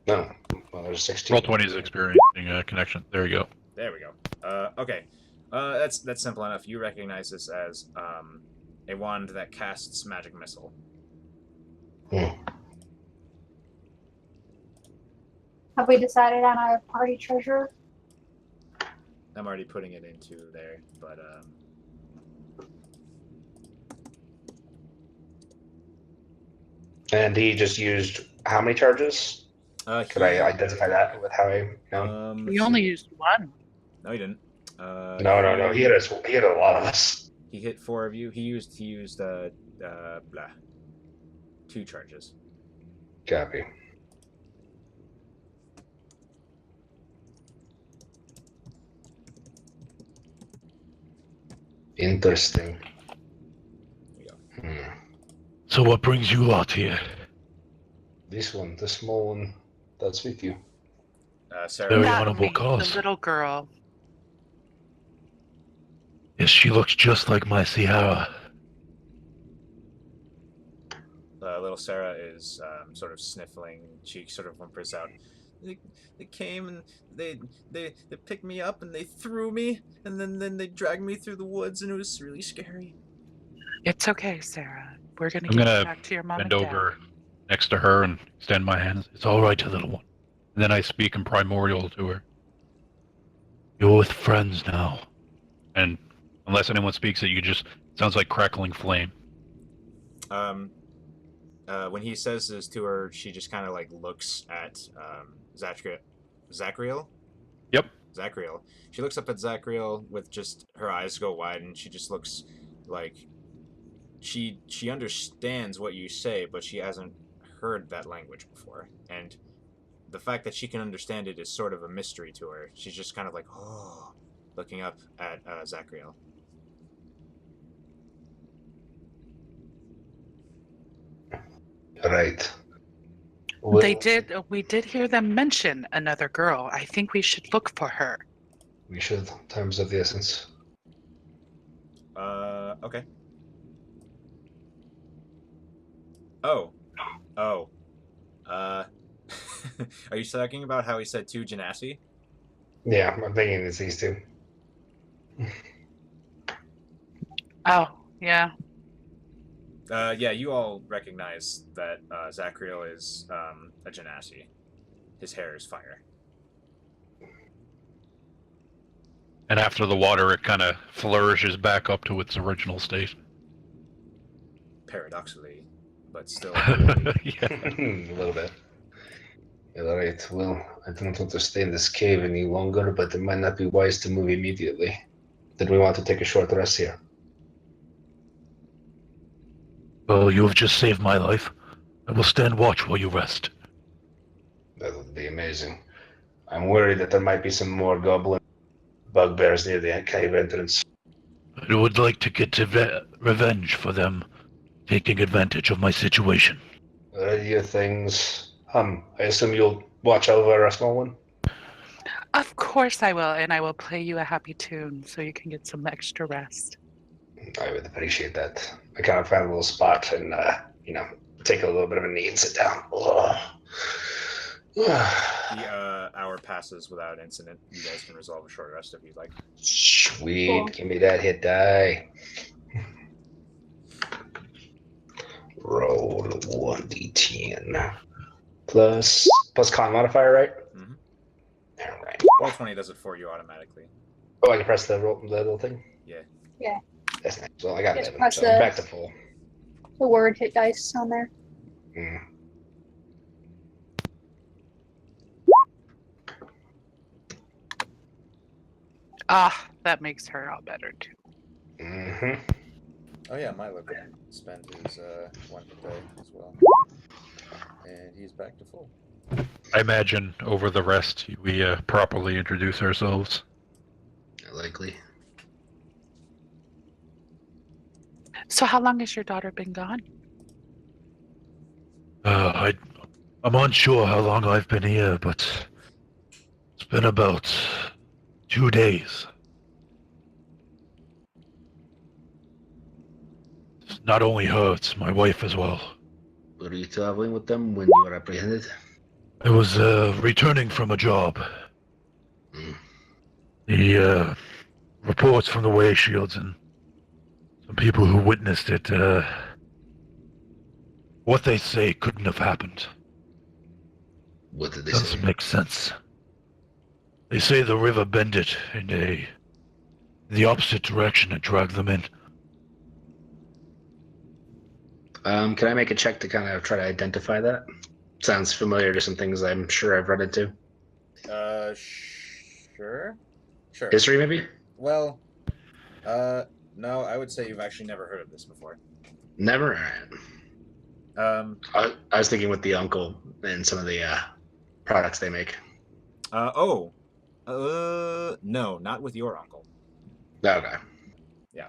No. Well, there's 16. Roll 20 is experiencing a connection. There you go. There we go. Okay. That's simple enough. You recognize this as a wand that casts magic missile. Have we decided on our party treasure? I'm already putting it into there, but And he just used how many charges? Could I identify that with how I know? We only used one. No, he didn't. No. He had a lot of us. He hit 4 of you. He used 2 charges. Copy. Interesting. There you go. So what brings you out here? This one, the small one that's with you. Sarah. Very Not honorable me, cause. the little girl. Yes, she looks just like my Sierra. Little Sarah is sort of sniffling. She sort of whimpers out. They came and they picked me up and they threw me and then they dragged me through the woods and it was really scary. It's okay, Sarah. We're gonna I'm get gonna you back to your mom Bend and over next to her and extend my hands. It's all right, little one. And then I speak in Primordial to her. You're with friends now. And unless anyone speaks it, you just sounds like crackling flame. When he says this to her, she just kind of like looks at Zachriel. Yep. Zachriel. She looks up at Zachriel with just her eyes go wide, and she just looks like she understands what you say, but she hasn't heard that language before. And the fact that she can understand it is sort of a mystery to her. She's just kind of like, oh, looking up at Zachriel. Right. We did hear them mention another girl. I think we should look for her. We should. Time's of the essence. Okay. Oh. Are you talking about how he said 2 Genasi? Yeah, I'm thinking it's these two. Oh, yeah. Yeah, you all recognize that Zachriel is a Genasi. His hair is fire. And after the water, it kind of flourishes back up to its original state. Paradoxically, but still. Yeah. A little bit. All right. Well, I don't want to stay in this cave any longer, but it might not be wise to move immediately. Did we want to take a short rest here? Well, you have just saved my life. I will stand watch while you rest. That would be amazing. I'm worried that there might be some more goblin bugbears near the cave entrance. I would like to get revenge for them taking advantage of my situation. Your things. I assume you'll watch over a small one? Of course I will, and I will play you a happy tune so you can get some extra rest. I would appreciate that. I kind of found a little spot and, take a little bit of a knee and sit down. The hour passes without incident. You guys can resolve a short rest if you'd like. Sweet. Cool. Give me that hit die. Roll 1d10. Plus con modifier, right? Mhm. All right. Roll 20 does it for you automatically. Oh, I can press the little thing? Yeah. Yeah. That's nice. Well, I got Just 11, press so I'm the- back to full. The word hit dice on there. Mm. Ah, that makes her all better too. Mm-hmm. Oh yeah, Milo can spend his 1 hit die as well. And he's back to full. I imagine over the rest, we properly introduce ourselves. Likely. So how long has your daughter been gone? I'm unsure how long I've been here, but it's been about 2 days. not only her, it's my wife as well. Were you traveling with them when you were apprehended? I was returning from a job. Mm. The reports from the way shields and some people who witnessed it, what they say couldn't have happened. What did they Doesn't say? make sense. They say the river bended in the opposite direction and dragged them in. Can I make a check to kind of try to identify that? Sounds familiar to some things I'm sure I've run into. Sure. Sure. History, maybe? Well, no, I would say you've actually never heard of this before. Never? Um, I was thinking with the uncle and some of the products they make. no, not with your uncle. Okay. Yeah.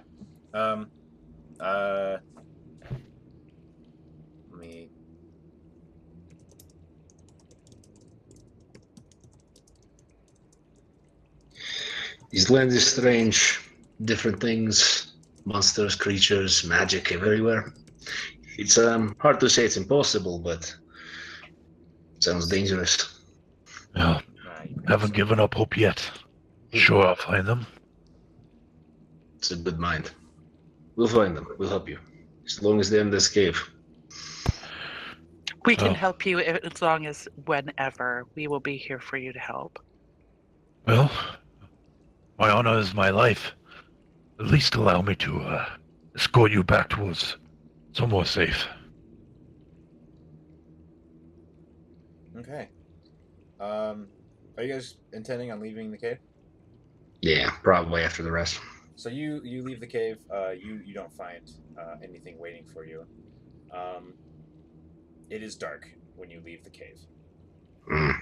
Let me. These lands are strange. Different things. Monsters, creatures, magic everywhere. It's hard to say it's impossible, but sounds dangerous. Yeah, You haven't given up hope yet. Sure, I'll find them. It's a good mind. We'll find them. We'll help you. As long as they're in this cave. We can Oh. help you as long as whenever. We will be here for you to help. Well, my honor is my life. At least allow me to escort you back towards somewhere safe. Okay. Are you guys intending on leaving the cave? Yeah, probably after the rest. So you leave the cave. You don't find anything waiting for you. It is dark when you leave the cave. Mm.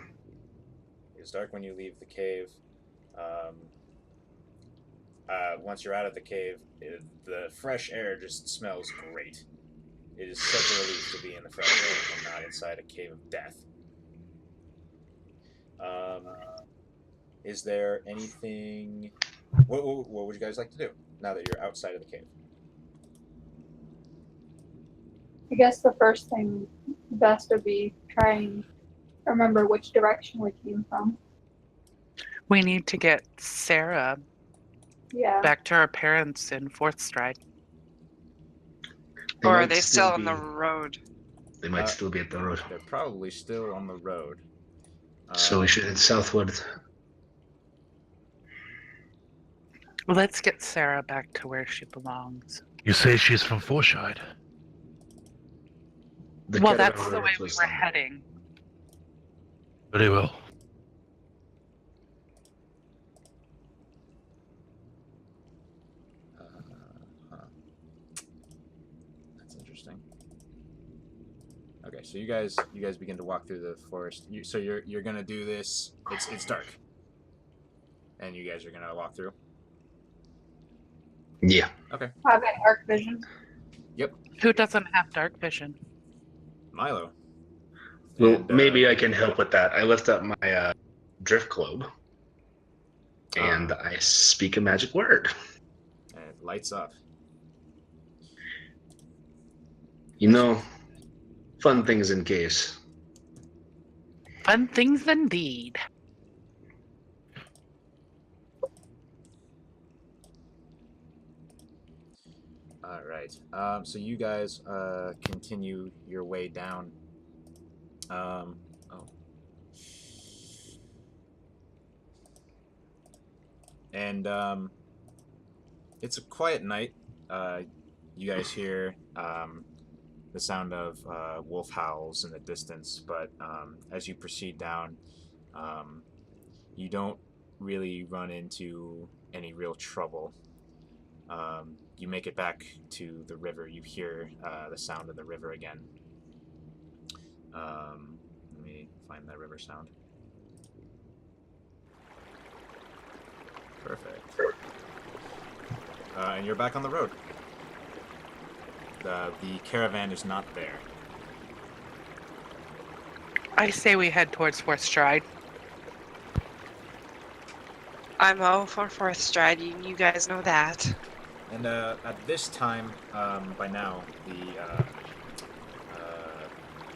It's dark when you leave the cave. Once you're out of the cave, the fresh air just smells great. It is such a relief to be in the fresh air and not inside a cave of death. Is there anything? What would you guys like to do now that you're outside of the cave? I guess the first thing best would be try and remember which direction we came from. We need to get Sarah Yeah. back to her parents in Fourth Stride. Or are might they still on be- the road? They might still be at the road. They're probably still on the road. So we should head southward. Let's get Sarah back to where she belongs. You say she's from Forshide? The Well, caravan that's the road way we was were on- heading. Very well. That's interesting. Okay, so you guys begin to walk through the forest. So you're gonna do this. It's dark, and you guys are gonna walk through. Yeah. Okay. I've got dark vision. Who doesn't have dark vision? Milo. Well, And, maybe I can help with that. I lift up my drift globe, and I speak a magic word. and it lights up. You know, fun things in case. Fun things indeed. All right. So you guys continue your way down. And it's a quiet night. You guys hear the sound of wolf howls in the distance, but as you proceed down, you don't really run into any real trouble. You make it back to the river. You hear the sound of the river again. Let me find that river sound. Perfect. And you're back on the road. The caravan is not there. I say we head towards Fourth Stride. I'm all for Fourth Stride. You guys know that. And at this time, by now, the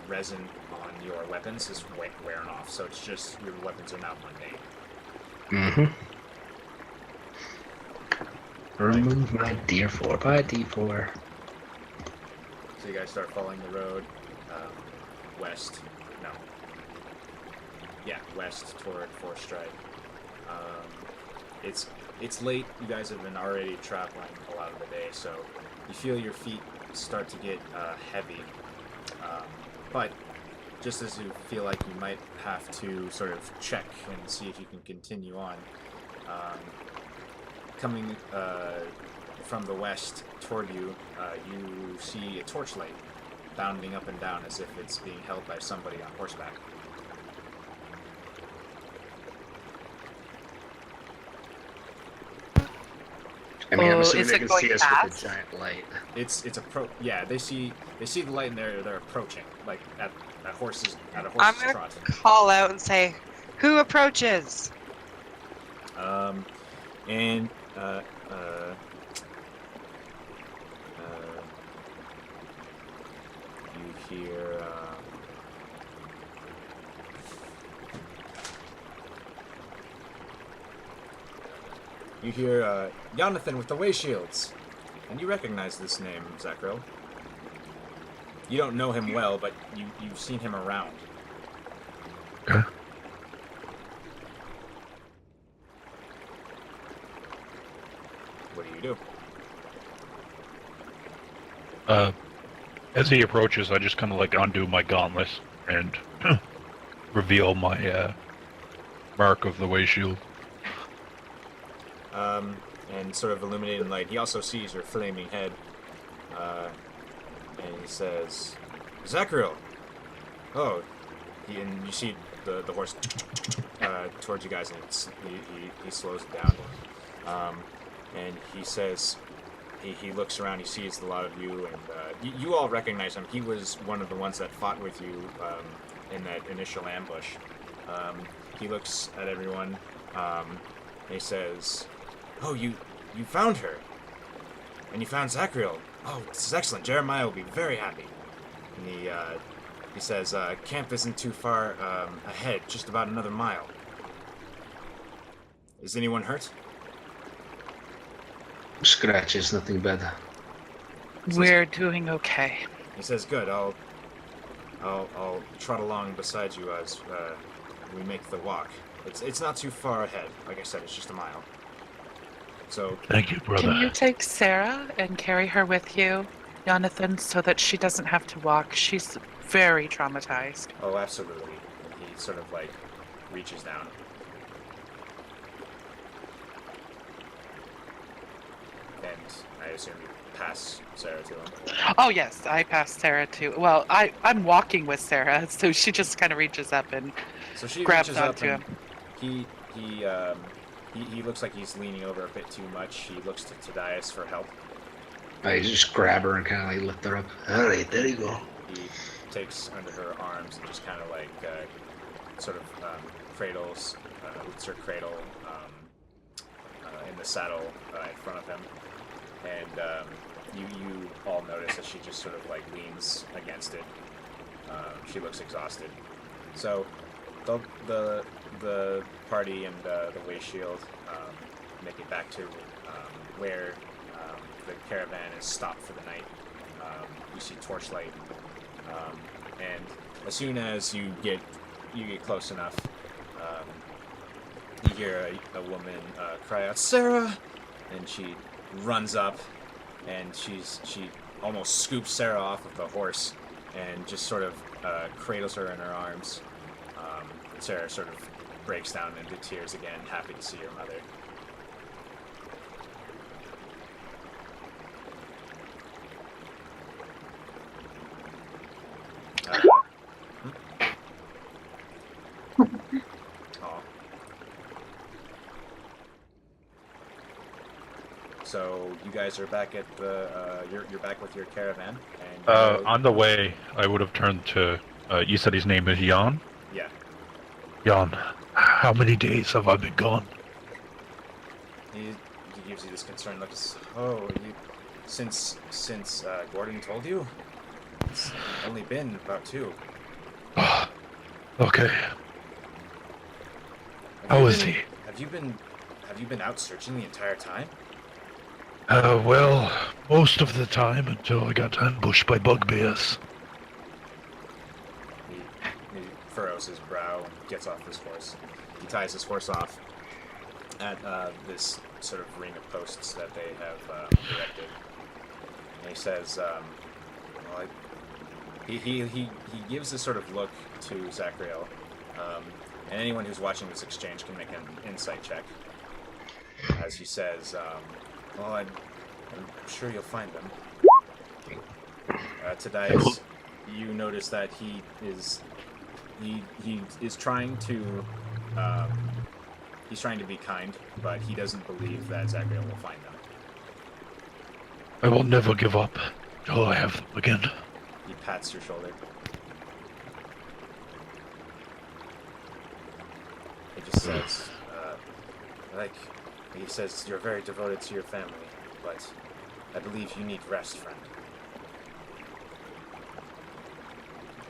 resin on your weapons is wearing off, so it's just your weapons are now mundane. Remove my dear 4x4. So you guys start following the road west. No. Yeah, west toward Fourth Stride. It's late. You guys have been already traveling a lot of the day, so you feel your feet start to get heavy. But just as you feel like you might have to sort of check and see if you can continue on, coming from the west toward you, you see a torchlight bounding up and down as if it's being held by somebody on horseback. I mean, I'm Oh, assuming is they it can going see us fast? with a giant light. It's yeah, they see the light and they're approaching, like at a horse's I'm gonna trot. call out and say, "Who approaches?" And you hear Jonathan with the way shields, and you recognize this name, Zakril. You don't know him well, but you've seen him around. Okay. What do? As he approaches, I just kind of like undo my gauntlet and reveal my mark of the way shield. And sort of illuminating light, he also sees your flaming head, and he says, "Zakril!" Oh, and you see the horse towards you guys, and he slows it down. And he says, he looks around, he sees a lot of you, and you all recognize him. He was one of the ones that fought with you in that initial ambush. He looks at everyone, and he says, "Oh, you found her, and you found Zakril. Oh, this is excellent. Jeremiah will be very happy." And he says, "Camp isn't too far ahead, just about another mile. Is anyone hurt?" Scratches, nothing bad. We're doing okay. He says, "Good. I'll trot along beside you as we make the walk. It's not too far ahead. Like I said, it's just a mile. So Thank you, brother. Can you take Sarah and carry her with you, Jonathan, so that she doesn't have to walk? She's very traumatized. oh, absolutely." And he sort of like reaches down. And I assume you pass Sarah to him. Oh yes, I passed Sarah too. Well, I'm walking with Sarah, so she just kind of reaches up and So she grabs reaches up onto and him. he looks like he's leaning over a bit too much. He looks to Tadias for help. I just grab her and kind of like lift her up. All right, there you go. He takes under her arms and just kind of like sort of cradles, lifts her cradle in the saddle in front of him. And you all notice that she just sort of like leans against it. She looks exhausted. So the party and the way shield make it back to where the caravan is stopped for the night. You see torchlight, and as soon as you get close enough, you hear a woman cry out, "Sarah!" And she runs up, and she almost scoops Sarah off of the horse and just sort of cradles her in her arms. Sarah sort of breaks down into tears again, happy to see her mother. Aw. So you guys are back at the you're back with your caravan, and On the way, I would have turned to. You said his name is Jan? yeah. Jan, how many days have I been gone? he gives you this concerned look. Oh, you since Gordon told you? It's only been about 2. Okay. How is he? Have you been out searching the entire time? Well, most of the time until I got ambushed by bugbears. He furrows his brow and gets off his horse. He ties his horse off at this sort of ring of posts that they have erected. And he says, well, he gives this sort of look to Zachriel, and anyone who's watching this exchange can make an insight check. As he says, well, I'm sure you'll find them. Tadias, you notice that he is trying to he's trying to be kind, but he doesn't believe that Zachriel will find them. I will never give up till I have them again. He pats your shoulder. He just says, he says, you're very devoted to your family, but I believe you need rest, friend.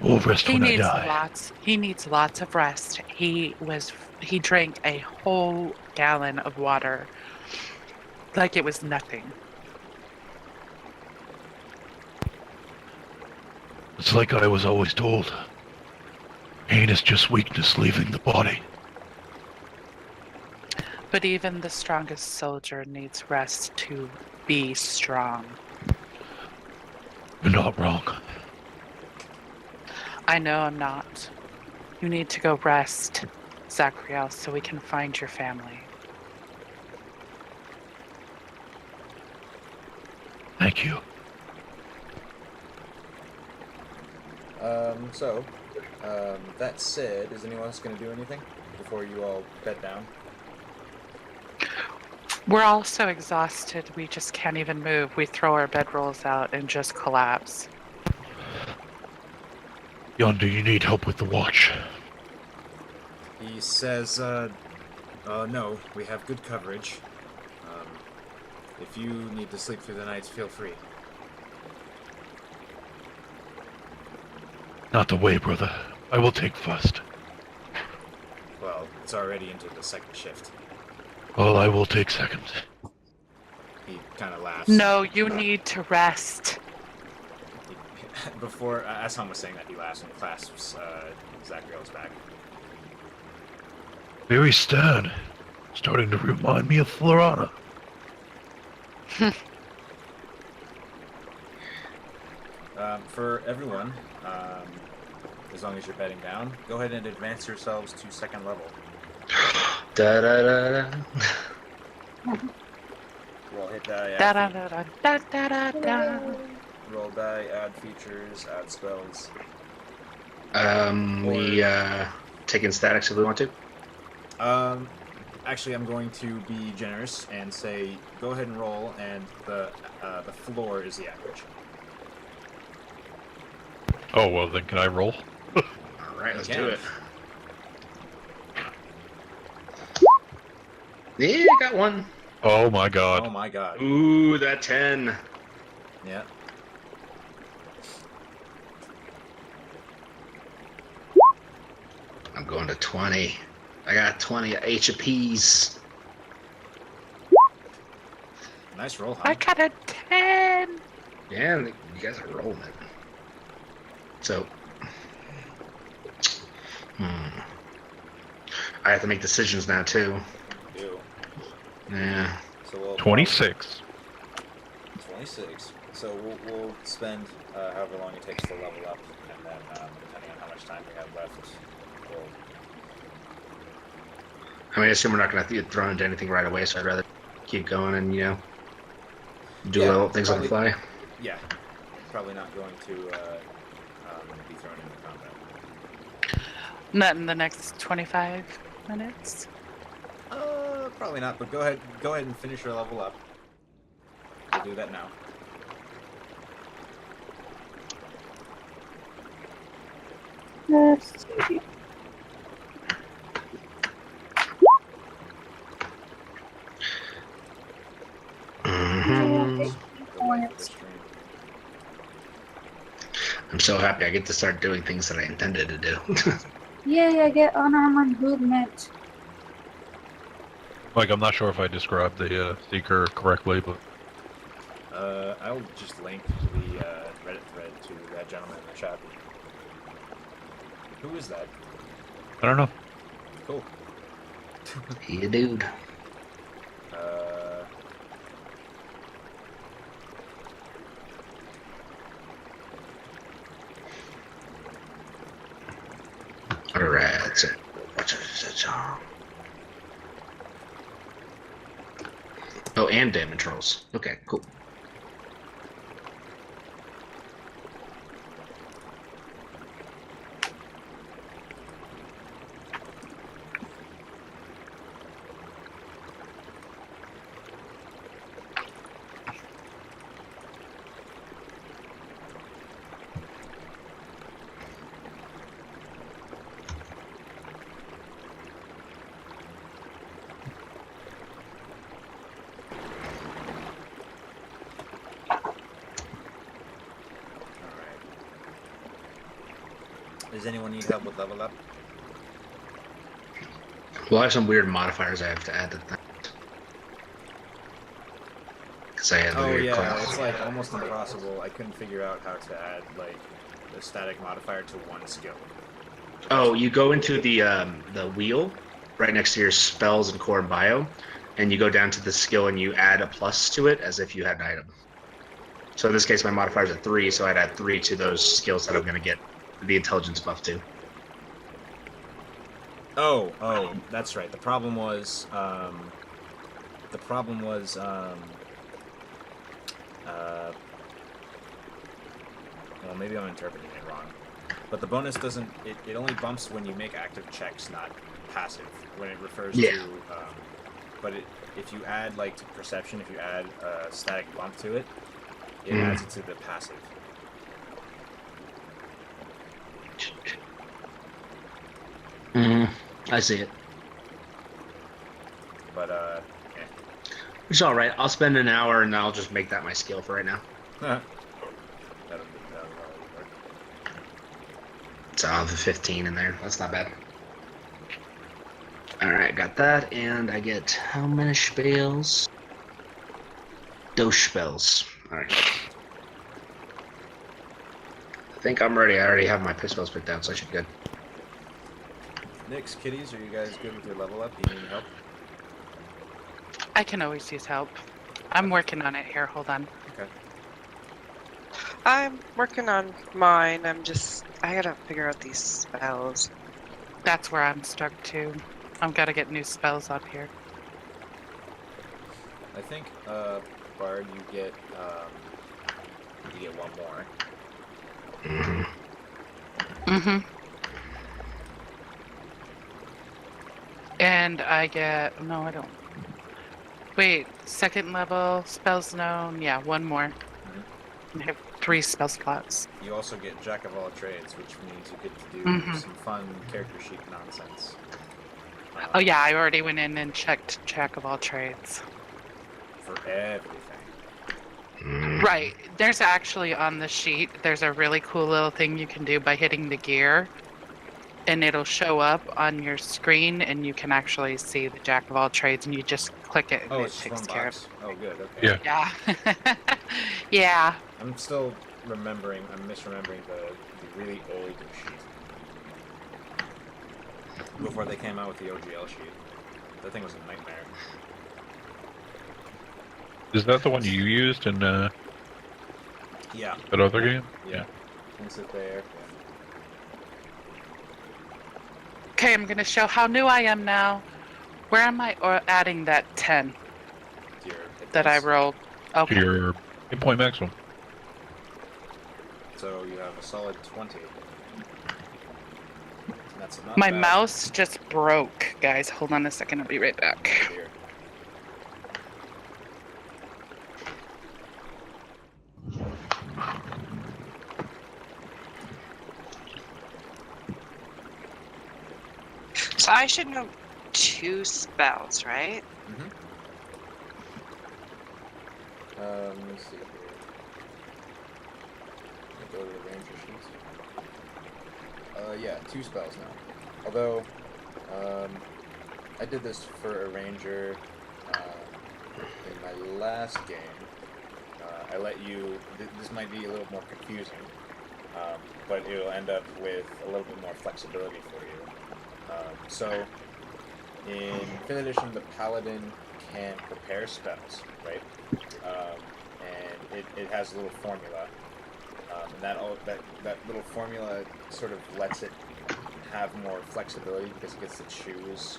We'll rest when I die. He needs lots of rest. He drank a whole gallon of water like it was nothing. It's like I was always told. Pain is just weakness leaving the body. But even the strongest soldier needs rest to be strong. You're not wrong. I know I'm not. You need to go rest, Zachriel, so we can find your family. Thank you. That said, is anyone else going to do anything before you all bed down? We're all so exhausted, we just can't even move. We throw our bedrolls out and just collapse. Yonder, you need help with the watch. He says, no, we have good coverage. If you need to sleep through the night, feel free. Not the way, brother. I will take first. Well, it's already into the second shift. Well, I will take second. He kind of laughs. No, you need to rest. Before, as Hum was saying that, he laughs and clasps Zachriel's back. Very stern. Starting to remind me of Florana. For everyone, as long as you're bedding down, go ahead and advance yourselves to 2nd level. Da da da da. Roll hit die, Da add da da da da da da. roll die, add features, add spells. We taking statics if we want to. Actually, I'm going to be generous and say go ahead and roll, and the floor is the average. Oh, well then can I roll? Alright, let's You do can. it. Yeah, got one. Oh my god. Oh my god. Ooh, that 10. Yeah. I'm going to 20. I got 20 HPs. Nice roll, huh? I got a 10. Yeah, you guys are rolling it. So, I have to make decisions now too. Ew. Yeah. So we'll 26. 26. So we'll spend however long it takes to level up, and then depending on how much time we have left, we'll... I mean, I assume we're not going to get thrown into anything right away, so I'd rather keep going and, do little things on the fly. Yeah. Probably not going to be thrown into combat. Not in the next 25 minutes. Probably not, but go ahead and finish your level up. We'll do that now. Let's see. so happy I get to start doing things that I intended to do. Yay, I get unarmored movement. Like, I'm not sure if I described the seeker correctly, but I'll just link the Reddit thread to that gentleman in the chat. Who is that? I don't know. Cool. Yeah, dude. Alright, so what's it? Oh, and damage rolls. Okay, cool. Does anyone need help with level up? Well, I have some weird modifiers I have to add to that. Because I had the Oh weird yeah, class. it's like almost impossible. I couldn't figure out how to add like the static modifier to one skill. Oh, you go into the wheel right next to your spells and core and bio, and you go down to the skill and you add a plus to it as if you had an item. So in this case, my modifier's at 3, so I'd add 3 to those skills that I'm going to get the intelligence buff to. Oh, that's right. The problem was, well, maybe I'm interpreting it wrong. But the bonus doesn't, it only bumps when you make active checks, not passive, when it refers to, but if you add, like, to perception, if you add a static bump to it, it adds it to the passive. I see it. But, yeah. It's alright. I'll spend an hour and I'll just make that my skill for right now. That'll probably work. So I'll have the 15 in there. That's not bad. Alright, got that. And I get how many spells? Those spells. Alright. I think I'm ready. I already have my spells picked out, so I should be good. Nix, kitties, are you guys good with your level up? Do you need help? I can always use help. I'm working on it here. Hold on. Okay. I'm working on mine. I gotta figure out these spells. That's where I'm stuck too. I've got to get new spells up here. I think, Bard, you get one more. Mm-hmm. And I get... No, I don't. Wait, second level, spells known. Yeah, one more. I have 3 spell slots. You also get Jack of all trades, which means you get to do some fun character sheet nonsense. Oh yeah, I already went in and checked Jack of all trades. For everything. Right. There's actually on the sheet, there's a really cool little thing you can do by hitting the gear. And it'll show up on your screen, and you can actually see the Jack of all trades, and you just click it, and Oh, it it's just takes one care box. of Oh, good. Okay. Yeah. it. Yeah. Yeah. I'm still remembering. I'm misremembering the really old sheet before they came out with the OGL sheet. That thing was a nightmare. Is that the one you used in Yeah. that other game? Yeah. Can sit there. Okay, I'm going to show how new I am now. Where am I adding that 10 Yeah. that I rolled? To Okay. your hit point maximum. So you have a solid 20. That's not My bad. mouse just broke, guys. Hold on a second. I'll be right back. Here. So I should know 2 spells, right? Let me see here. go to the ranger sheets. Yeah, 2 spells now. Although, I did this for a ranger in my last game. I let you... This might be a little more confusing, but it'll end up with a little bit more flexibility for you. So, in 5th edition, the paladin can prepare spells, right? And it has a little formula. And that little formula sort of lets it have more flexibility because it gets to choose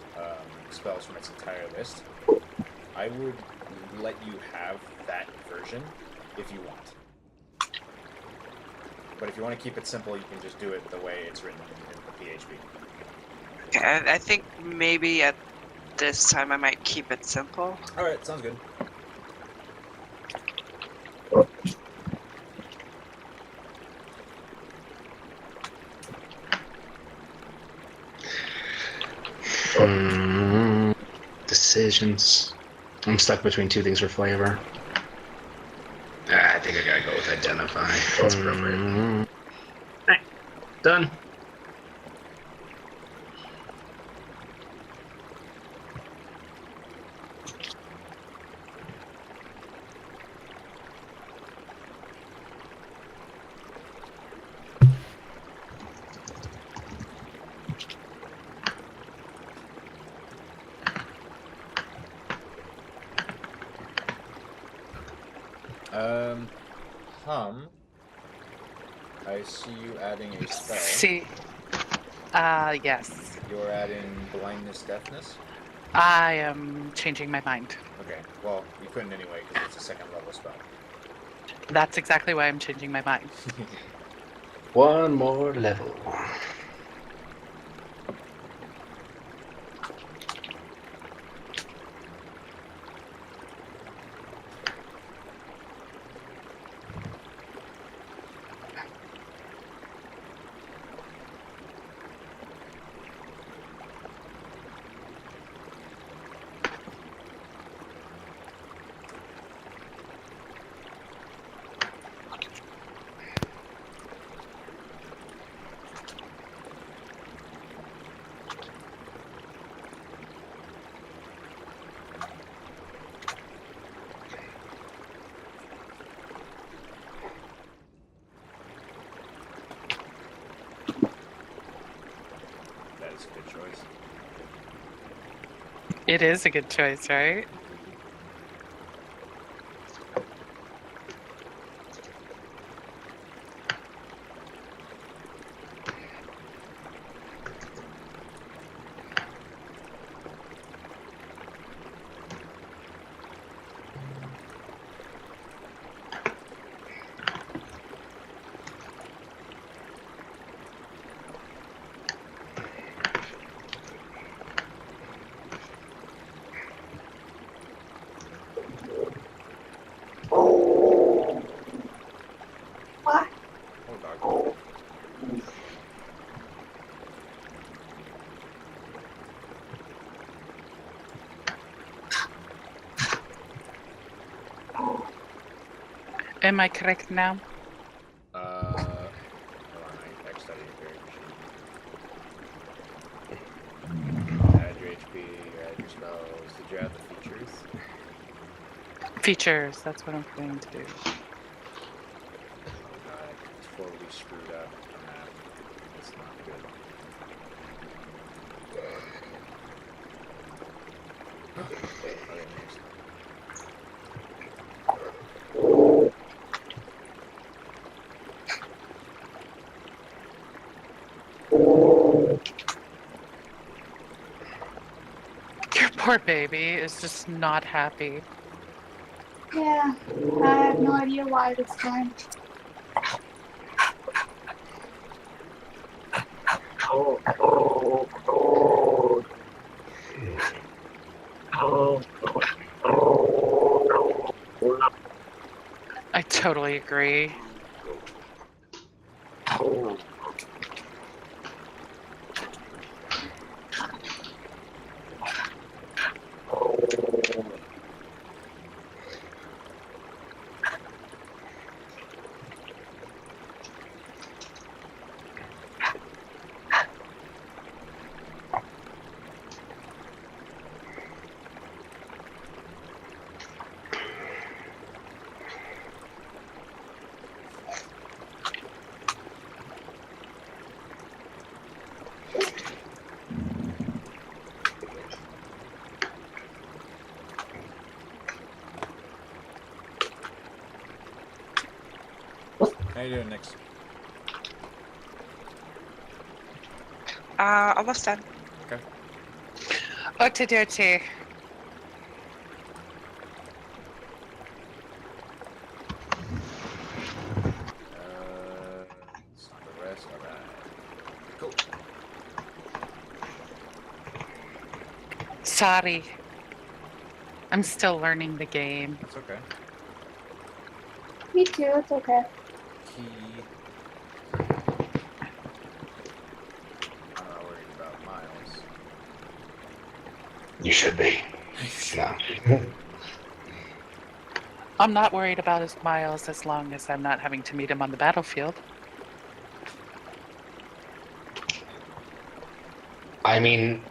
spells from its entire list. I would let you have that version if you want. But if you want to keep it simple, you can just do it the way it's written in the PHP. Okay, I think maybe at this time I might keep it simple. Alright, sounds good. Decisions. I'm stuck between 2 things for flavor. I think I gotta go with identify. That's appropriate. Alright, done. I see you adding a spell. See. Yes. You're adding blindness, deafness? I am changing my mind. Okay, well, you couldn't anyway because it's a 2nd level spell. That's exactly why I'm changing my mind. 1 more level. That is a good choice. It is a good choice, right? What? Oh, dog. Am I correct now? Hold on, I X'd out of your machine. Add your HP, add your spells. Did you add the features? Features, that's what I'm going to do. Oh god, I totally screwed up on that. That's not good. Okay, next. Your poor baby is just not happy. Yeah, I have no idea why this time. I totally agree. How you doing, Nix? Almost done. Okay. What to do to? It's not the rest. All right. Cool. Sorry. I'm still learning the game. That's okay. Me too, it's okay. Key. I'm not worried about Miles. You should be. No. I'm not worried about his Miles as long as I'm not having to meet him on the battlefield. I mean,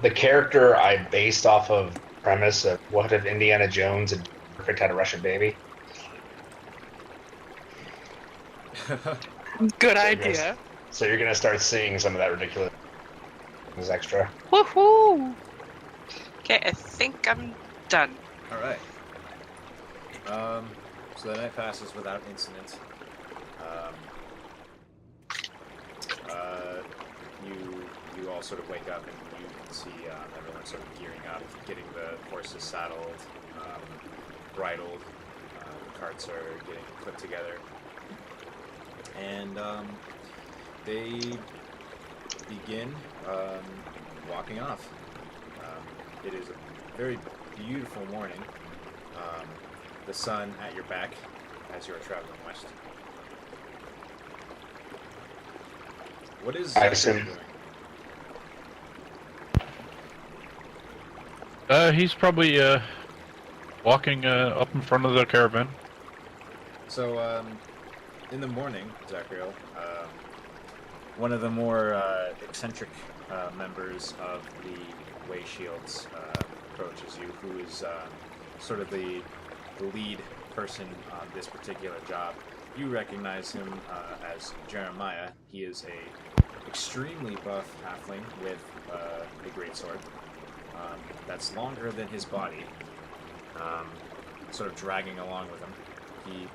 the character I based off of premise of what if Indiana Jones and Perfect had a Russian baby? Good So idea. So you're gonna start seeing some of that ridiculous extra. Woohoo! Okay, I think I'm done. All right. So the night passes without incident. You all sort of wake up and you can see everyone sort of gearing up, getting the horses saddled, bridled. The carts are getting put together, and they begin walking off. It is a very beautiful morning. The sun at your back as you are traveling west. What is I Zephyr assume- doing? He's probably walking up in front of the caravan. So, in the morning, Zachriel, one of the more eccentric members of the Way Shields approaches you, who is sort of the lead person on this particular job. You recognize him as Jeremiah. He is a extremely buff halfling with a greatsword that's longer than his body, sort of dragging along with him. He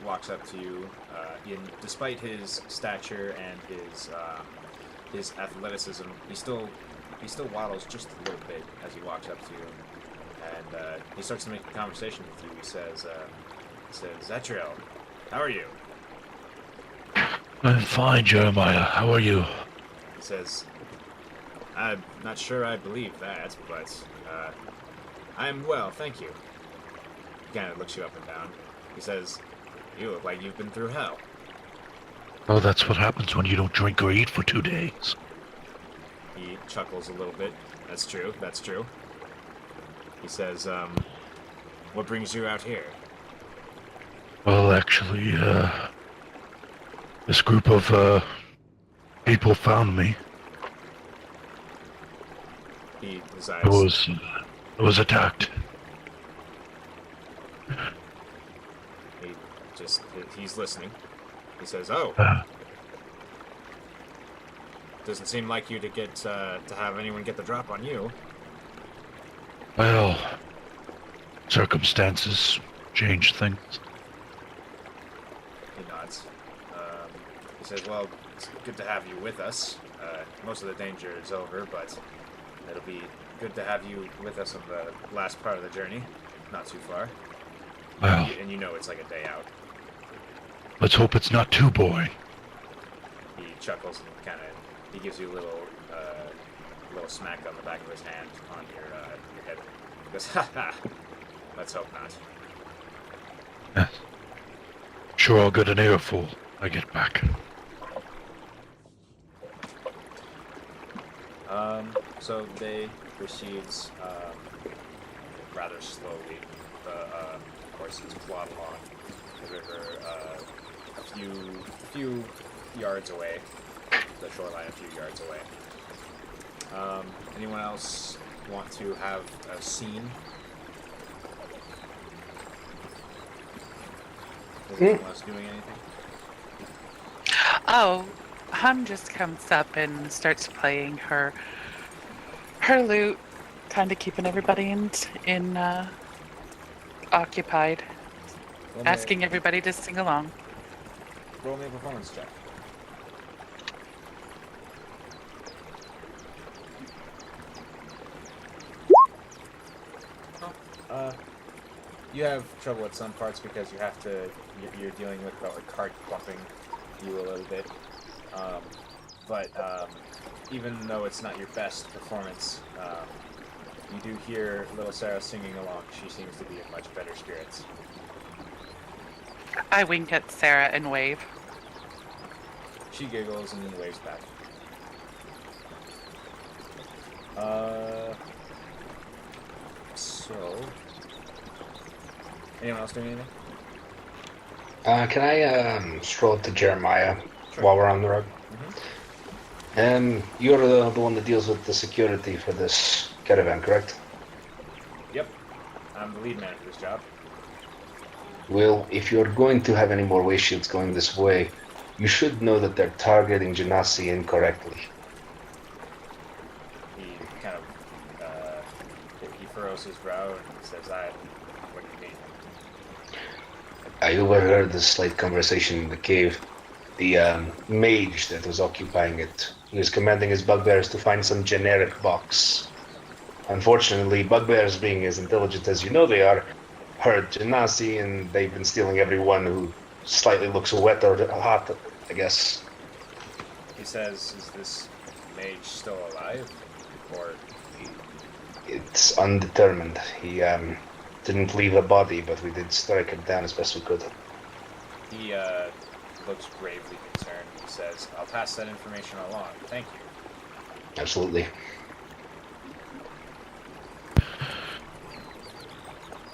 walks up to you. Despite his stature and his athleticism, he still waddles just a little bit as he walks up to you, and he starts to make a conversation with you. He says, "Zetriel, how are you?" I'm fine, Jeremiah. How are you? He says, "I'm not sure I believe that, but I'm well, thank you." He kind of looks you up and down. He says, "You look like you've been through hell." Oh, that's what happens when you don't drink or eat for 2 days. He chuckles a little bit. That's true, that's true. He says, "What brings you out here?" Well, actually, this group of people found me. His I eyes... was attacked. He's listening. He says, "Oh, doesn't seem like you to get to have anyone get the drop on you." Well, circumstances change things. He nods. He says, "Well, it's good to have you with us. Most of the danger is over, but it'll be good to have you with us on the last part of the journey. Not too far. Well, And you know it's like a day out." let's hope it's not too boring. He chuckles and he gives you a little smack on the back of his hand on your head. He goes, "Ha ha, let's hope not." Yes. Sure, I'll get an earful when I get back. So they proceeds rather slowly. The horses plod along the river a few yards away, the shoreline a few yards away. Anyone else want to have a scene? Is anyone else doing anything? Oh, Hum just comes up and starts playing her lute, kind of keeping everybody in occupied, Well, asking everybody to sing along. roll me a performance check. You have trouble at some parts because you have to. You're dealing with the cart bumping you a little bit. But even though it's not your best performance, you do hear little Sarah singing along. She seems to be in much better spirits. I wink at Sarah and wave. She giggles and waves back. So, anyone else doing anything? Can I stroll up to Jeremiah Sure. while we're on the road? Mm-hmm. You're the one that deals with the security for this caravan, correct? Yep. I'm the lead man for this job. Well, if you're going to have any more way shields going this way, you should know that they're targeting Genasi incorrectly. He kind of he furrows his brow and says, what do you mean?" I overheard this slight conversation in the cave. The mage that was occupying it, he was commanding his bugbears to find some generic box. Unfortunately, bugbears, being as intelligent as you know they are, heard Genasi, and they've been stealing everyone who slightly looks wet or hot, I guess. He says, "Is this mage still alive, or?" It's undetermined. He didn't leave a body, but we did strike him down as best we could. He looks gravely concerned. He says, "I'll pass that information along. Thank you." Absolutely.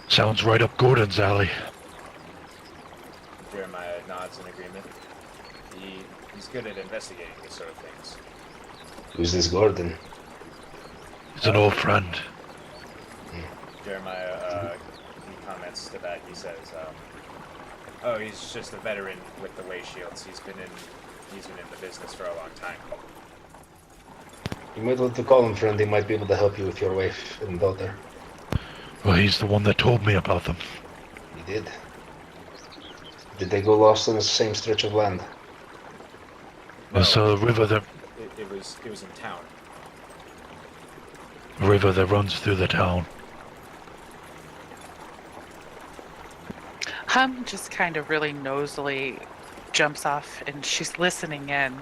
Sounds right up Gordon's alley. Jeremiah nods in agreement. He's good at investigating these sort of things. Who's this Gordon? He's an old friend. Jeremiah, he comments to that. He says, "Oh, he's just a veteran with the way shields. He's been in the business for a long time." You might want to call him, friend. He might be able to help you with your wife and daughter. Well, he's the one that told me about them. He did. Did they go lost on the same stretch of land? Well, so the river It was in town. that runs through the town. Hum just kind of really nosily jumps off and she's listening in.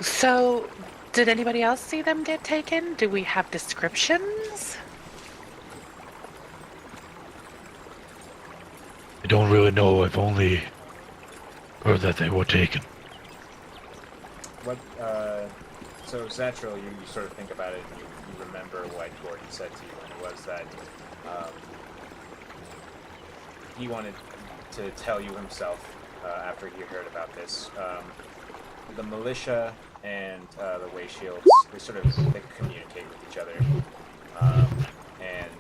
So, did anybody else see them get taken? Do we have descriptions? I don't really know. I've only heard that they were taken. What? So Zatchel, you sort of think about it, and you remember what Gordon said to you, and it was that he wanted to tell you himself after he heard about this. The militia and the Way Shields, they communicate with each other, and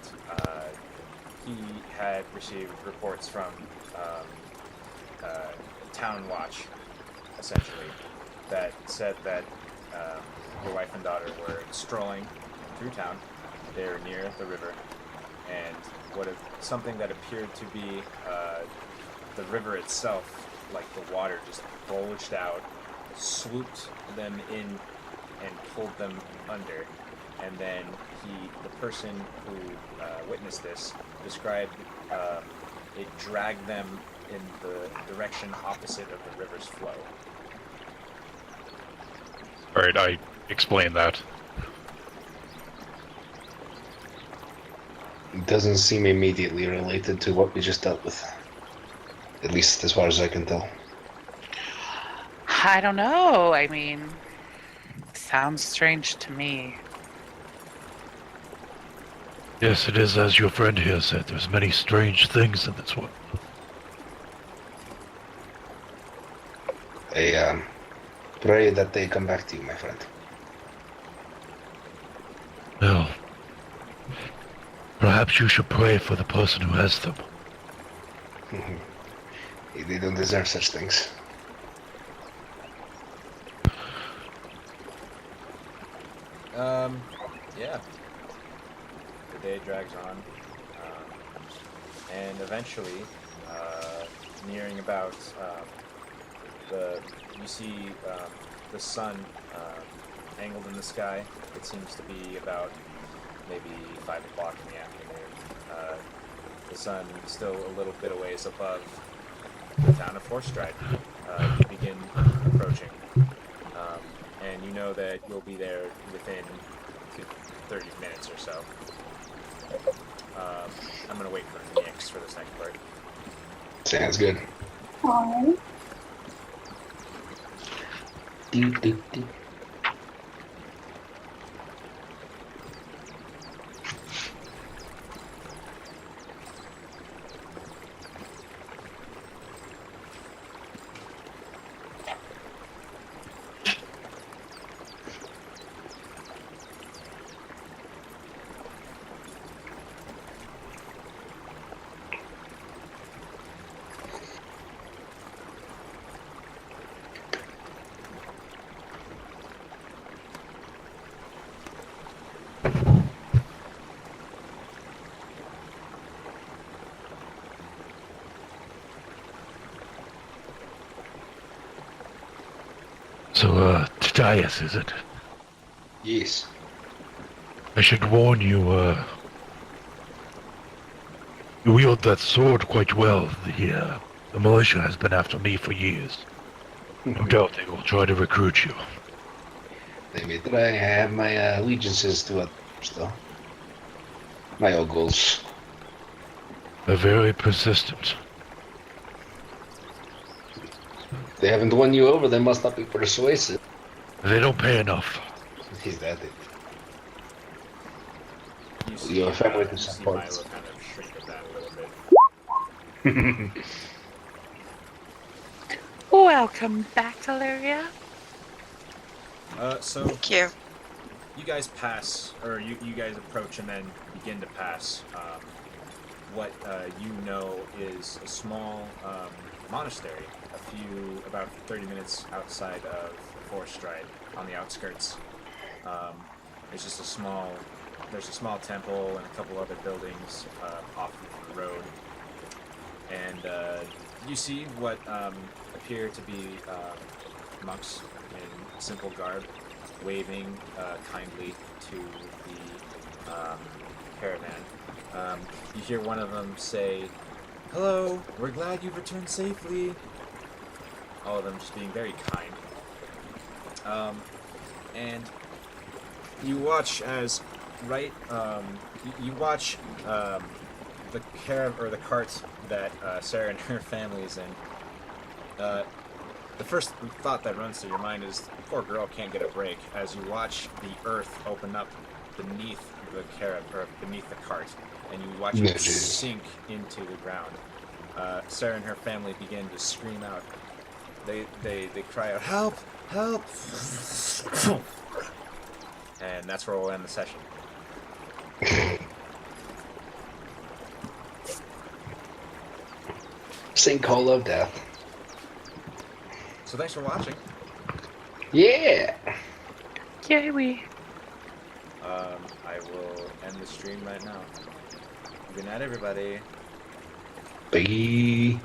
he had received reports from Town Watch, essentially, that said that your wife and daughter were strolling through town. They were near the river, and something that appeared to be the river itself, like the water just bulged out, swooped them in, and pulled them under. And then the person who witnessed this described it dragged them in the direction opposite of the river's flow. Alright, I explained that. It doesn't seem immediately related to what we just dealt with. At least as far as I can tell. I don't know. I mean, sounds strange to me. Yes, it is as your friend here said. There's many strange things in this world. I pray that they come back to you, my friend. Well, perhaps you should pray for the person who has them. They don't deserve such things. Yeah. The day drags on, and eventually, nearing about you see the sun angled in the sky. It seems to be about maybe 5 o'clock in the afternoon. The sun still a little bit a ways above the town of Forstride. You begin approaching, and you know that you'll be there within 30 minutes or so. I'm gonna wait for Nix for this next part. Sounds good. Alright. Do, do, do. So, Tadias, is it? Yes. I should warn you, you wield that sword quite well. The militia has been after me for years. No doubt they will try to recruit you. They may try. I have my allegiances to others, though. My old goals. They're very persistent. They haven't won you over, they must not be persuasive. They don't pay enough. Is that it? You see, Your family to you see support. Milo kind of shrink at that a little bit. Welcome back, Deliria. So Thank you. you guys pass, or you guys approach and then begin to pass what you know is a small monastery, about 30 minutes outside of Forstride, on the outskirts. There's just a small temple and a couple other buildings off of the road, and you see what appear to be monks in simple garb, waving kindly to the caravan. You hear one of them say, "Hello, we're glad you've returned safely." All of them just being very kind. And you watch as you watch the cart that Sarah and her family is in. The first thought that runs through your mind is, the poor girl can't get a break, as you watch the earth open up beneath the beneath the cart, and you watch it sink into the ground. Sarah and her family begin to scream out. They cry out, "Help! Help!" And that's where we'll end the session. Sinkhole of death. So thanks for watching. Yeah! Yay, we. I will end the stream right now. Good night, everybody. Bye.